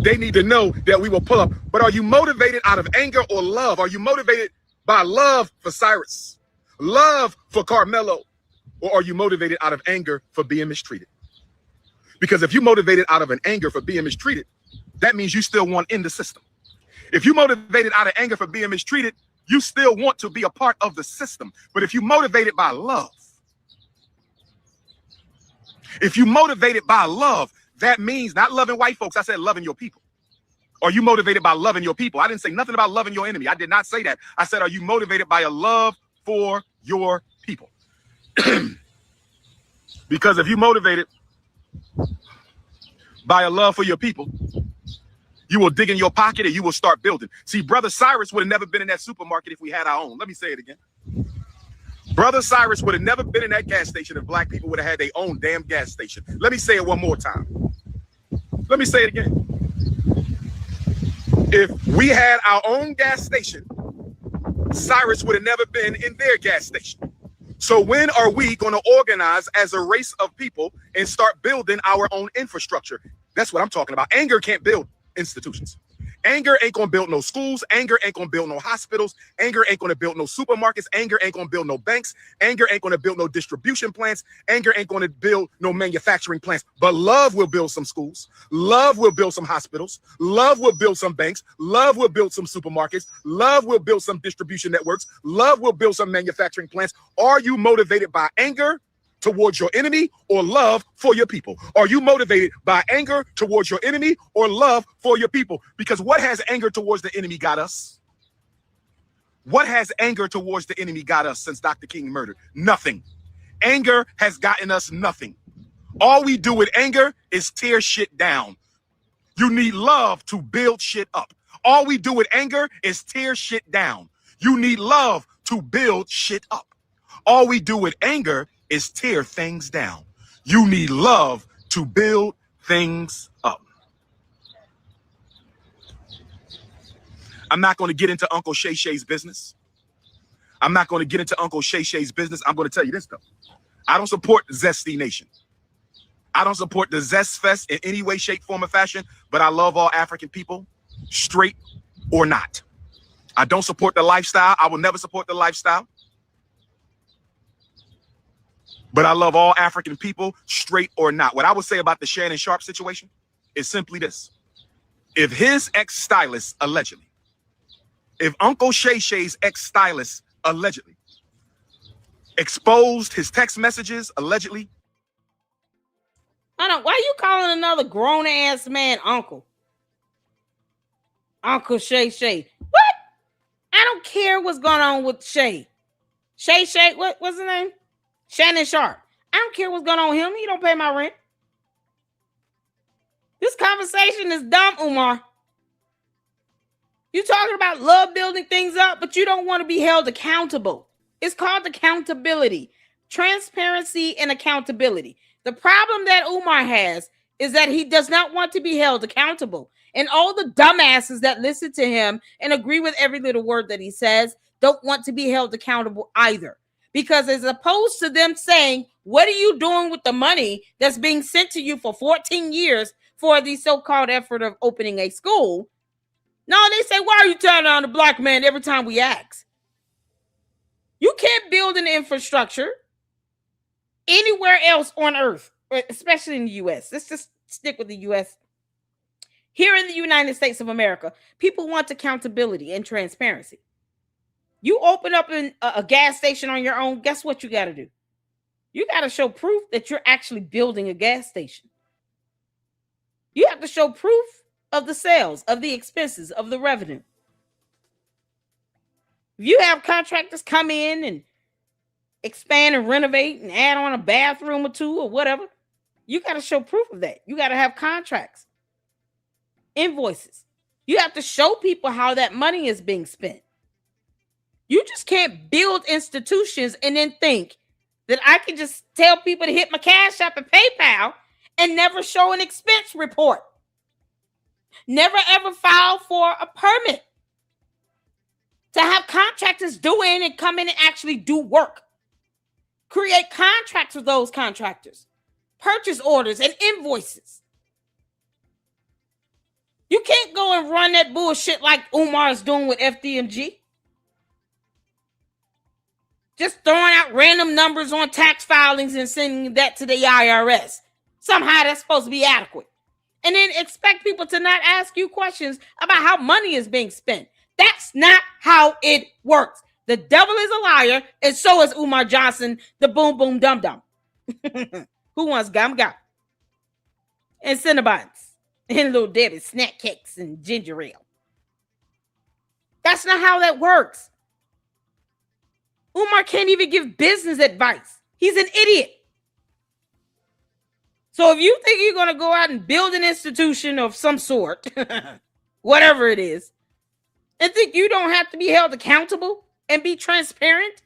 They need to know that we will pull up. But are you motivated out of anger or love? Are you motivated by love for Cyrus? Love for Carmelo? Or are you motivated out of anger for being mistreated? Because if you're motivated out of an anger for being mistreated, that means you still want in the system. If you're motivated out of anger for being mistreated, you still want to be a part of the system. But if you're motivated by love, that means not loving white folks. I said loving your people. Are you motivated by loving your people? I didn't say nothing about loving your enemy. I did not say that. I said, are you motivated by a love for your people? Because if you're motivated by a love for your people, you will dig in your pocket and you will start building. See, Brother Cyrus would have never been in that supermarket if we had our own. Let me say it again. Brother Cyrus would have never been in that gas station if black people would have had their own damn gas station. Let me say it one more time. Let me say it again. If we had our own gas station, Cyrus would have never been in their gas station. So when are we going to organize as a race of people and start building our own infrastructure? That's what I'm talking about. Anger can't build institutions. Anger ain't gonna build no schools. Anger ain't gonna build no hospitals. Anger ain't gonna build no supermarkets. Anger ain't gonna build no banks. Anger ain't gonna build no distribution plants. Anger ain't gonna build no manufacturing plants. But love will build some schools. Love will build some hospitals. Love will build some banks. Love will build some supermarkets. Love will build some distribution networks. Love will build some manufacturing plants. Are you motivated by anger towards your enemy or love for your people? Are you motivated by anger towards your enemy or love for your people? Because what has anger towards the enemy got us? What has anger towards the enemy got us since Dr. King murdered? Nothing. Anger has gotten us nothing. All we do with anger is tear shit down. You need love to build shit up. All we do with anger is tear shit down. You need love to build shit up. All we do with anger is tear things down. You need love to build things up. I'm not going to get into Uncle Shay Shay's business. I'm not going to get into Uncle Shay Shay's business. I'm going to tell you this though. I don't support Zesty Nation. I don't support the Zest Fest in any way, shape, form, or fashion, but I love all African people, straight or not. I don't support the lifestyle. I will never support the lifestyle. But I love all African people, straight or not. What I would say about the Shannon Sharpe situation is simply this. If his ex-stylist, allegedly, if Uncle Shay Shay's ex-stylist, allegedly, exposed his text messages, allegedly. Hold on, why are you calling another grown-ass man uncle? Uncle Shay Shay. What? I don't care what's going on with Shay. Shay Shay, what's his name? Shannon Sharpe. I don't care what's going on with him. He don't pay my rent. This conversation is dumb, Umar. You talking about love building things up, but you don't want to be held accountable. It's called accountability, transparency, and accountability. The problem that Umar has is that he does not want to be held accountable. And all the dumbasses that listen to him and agree with every little word that he says don't want to be held accountable either. Because as opposed to them saying, what are you doing with the money that's being sent to you for 14 years for the so-called effort of opening a school? No, they say, why are you turning on the black man every time we ask? You can't build an infrastructure anywhere else on earth, especially in the U.S. Let's just stick with the U.S. Here in the United States of America, people want accountability and transparency. You open up a gas station on your own, guess what you got to do? You got to show proof that you're actually building a gas station. You have to show proof of the sales, of the expenses, of the revenue. If you have contractors come in and expand and renovate and add on a bathroom or two or whatever, you got to show proof of that. You got to have contracts, invoices. You have to show people how that money is being spent. You just can't build institutions and then think that I can just tell people to hit my Cash App and PayPal and never show an expense report. Never ever file for a permit. To have contractors do in and come in and actually do work. Create contracts with those contractors. Purchase orders and invoices. You can't go and run that bullshit like Umar is doing with FDMG. Just throwing out random numbers on tax filings and sending that to the IRS. Somehow that's supposed to be adequate. And then expect people to not ask you questions about how money is being spent. That's not how it works. The devil is a liar, and so is Umar Johnson, the boom boom dum dum. Who wants gum gum? And Cinnabons. And Little Debbie snack cakes and ginger ale. That's not how that works. Umar can't even give business advice. He's an idiot. So if you think you're going to go out and build an institution of some sort, whatever it is, and think you don't have to be held accountable and be transparent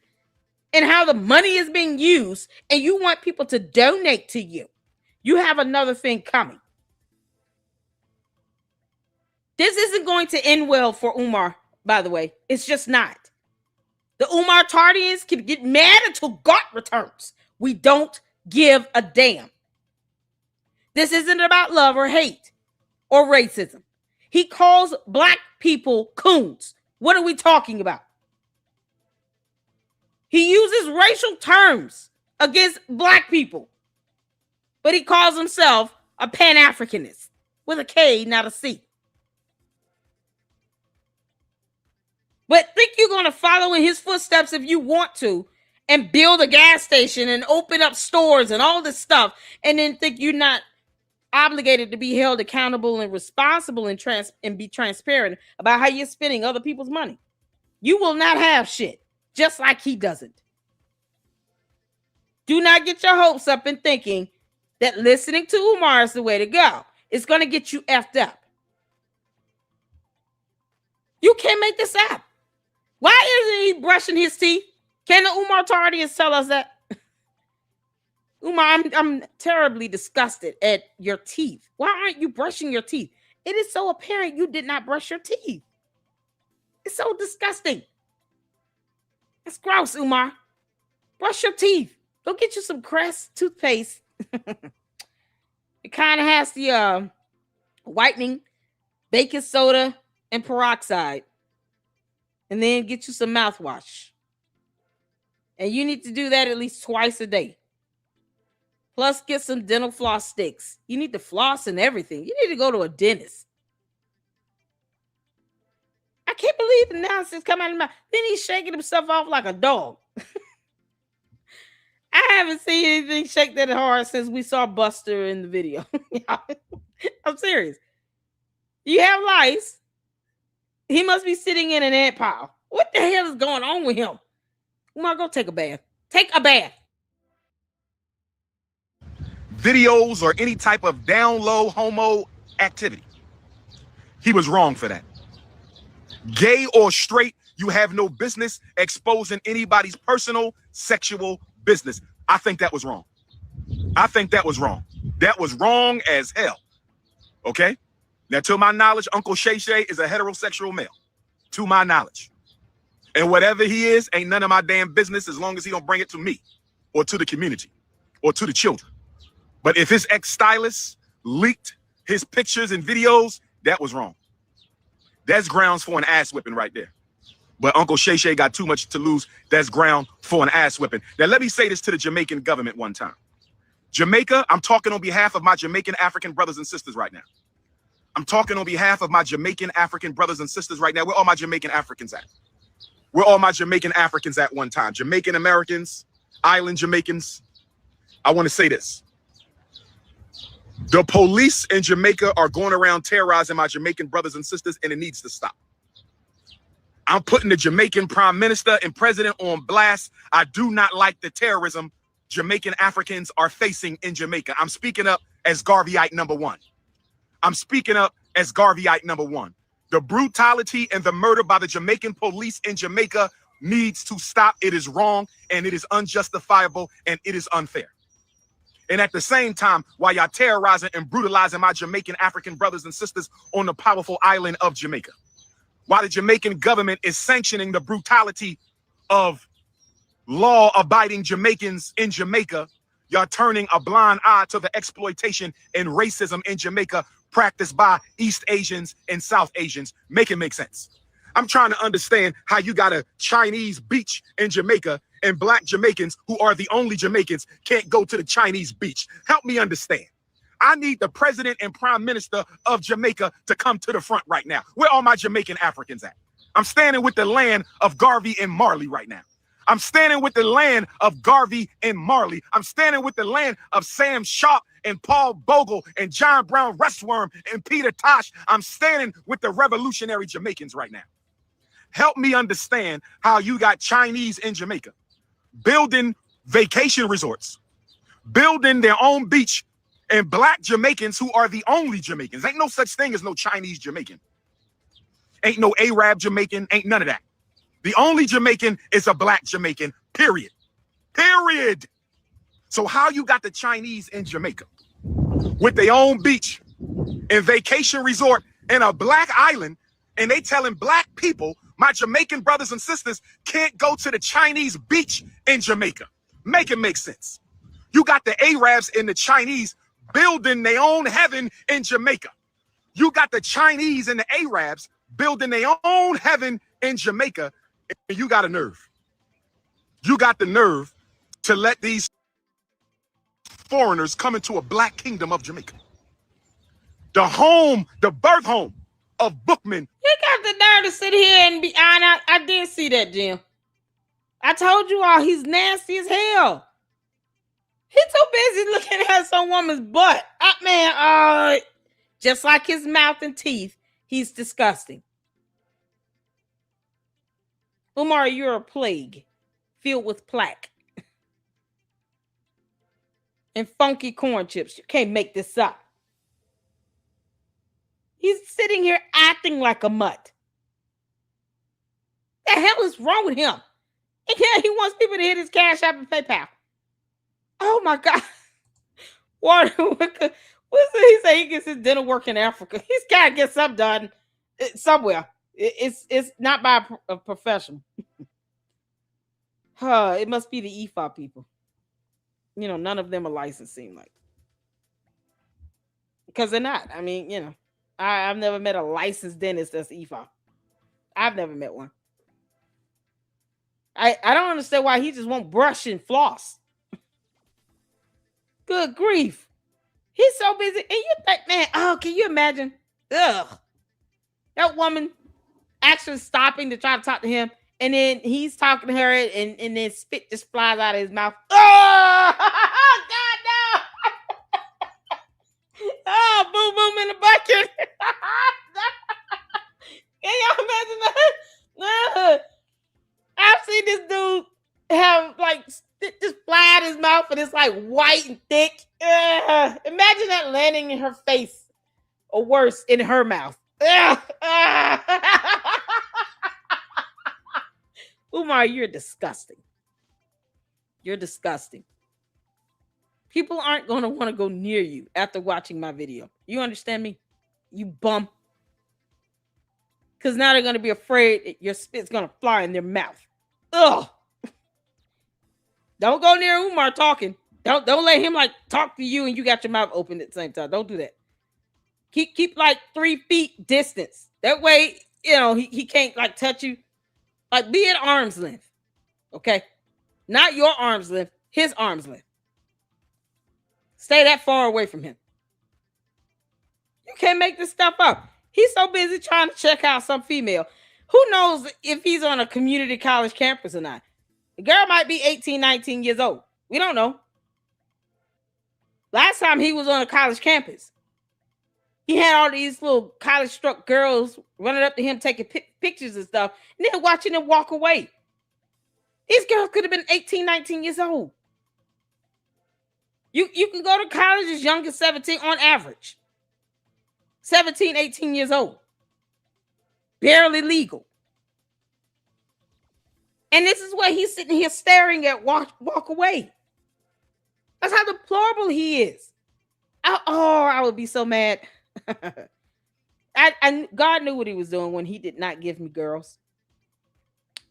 and how the money is being used, and you want people to donate to you, you have another thing coming. This isn't going to end well for Umar, by the way. It's just not. The Umar Tardians can get mad until God returns. We don't give a damn. This isn't about love or hate or racism. He calls black people coons. What are we talking about? He uses racial terms against black people, but he calls himself a Pan-Africanist with a K, not a C. But think you're going to follow in his footsteps if you want to and build a gas station and open up stores and all this stuff, and then think you're not obligated to be held accountable and responsible and be transparent about how you're spending other people's money. You will not have shit, just like he doesn't. Do not get your hopes up in thinking that listening to Umar is the way to go. It's going to get you effed up. You can't make this up. Why isn't he brushing his teeth? Can the Umar Tardians tell us that? Umar, I'm terribly disgusted at your teeth. Why aren't you brushing your teeth? It is so apparent you did not brush your teeth. It's so disgusting. It's gross, Umar. Brush your teeth. Go get you some Crest toothpaste. It kind of has the whitening, baking soda, and peroxide. And then get you some mouthwash. And you need to do that at least twice a day. Plus, get some dental floss sticks. You need to floss and everything. You need to go to a dentist. I can't believe the nonsense come out of his mouth. Then he's shaking himself off like a dog. I haven't seen anything shake that hard since we saw Buster in the video. I'm serious. You have lice. He must be sitting in an ant pile. What the hell is going on with him? Umar, go take a bath. Take a bath. Videos or any type of down low homo activity. He was wrong for that. Gay or straight, you have no business exposing anybody's personal sexual business. I think that was wrong. I think that was wrong. That was wrong as hell. Okay? Now, to my knowledge, Uncle Shay Shay is a heterosexual male. To my knowledge. And whatever he is, ain't none of my damn business as long as he don't bring it to me or to the community or to the children. But if his ex-stylist leaked his pictures and videos, that was wrong. That's grounds for an ass whipping right there. But Uncle Shay Shay got too much to lose. That's ground for an ass whipping. Now, let me say this to the Jamaican government one time. Jamaica, I'm talking on behalf of my Jamaican African brothers and sisters right now. I'm talking on behalf of my Jamaican African brothers and sisters right now. Where all my Jamaican Africans at? Where all my Jamaican Africans at one time? Jamaican Americans, island Jamaicans. I want to say this. The police in Jamaica are going around terrorizing my Jamaican brothers and sisters, and it needs to stop. I'm putting the Jamaican prime minister and president on blast. I do not like the terrorism Jamaican Africans are facing in Jamaica. I'm speaking up as Garveyite number one. I'm speaking up as Garveyite number one. The brutality and the murder by the Jamaican police in Jamaica needs to stop. It is wrong, and it is unjustifiable, and it is unfair. And at the same time, while y'all terrorizing and brutalizing my Jamaican African brothers and sisters on the powerful island of Jamaica, while the Jamaican government is sanctioning the brutality of law-abiding Jamaicans in Jamaica, y'all turning a blind eye to the exploitation and racism in Jamaica practiced by East Asians and South Asians. Make it make sense. I'm trying to understand how you got a Chinese beach in Jamaica and black Jamaicans, who are the only Jamaicans, can't go to the Chinese beach. Help me understand. I need the president and prime minister of Jamaica to come to the front right now. Where are my Jamaican Africans at? I'm standing with the land of Garvey and Marley right now. I'm standing with the land of Garvey and Marley. I'm standing with the land of Sam Sharp and Paul Bogle and John Brown Rustworm and Peter Tosh. I'm standing with the revolutionary Jamaicans right now. Help me understand how you got Chinese in Jamaica building vacation resorts, building their own beach, and black Jamaicans who are the only Jamaicans. Ain't no such thing as no Chinese Jamaican. Ain't no Arab Jamaican, ain't none of that. The only Jamaican is a black Jamaican, period. Period. So how you got the Chinese in Jamaica with their own beach and vacation resort in a black island, and they telling black people, my Jamaican brothers and sisters, can't go to the Chinese beach in Jamaica? Make it make sense. You got the Arabs and the Chinese building their own heaven in Jamaica. You got the Chinese and the Arabs building their own heaven in Jamaica, and you got a nerve. You got the nerve to let these foreigners come into a black kingdom of Jamaica. The home, the birth home of Bookman. He got the nerve to sit here and be honest. I did see that, Jim. I told you all he's nasty as hell. He's so busy looking at some woman's butt. Just like his mouth and teeth, he's disgusting. Umar, you're a plague filled with plaque and funky corn chips. You can't make this up. He's sitting here acting like a mutt. The hell is wrong with him? And yeah, he wants people to hit his Cash App and PayPal. Oh my God. What he say? He gets his dinner work in Africa. He's got to get something done somewhere. It's not by a professional. It must be the EFA people. You know, none of them are licensed, seem like. Because they're not. I mean, you know, I've never met a licensed dentist that's EFA. I've never met one. I don't understand why he just won't brush and floss. Good grief. He's so busy. And you think, man, can you imagine? Ugh. That woman actually stopping to try to talk to him. And then he's talking to her and then spit just flies out of his mouth. Oh, God, no. Oh, boom, boom in the bucket. Can y'all imagine that? I've seen this dude have like just fly out his mouth and it's like white and thick. Imagine that landing in her face or worse, in her mouth. Umar, you're disgusting. You're disgusting. People aren't going to want to go near you after watching my video. You understand me? You bum. Because now they're going to be afraid that your spit's going to fly in their mouth. Ugh. Don't go near Umar talking. Don't let him like talk to you and you got your mouth open at the same time. Don't do that. Keep like 3 feet distance. That way, you know, he can't like touch you. Like be at arm's length. Okay? Not your arm's length, his arm's length. Stay that far away from him. You can't make this stuff up. He's so busy trying to check out some female. Who knows if he's on a community college campus or not? The girl might be 18, 19 years old. We don't know. Last time he was on a college campus, he had all these little college-struck girls running up to him, taking pictures and stuff, and then watching them walk away. These girls could have been 18, 19 years old. You can go to college as young as 17 on average. 17, 18 years old. Barely legal. And this is what he's sitting here staring at, walk away. That's how deplorable he is. I would be so mad. God knew what he was doing when he did not give me girls.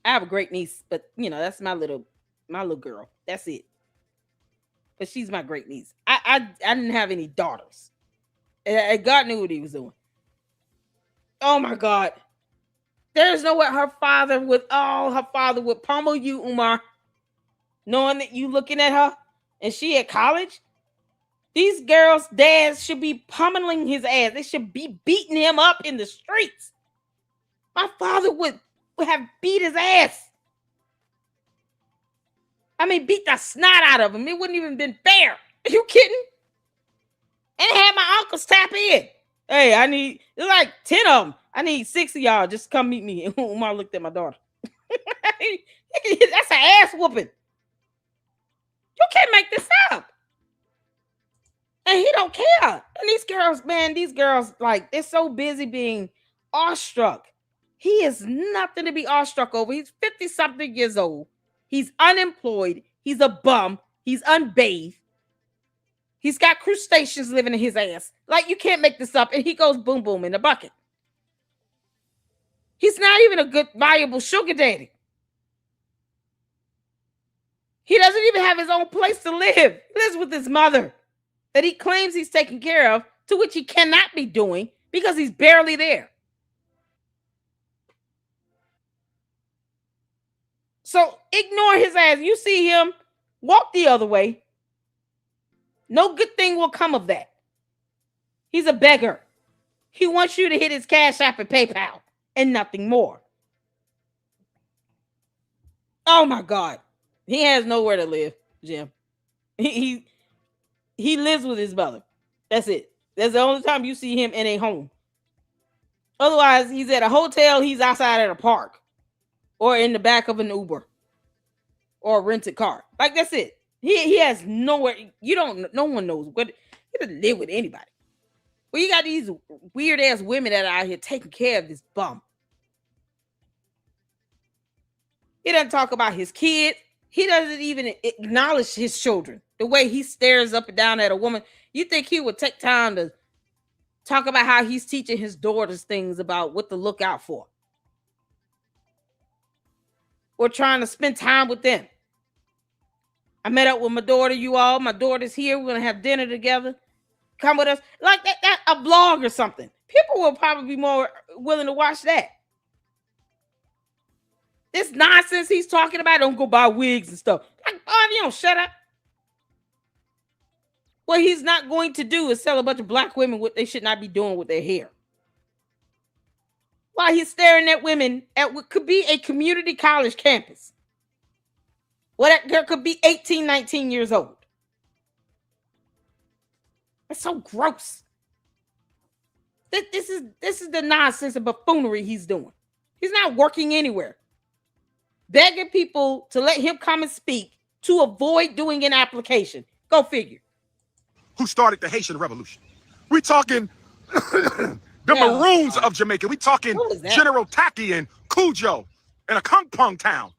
I have a great niece, but you know, that's my little girl. That's it. But she's my great niece. I didn't have any daughters. And God knew what he was doing. Oh my God. There's no way her father would pummel you, Umar, knowing that you looking at her and she at college. These girls' dads should be pummeling his ass. They should be beating him up in the streets. My father would have beat his ass. I mean, beat the snot out of him. It wouldn't even been fair. Are you kidding? And had my uncles tap in. Hey, it's like 10 of them. I need 6 of y'all just come meet me. And Umar looked at my daughter. That's an ass whooping. You can't make this up. And he don't care. And these girls, like, they're so busy being awestruck. He is nothing to be awestruck over. He's 50-something years old. He's unemployed. He's a bum. He's unbathed. He's got crustaceans living in his ass. Like, you can't make this up. And he goes boom, boom in the bucket. He's not even a good, viable sugar daddy. He doesn't even have his own place to live. He lives with his mother that he claims he's taking care of, to which he cannot be doing because he's barely there. So ignore his ass. You see him, walk the other way. No good thing will come of that. He's a beggar. He wants you to hit his Cash App and PayPal and nothing more. Oh my God. He has nowhere to live, Jim. He lives with his mother. That's it. That's the only time you see him in a home. Otherwise, he's at a hotel, he's outside at a park, or in the back of an Uber, or a rented car. Like, that's it. He has nowhere. No one knows what. He doesn't live with anybody. Well, you got these weird ass women that are out here taking care of this bum. He doesn't talk about his kids. He doesn't even acknowledge his children. The way he stares up and down at a woman, you think he would take time to talk about how he's teaching his daughters things about what to look out for, or trying to spend time with them. I met up with my daughter, you all. My daughter's here. We're going to have dinner together. Come with us. Like that, a vlog or something. People will probably be more willing to watch that. This nonsense he's talking about, don't go buy wigs and stuff. Like, oh, you don't shut up. What he's not going to do is sell a bunch of black women what they should not be doing with their hair. While he's staring at women at what could be a community college campus. What there could be 18, 19 years old. That's so gross. This is the nonsense and buffoonery he's doing. He's not working anywhere. Begging people to let him come and speak to avoid doing an application. Go figure. Who started the Haitian Revolution? We're talking the Maroons of Jamaica. We're talking General Taki and Cujo and a Kung Pong town.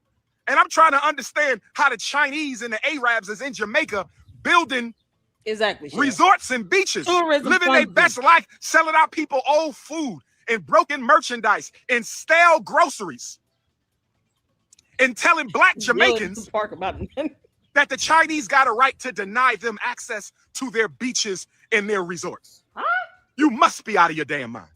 And I'm trying to understand how the Chinese and the Arabs is in Jamaica building resorts and beaches, living their best life, selling out people old food and broken merchandise and stale groceries, and telling black Jamaicans that the Chinese got a right to deny them access to their beaches and their resorts. Huh? You must be out of your damn mind.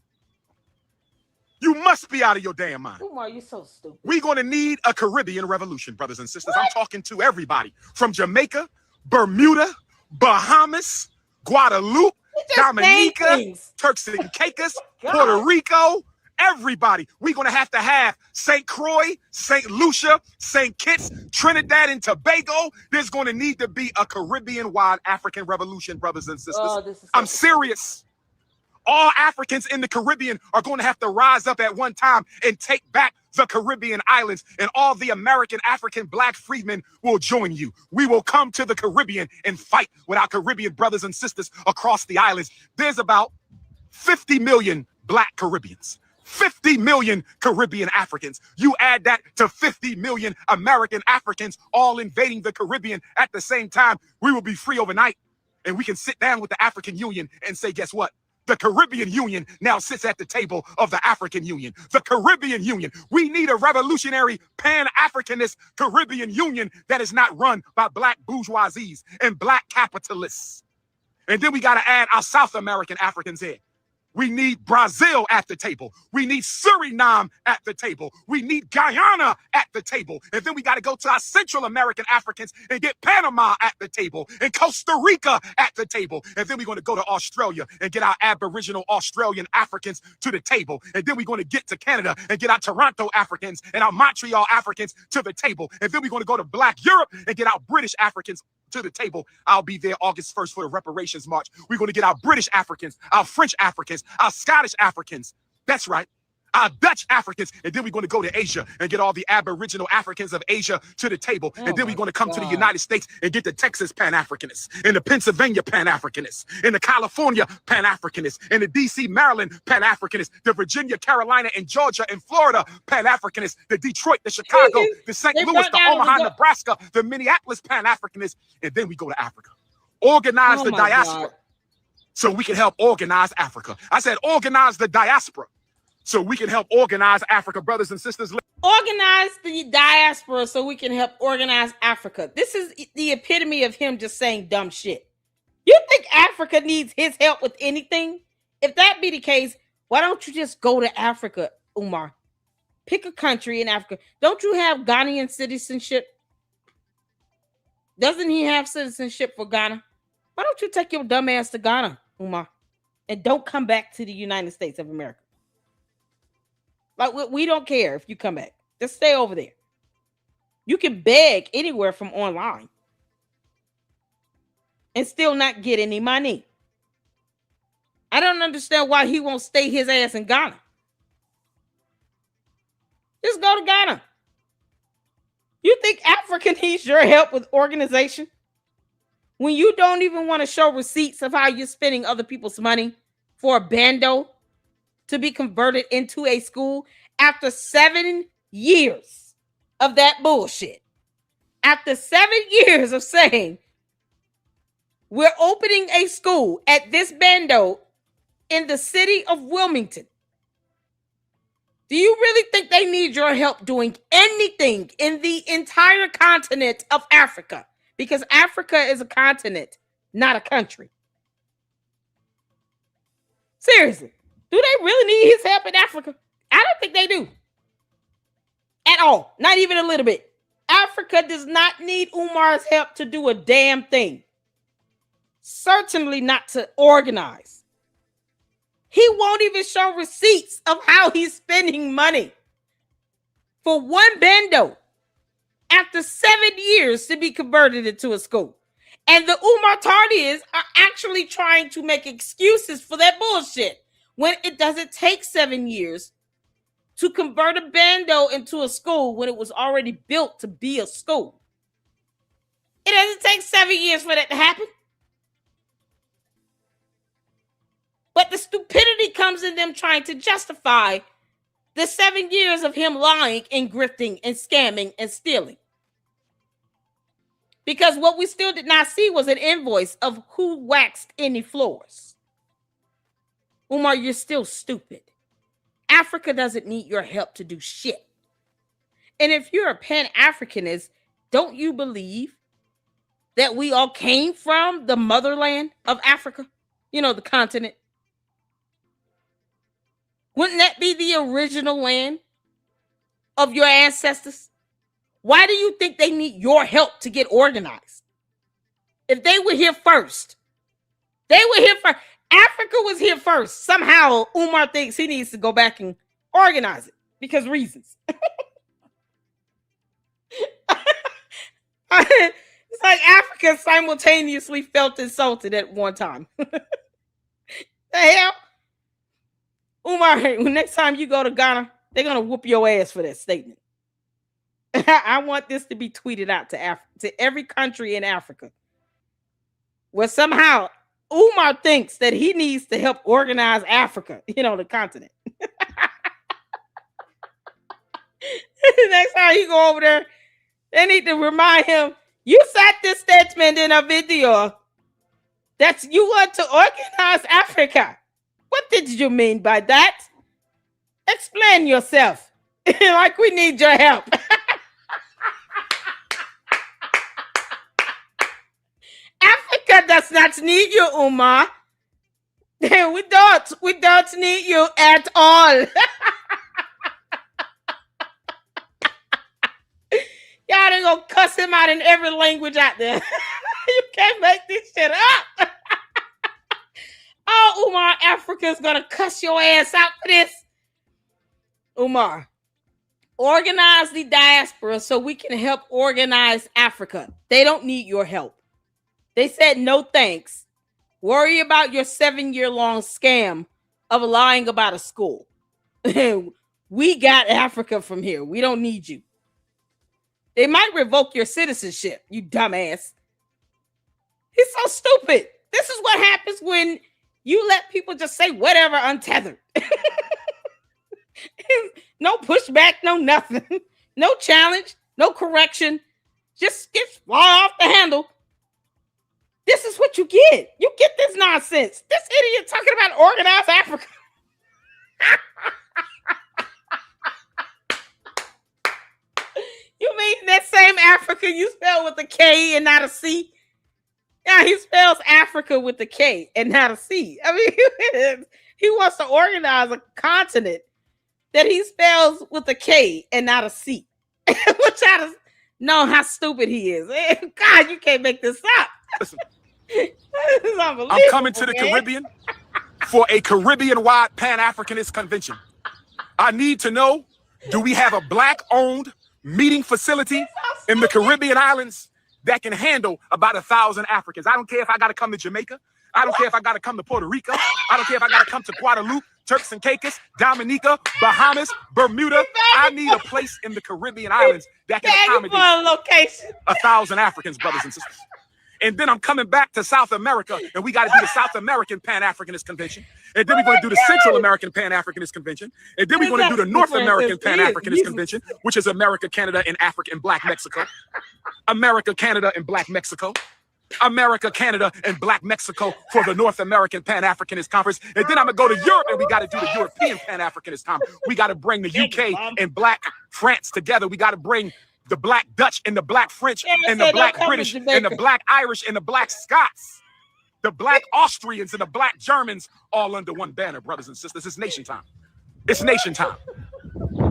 You must be out of your damn mind. Umar, you're so stupid. We're going to need a Caribbean revolution, brothers and sisters. What? I'm talking to everybody from Jamaica, Bermuda, Bahamas, Guadeloupe, Dominica, Turks and Caicos, Puerto Rico, everybody. We're going to have St. Croix, St. Lucia, St. Kitts, Trinidad and Tobago. There's going to need to be a Caribbean-wide African revolution, brothers and sisters. I'm serious. All Africans in the Caribbean are going to have to rise up at one time and take back the Caribbean islands, and all the American African black freedmen will join you. We will come to the Caribbean and fight with our Caribbean brothers and sisters across the islands. There's about 50 million black Caribbeans. 50 million Caribbean Africans. You add that to 50 million American Africans all invading the Caribbean at the same time, we will be free overnight. And we can sit down with the African Union and say, guess what? The Caribbean Union now sits at the table of the African Union. The Caribbean Union. We need a revolutionary Pan-Africanist Caribbean Union that is not run by black bourgeoisies and black capitalists. And then we got to add our South American Africans in. We need Brazil at the table. We need Suriname at the table. We need Guyana at the table. And then we got to go to our Central American Africans and get Panama at the table and Costa Rica at the table. And then we're going to go to Australia and get our Aboriginal Australian Africans to the table. And then we're going to get to Canada and get our Toronto Africans and our Montreal Africans to the table. And then we're going to go to Black Europe and get our British Africans to the table. I'll be there August 1st for the reparations march. We're going to get our British Africans, our French Africans, our Scottish Africans. That's right. our Dutch Africans, and then we're going to go to Asia and get all the Aboriginal Africans of Asia to the table, and then we're going to come to the United States and get the Texas Pan-Africanists, and the Pennsylvania Pan-Africanists, and the California Pan-Africanists, and the DC, Maryland Pan-Africanists, the Virginia, Carolina, and Georgia, and Florida Pan-Africanists, the Detroit, the Chicago, the St. Louis, the Omaha, Nebraska, the Minneapolis Pan-Africanists, and then we go to Africa. Organize the diaspora so we can help organize Africa. I said organize the diaspora so we can help organize Africa, brothers and sisters. Organize the diaspora so we can help organize Africa. This is the epitome of him just saying dumb shit. You think Africa needs his help with anything? If that be the case, why don't you just go to Africa, Umar? Pick a country in Africa. Don't you have Ghanaian citizenship? Doesn't he have citizenship for Ghana? Why don't you take your dumb ass to Ghana, Umar? And don't come back to the United States of America. Like, we don't care if you come back. Just stay over there. You can beg anywhere from online and still not get any money. I don't understand why he won't stay his ass in Ghana. Just go to Ghana. You think Africa needs your help with organization? When you don't even want to show receipts of how you're spending other people's money for a bando to be converted into a school after 7 years of that bullshit. After 7 years of saying, we're opening a school at this bando in the city of Wilmington. Do you really think they need your help doing anything in the entire continent of Africa? Because Africa is a continent, not a country. Seriously, do they really need his help in Africa? I don't think they do. At all. Not even a little bit. Africa does not need Umar's help to do a damn thing. Certainly not to organize. He won't even show receipts of how he's spending money for one bando after 7 years to be converted into a school. And the Umar Tardis are actually trying to make excuses for that bullshit when it doesn't take 7 years to convert a bando into a school when it was already built to be a school. It doesn't take 7 years for that to happen. But the stupidity comes in them trying to justify the 7 years of him lying and grifting and scamming and stealing. Because what we still did not see was an invoice of who waxed any floors. Umar, you're still stupid. Africa doesn't need your help to do shit. And if you're a Pan-Africanist, don't you believe that we all came from the motherland of Africa? You know, the continent. Wouldn't that be the original land of your ancestors? Why do you think they need your help to get organized? If they were here first, Africa was here first. Somehow Umar thinks he needs to go back and organize it because reasons. It's like Africa simultaneously felt insulted at one time. The hell? Umar, next time you go to Ghana, they're going to whoop your ass for that statement. I want this to be tweeted out to every country in Africa where somehow Umar thinks that he needs to help organize Africa, you know, the continent. Next time you go over there, they need to remind him, you said this statement in a video that you want to organize Africa. What did you mean by that? Explain yourself. Like we need your help. Africa does not need you, Umar. We don't need you at all. Y'all ain't gonna cuss him out in every language out there. You can't make this shit up. Oh, Umar, Africa's gonna cuss your ass out for this. Umar, organize the diaspora so we can help organize Africa. They don't need your help. They said no thanks. Worry about your 7-year-long scam of lying about a school. We got Africa from here. We don't need you. They might revoke your citizenship, you dumbass. He's so stupid. This is what happens when you let people just say whatever untethered. No pushback, no nothing. No challenge, no correction. Just fly off the handle. This is what you get. You get this nonsense. This idiot talking about organized Africa. You mean that same Africa you spell with a K and not a C? Yeah, he spells Africa with a K and not a C. I mean, he wants to organize a continent that he spells with a K and not a C. Which I just know how stupid he is. God, you can't make this up. Listen, This is unbelievable. I'm coming to the man. Caribbean for a Caribbean-wide Pan-Africanist convention. I need to know, do we have a Black-owned meeting facility in the Caribbean islands that can handle about 1,000 Africans? I don't care if I got to come to Jamaica. I don't care if I got to come to Puerto Rico. I don't care if I got to come to Guadeloupe, Turks and Caicos, Dominica, Bahamas, Bermuda. I need a place in the Caribbean islands that can accommodate 1,000 Africans, brothers and sisters. And then I'm coming back to South America, and we got to do the South American Pan-Africanist Convention. And then we're going to do the Central American Pan-Africanist Convention. And then we're going to do the North American Pan-Africanist Convention, which is America, Canada, and Africa, and Black Mexico. America, Canada, and Black Mexico. America, Canada, and Black Mexico for the North American Pan-Africanist Conference. And then I'm going to go to Europe, and we got to do the European Pan-Africanist Conference. We got to bring the UK and Black France together. We got to bring the Black Dutch and the Black French and the Black British and the Black Irish and the Black Scots, the Black Austrians and the Black Germans all under one banner, brothers and sisters. It's nation time. It's nation time.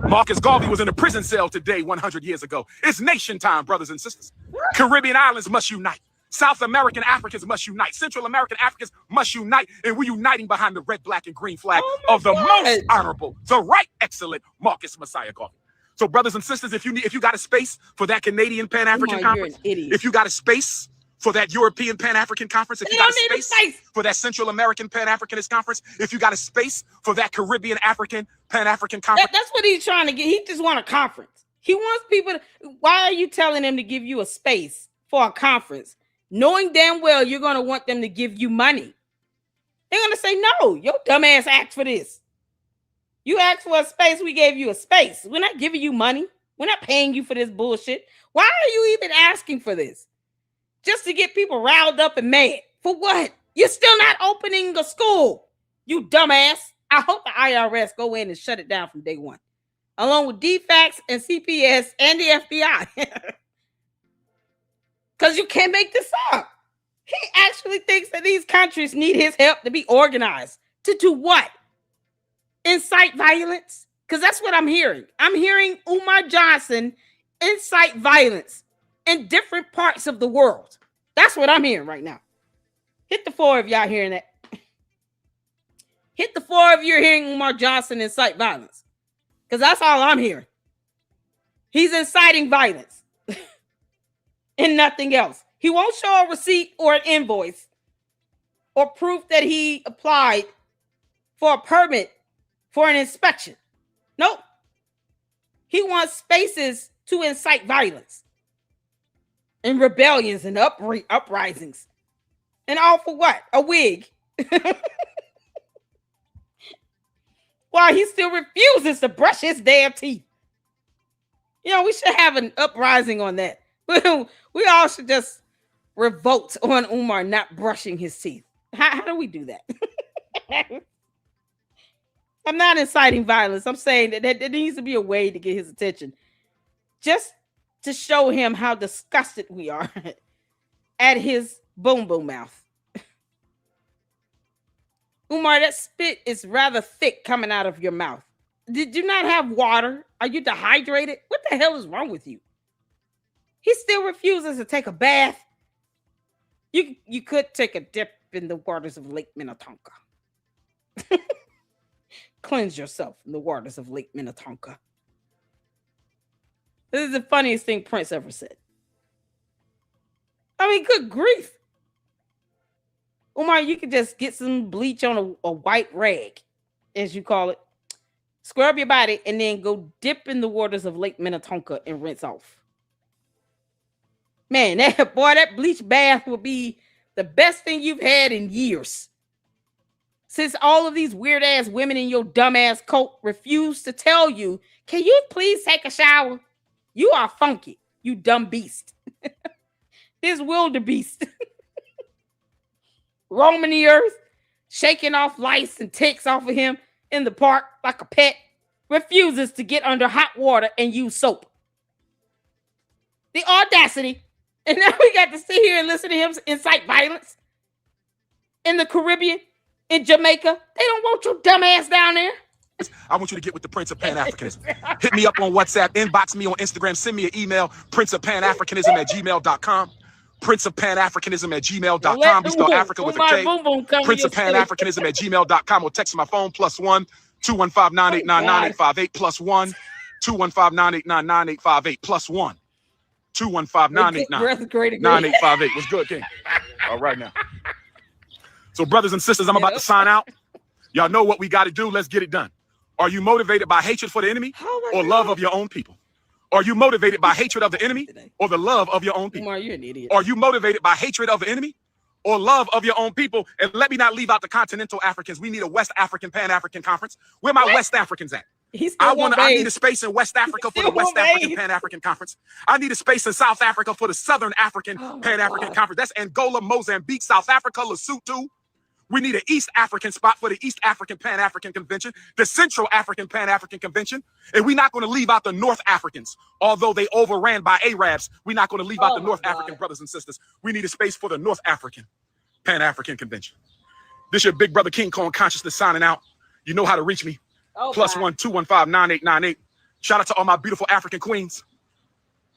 Marcus Garvey was in a prison cell today 100 years ago. It's nation time, brothers and sisters. Caribbean islands must unite. South American Africans must unite. Central American Africans must unite. And we're uniting behind the red, black, and green flag of the most honorable, the right excellent Marcus Messiah Garvey. So, brothers and sisters, if you got a space for that Canadian Pan-African Conference, if you got a space for that European Pan-African Conference, if you got a space for that Central American Pan-Africanist Conference, if you got a space for that Caribbean African Pan-African Conference. That's what he's trying to get. He just wants a conference. He wants people to, why are you telling him to give you a space for a conference, knowing damn well you're going to want them to give you money? They're going to say, no, your dumb ass asked for this. You asked for a space, we gave you a space. We're not giving you money. We're not paying you for this bullshit. Why are you even asking for this? Just to get people riled up and mad. For what? You're still not opening a school, you dumbass. I hope the IRS go in and shut it down from day one, along with DFACS and CPS and the FBI. Because you can't make this up. He actually thinks that these countries need his help to be organized. To do what? Incite violence? Because that's what I'm hearing. I'm hearing Umar Johnson incite violence in different parts of the world. That's what I'm hearing right now. Hit the floor if y'all hearing that. Hit the floor if you're hearing Umar Johnson incite violence. Because that's all I'm hearing. He's inciting violence. And nothing else. He won't show a receipt or an invoice or proof that he applied for a permit for an inspection. Nope. He wants spaces to incite violence and rebellions and uprisings. And all for what? A wig. While he still refuses to brush his damn teeth. You know, we should have an uprising on that. We all should just revolt on Umar not brushing his teeth. How do we do that? I'm not inciting violence. I'm saying that there needs to be a way to get his attention. Just to show him how disgusted we are at his boom boom mouth. Umar, that spit is rather thick coming out of your mouth. Did you not have water? Are you dehydrated? What the hell is wrong with you? He still refuses to take a bath. You could take a dip in the waters of Lake Minnetonka. Cleanse yourself in the waters of Lake Minnetonka. This is the funniest thing Prince ever said. I mean, good grief. Umar, you could just get some bleach on a white rag, as you call it. scrub your body, and then go dip in the waters of Lake Minnetonka and rinse off. Man, that bleach bath will be the best thing you've had in years. Since all of these weird ass women in your dumb ass cult refuse to tell you, can you please take a shower? You are funky, you dumb beast. This wildebeest roaming the earth, shaking off lice and ticks off of him in the park like a pet, refuses to get under hot water and use soap. The audacity. And now we got to sit here and listen to him incite violence in the Caribbean, in Jamaica. They don't want your dumb ass down there. I want you to get with the Prince of Pan-Africanism. Hit me up on WhatsApp, inbox me on Instagram, send me an email, princeofpanafricanism@gmail.com. princeofpanafricanism@gmail.com. We spell Africa with a K. princeofpanafricanism@gmail.com, or text my phone +1 215-989-9858 +1 215-989-9858 +1 215-989-9858. What's good, King? All right now. So, brothers and sisters, I'm about to sign out. Y'all know what we got to do. Let's get it done. Are you motivated by hatred for the enemy or love of your own people? Are you motivated by hatred of the enemy or the love of your own people? Umar, you're an idiot. Are you motivated by hatred of the enemy or love of your own people? And let me not leave out the continental Africans. We need a West African Pan-African conference. Where my West Africans at? I need a space in West Africa for the West African Pan-African Conference. I need a space in South Africa for the Southern African Pan-African Conference. That's Angola, Mozambique, South Africa, Lesotho. We need an East African spot for the East African Pan-African Convention, the Central African Pan-African Convention. And we're not going to leave out the North Africans, although they overran by Arabs. We're not going to leave out the North African brothers and sisters. We need a space for the North African Pan-African Convention. This your big brother King Kong Consciousness signing out. You know how to reach me. +1 215-9898. Shout out to all my beautiful African queens.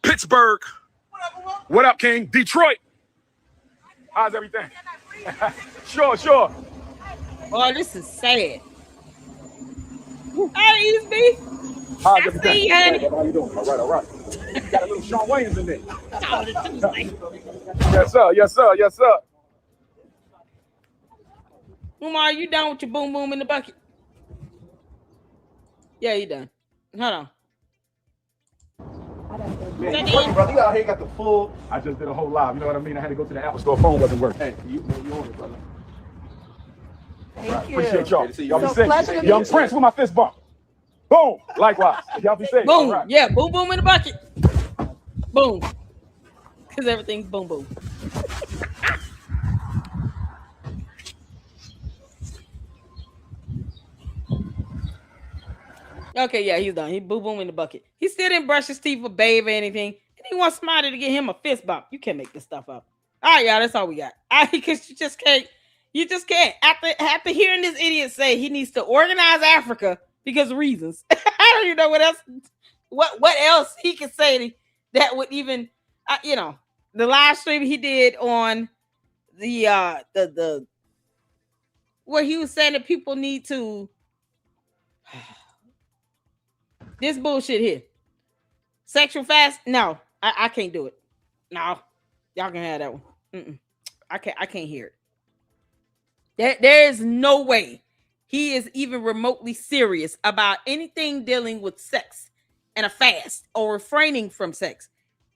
Pittsburgh. What up, King? Detroit. How's everything? Sure. Oh, this is sad. Hey, East B. How's I everything? see you, honey. How you doing? All right. Got a little Sean Williams in there. Yes, sir. Umar, you done with your boom boom in the bucket? Yeah, you done. Hold on. Man, you working, brother. You out here got the full. I just did a whole live. You know what I mean? I had to go to the Apple Store. Phone wasn't working. Hey, you on it, brother. Thank you. Appreciate y'all. Y'all be safe. Young Prince with my fist bump. Boom. Likewise. Y'all be safe. Boom. Right. Yeah, boom boom in the bucket. Boom. Because everything's boom boom. Okay, yeah, he's done. He boom boom in the bucket. He still didn't brush his teeth or bathe or anything. And he wants somebody to get him a fist bump. You can't make this stuff up. All right, y'all, that's all we got. Because you just can't. After hearing this idiot say he needs to organize Africa because of reasons. I don't even know what else. What else he could say that would even, the live stream he did on the where he was saying that people need to. This bullshit here. Sexual fast? No, I can't do it. No, y'all can have that one. I can't hear it. There is no way he is even remotely serious about anything dealing with sex and a fast or refraining from sex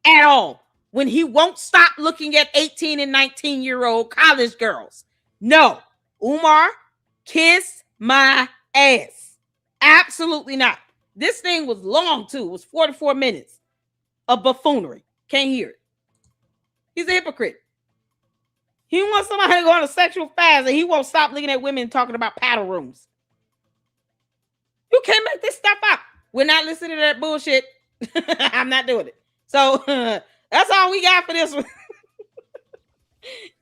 at all. When he won't stop looking at 18 and 19-year-old college girls. No, Umar, kiss my ass. Absolutely not. This thing was long too. It was 44 minutes of buffoonery. Can't hear it. He's a hypocrite. He wants somebody to go on a sexual fast and he won't stop looking at women talking about paddle rooms. You can't make this stuff up. We're not listening to that bullshit. I'm not doing it. So that's all we got for this one.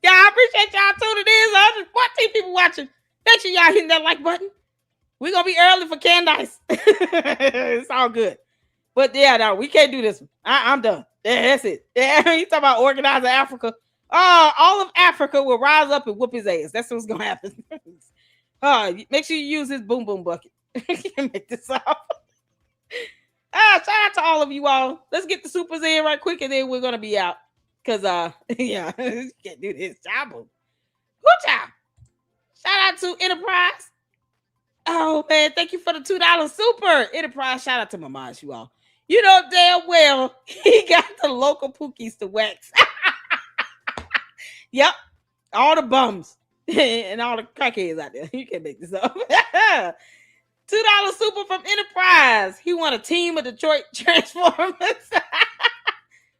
Yeah, I appreciate y'all tuning in. 14 people watching. Make sure y'all hitting that like button. We're going to be early for Candice. It's all good. But yeah, no, we can't do this one. I'm done. Yeah, that's it. Yeah, you talking about organizing Africa. All of Africa will rise up and whoop his ass. That's what's going to happen. Make sure you use his boom boom bucket. You can make this up. Shout out to all of you all. Let's get the supers in right quick and then we're going to be out. Because, yeah, can't do this. Ciao, boo. Good job. Shout out to Enterprise. Oh man, thank you for the $2 super enterprise. Shout out to my moms, you all. You know damn well he got the local pookies to wax. Yep, all the bums and all the crackheads out there. You can't make this up. $2 super from Enterprise. He won a team of Detroit Transformers.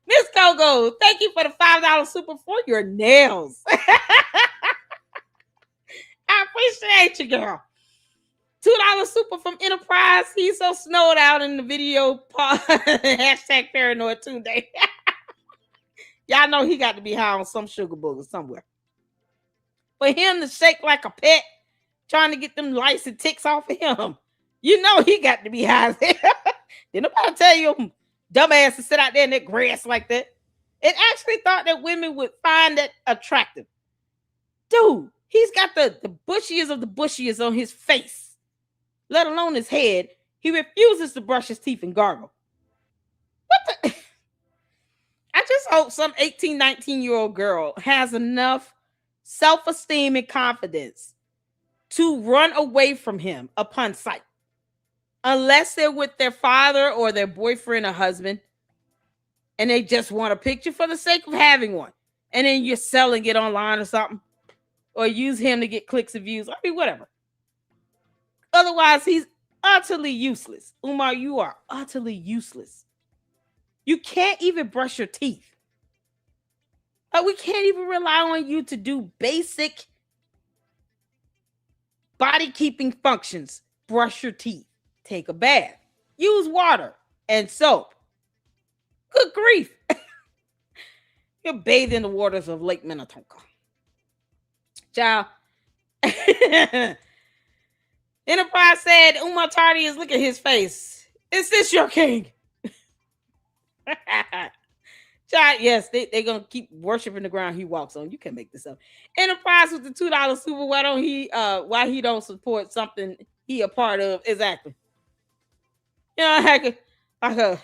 Miss Coco, thank you for the $5 super for your nails. I appreciate you, girl. $2 super from Enterprise. He's so snowed out in the video part. Hashtag paranoid Tuesday. Y'all know he got to be high on some sugar booger somewhere. For him to shake like a pet, trying to get them lice and ticks off of him, you know he got to be high as hell. Did nobody tell you dumbass to sit out there in that grass like that? It actually thought that women would find that attractive. Dude, he's got the bushiest of the bushiest on his face, let alone his head. He refuses to brush his teeth and gargle. What the? I just hope some 18, 19-year-old girl has enough self-esteem and confidence to run away from him upon sight. Unless they're with their father or their boyfriend or husband, and they just want a picture for the sake of having one. And then you're selling it online or something. Or use him to get clicks and views. I mean, whatever. Otherwise, he's utterly useless. Umar, you are utterly useless. You can't even brush your teeth. We can't even rely on you to do basic body keeping functions. Brush your teeth. Take a bath. Use water and soap. Good grief. You're bathed in the waters of Lake Minnetonka. Child. Enterprise said, Umar Tardy is, look at his face. Is this your king? Child, yes, they're going to keep worshiping the ground he walks on. You can't make this up. Enterprise with the $2 super. Why he don't support something he a part of? Exactly. You know, like a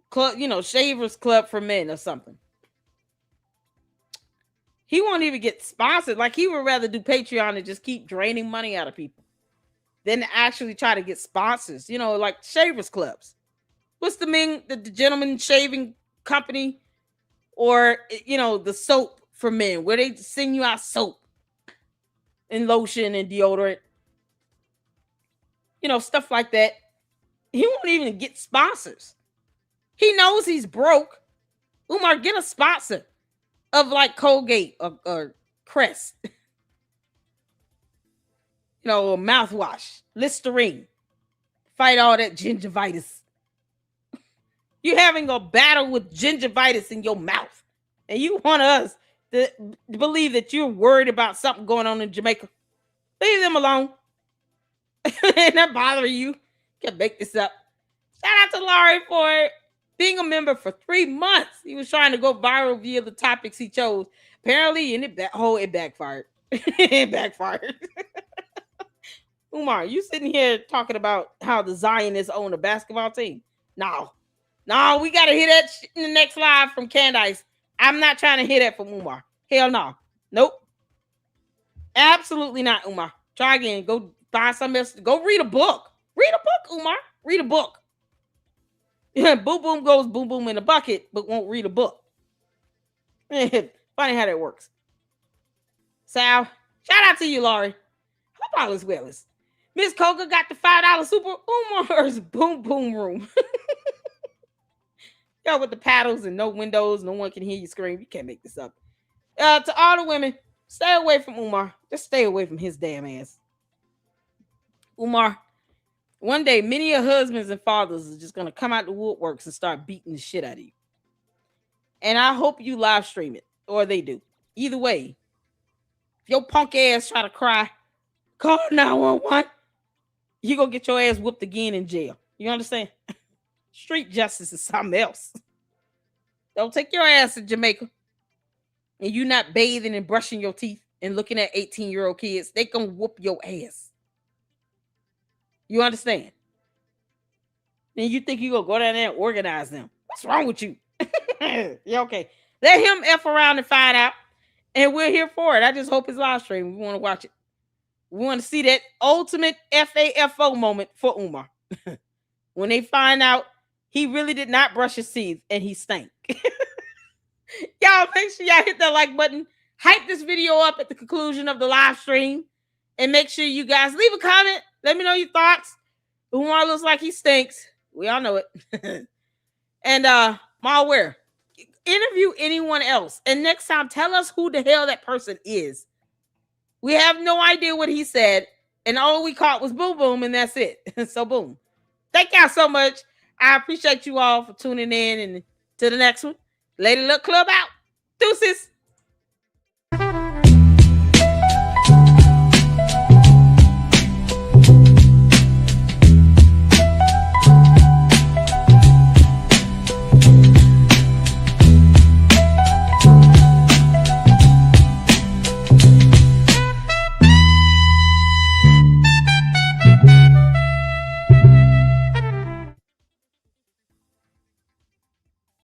club, you know, Shavers Club for Men or something. He won't even get sponsored. Like, he would rather do Patreon and just keep draining money out of people than actually try to get sponsors. You know, like Shavers Clubs. What's the gentleman shaving company, or, you know, the soap for men where they send you out soap and lotion and deodorant, you know, stuff like that. He won't even get sponsors. He knows he's broke. Umar, get a sponsor of like Colgate or Crest, you know, or mouthwash, Listerine. Fight all that gingivitis. You're having a battle with gingivitis in your mouth, and you want us to believe that you're worried about something going on in Jamaica. Leave them alone. Ain't that bothering you? Can't make this up. Shout out to Laurie for being a member for 3 months. He was trying to go viral via the topics he chose. Apparently, and it backfired. It backfired. Umar, you sitting here talking about how the Zionists own a basketball team? No, we got to hear that in the next live from Candice. I'm not trying to hear that from Umar. Hell no. Nope. Absolutely not, Umar. Try again. Go find something else. Go read a book. Read a book, Umar. Read a book. Yeah, boom, boom goes boom, boom in a bucket, but won't read a book. Funny how that works. Sal, shout out to you, Laurie. Hope all is well. Miss Coca got the $5 super. Umar's boom, boom room. Yo, with the paddles and no windows, no one can hear you scream. You can't make this up. To all the women, stay away from Umar. Just stay away from his damn ass. Umar, one day, many of husbands and fathers are just going to come out the woodworks and start beating the shit out of you. And I hope you live stream it, or they do. Either way, if your punk ass try to cry, call 911, you going to get your ass whooped again in jail. You understand? Street justice is something else. Don't take your ass to Jamaica and you not bathing and brushing your teeth and looking at 18-year-old kids. They gonna whoop your ass. You understand? And you think you gonna go down there and organize them. What's wrong with you? Yeah, okay. Let him F around and find out. And we're here for it. I just hope it's live stream. We want to watch it. We want to see that ultimate FAFO moment for Umar. When they find out he really did not brush his teeth and he stank. Y'all make sure y'all hit that like button. Hype this video up at the conclusion of the live stream. And make sure you guys leave a comment. Let me know your thoughts. Umar looks like he stinks. We all know it. And MALWare, interview anyone else. And next time, tell us who the hell that person is. We have no idea what he said. And all we caught was boom, boom, and that's it. So boom. Thank y'all so much. I appreciate you all for tuning in. And to the next one. Lady Luck Club out. Deuces.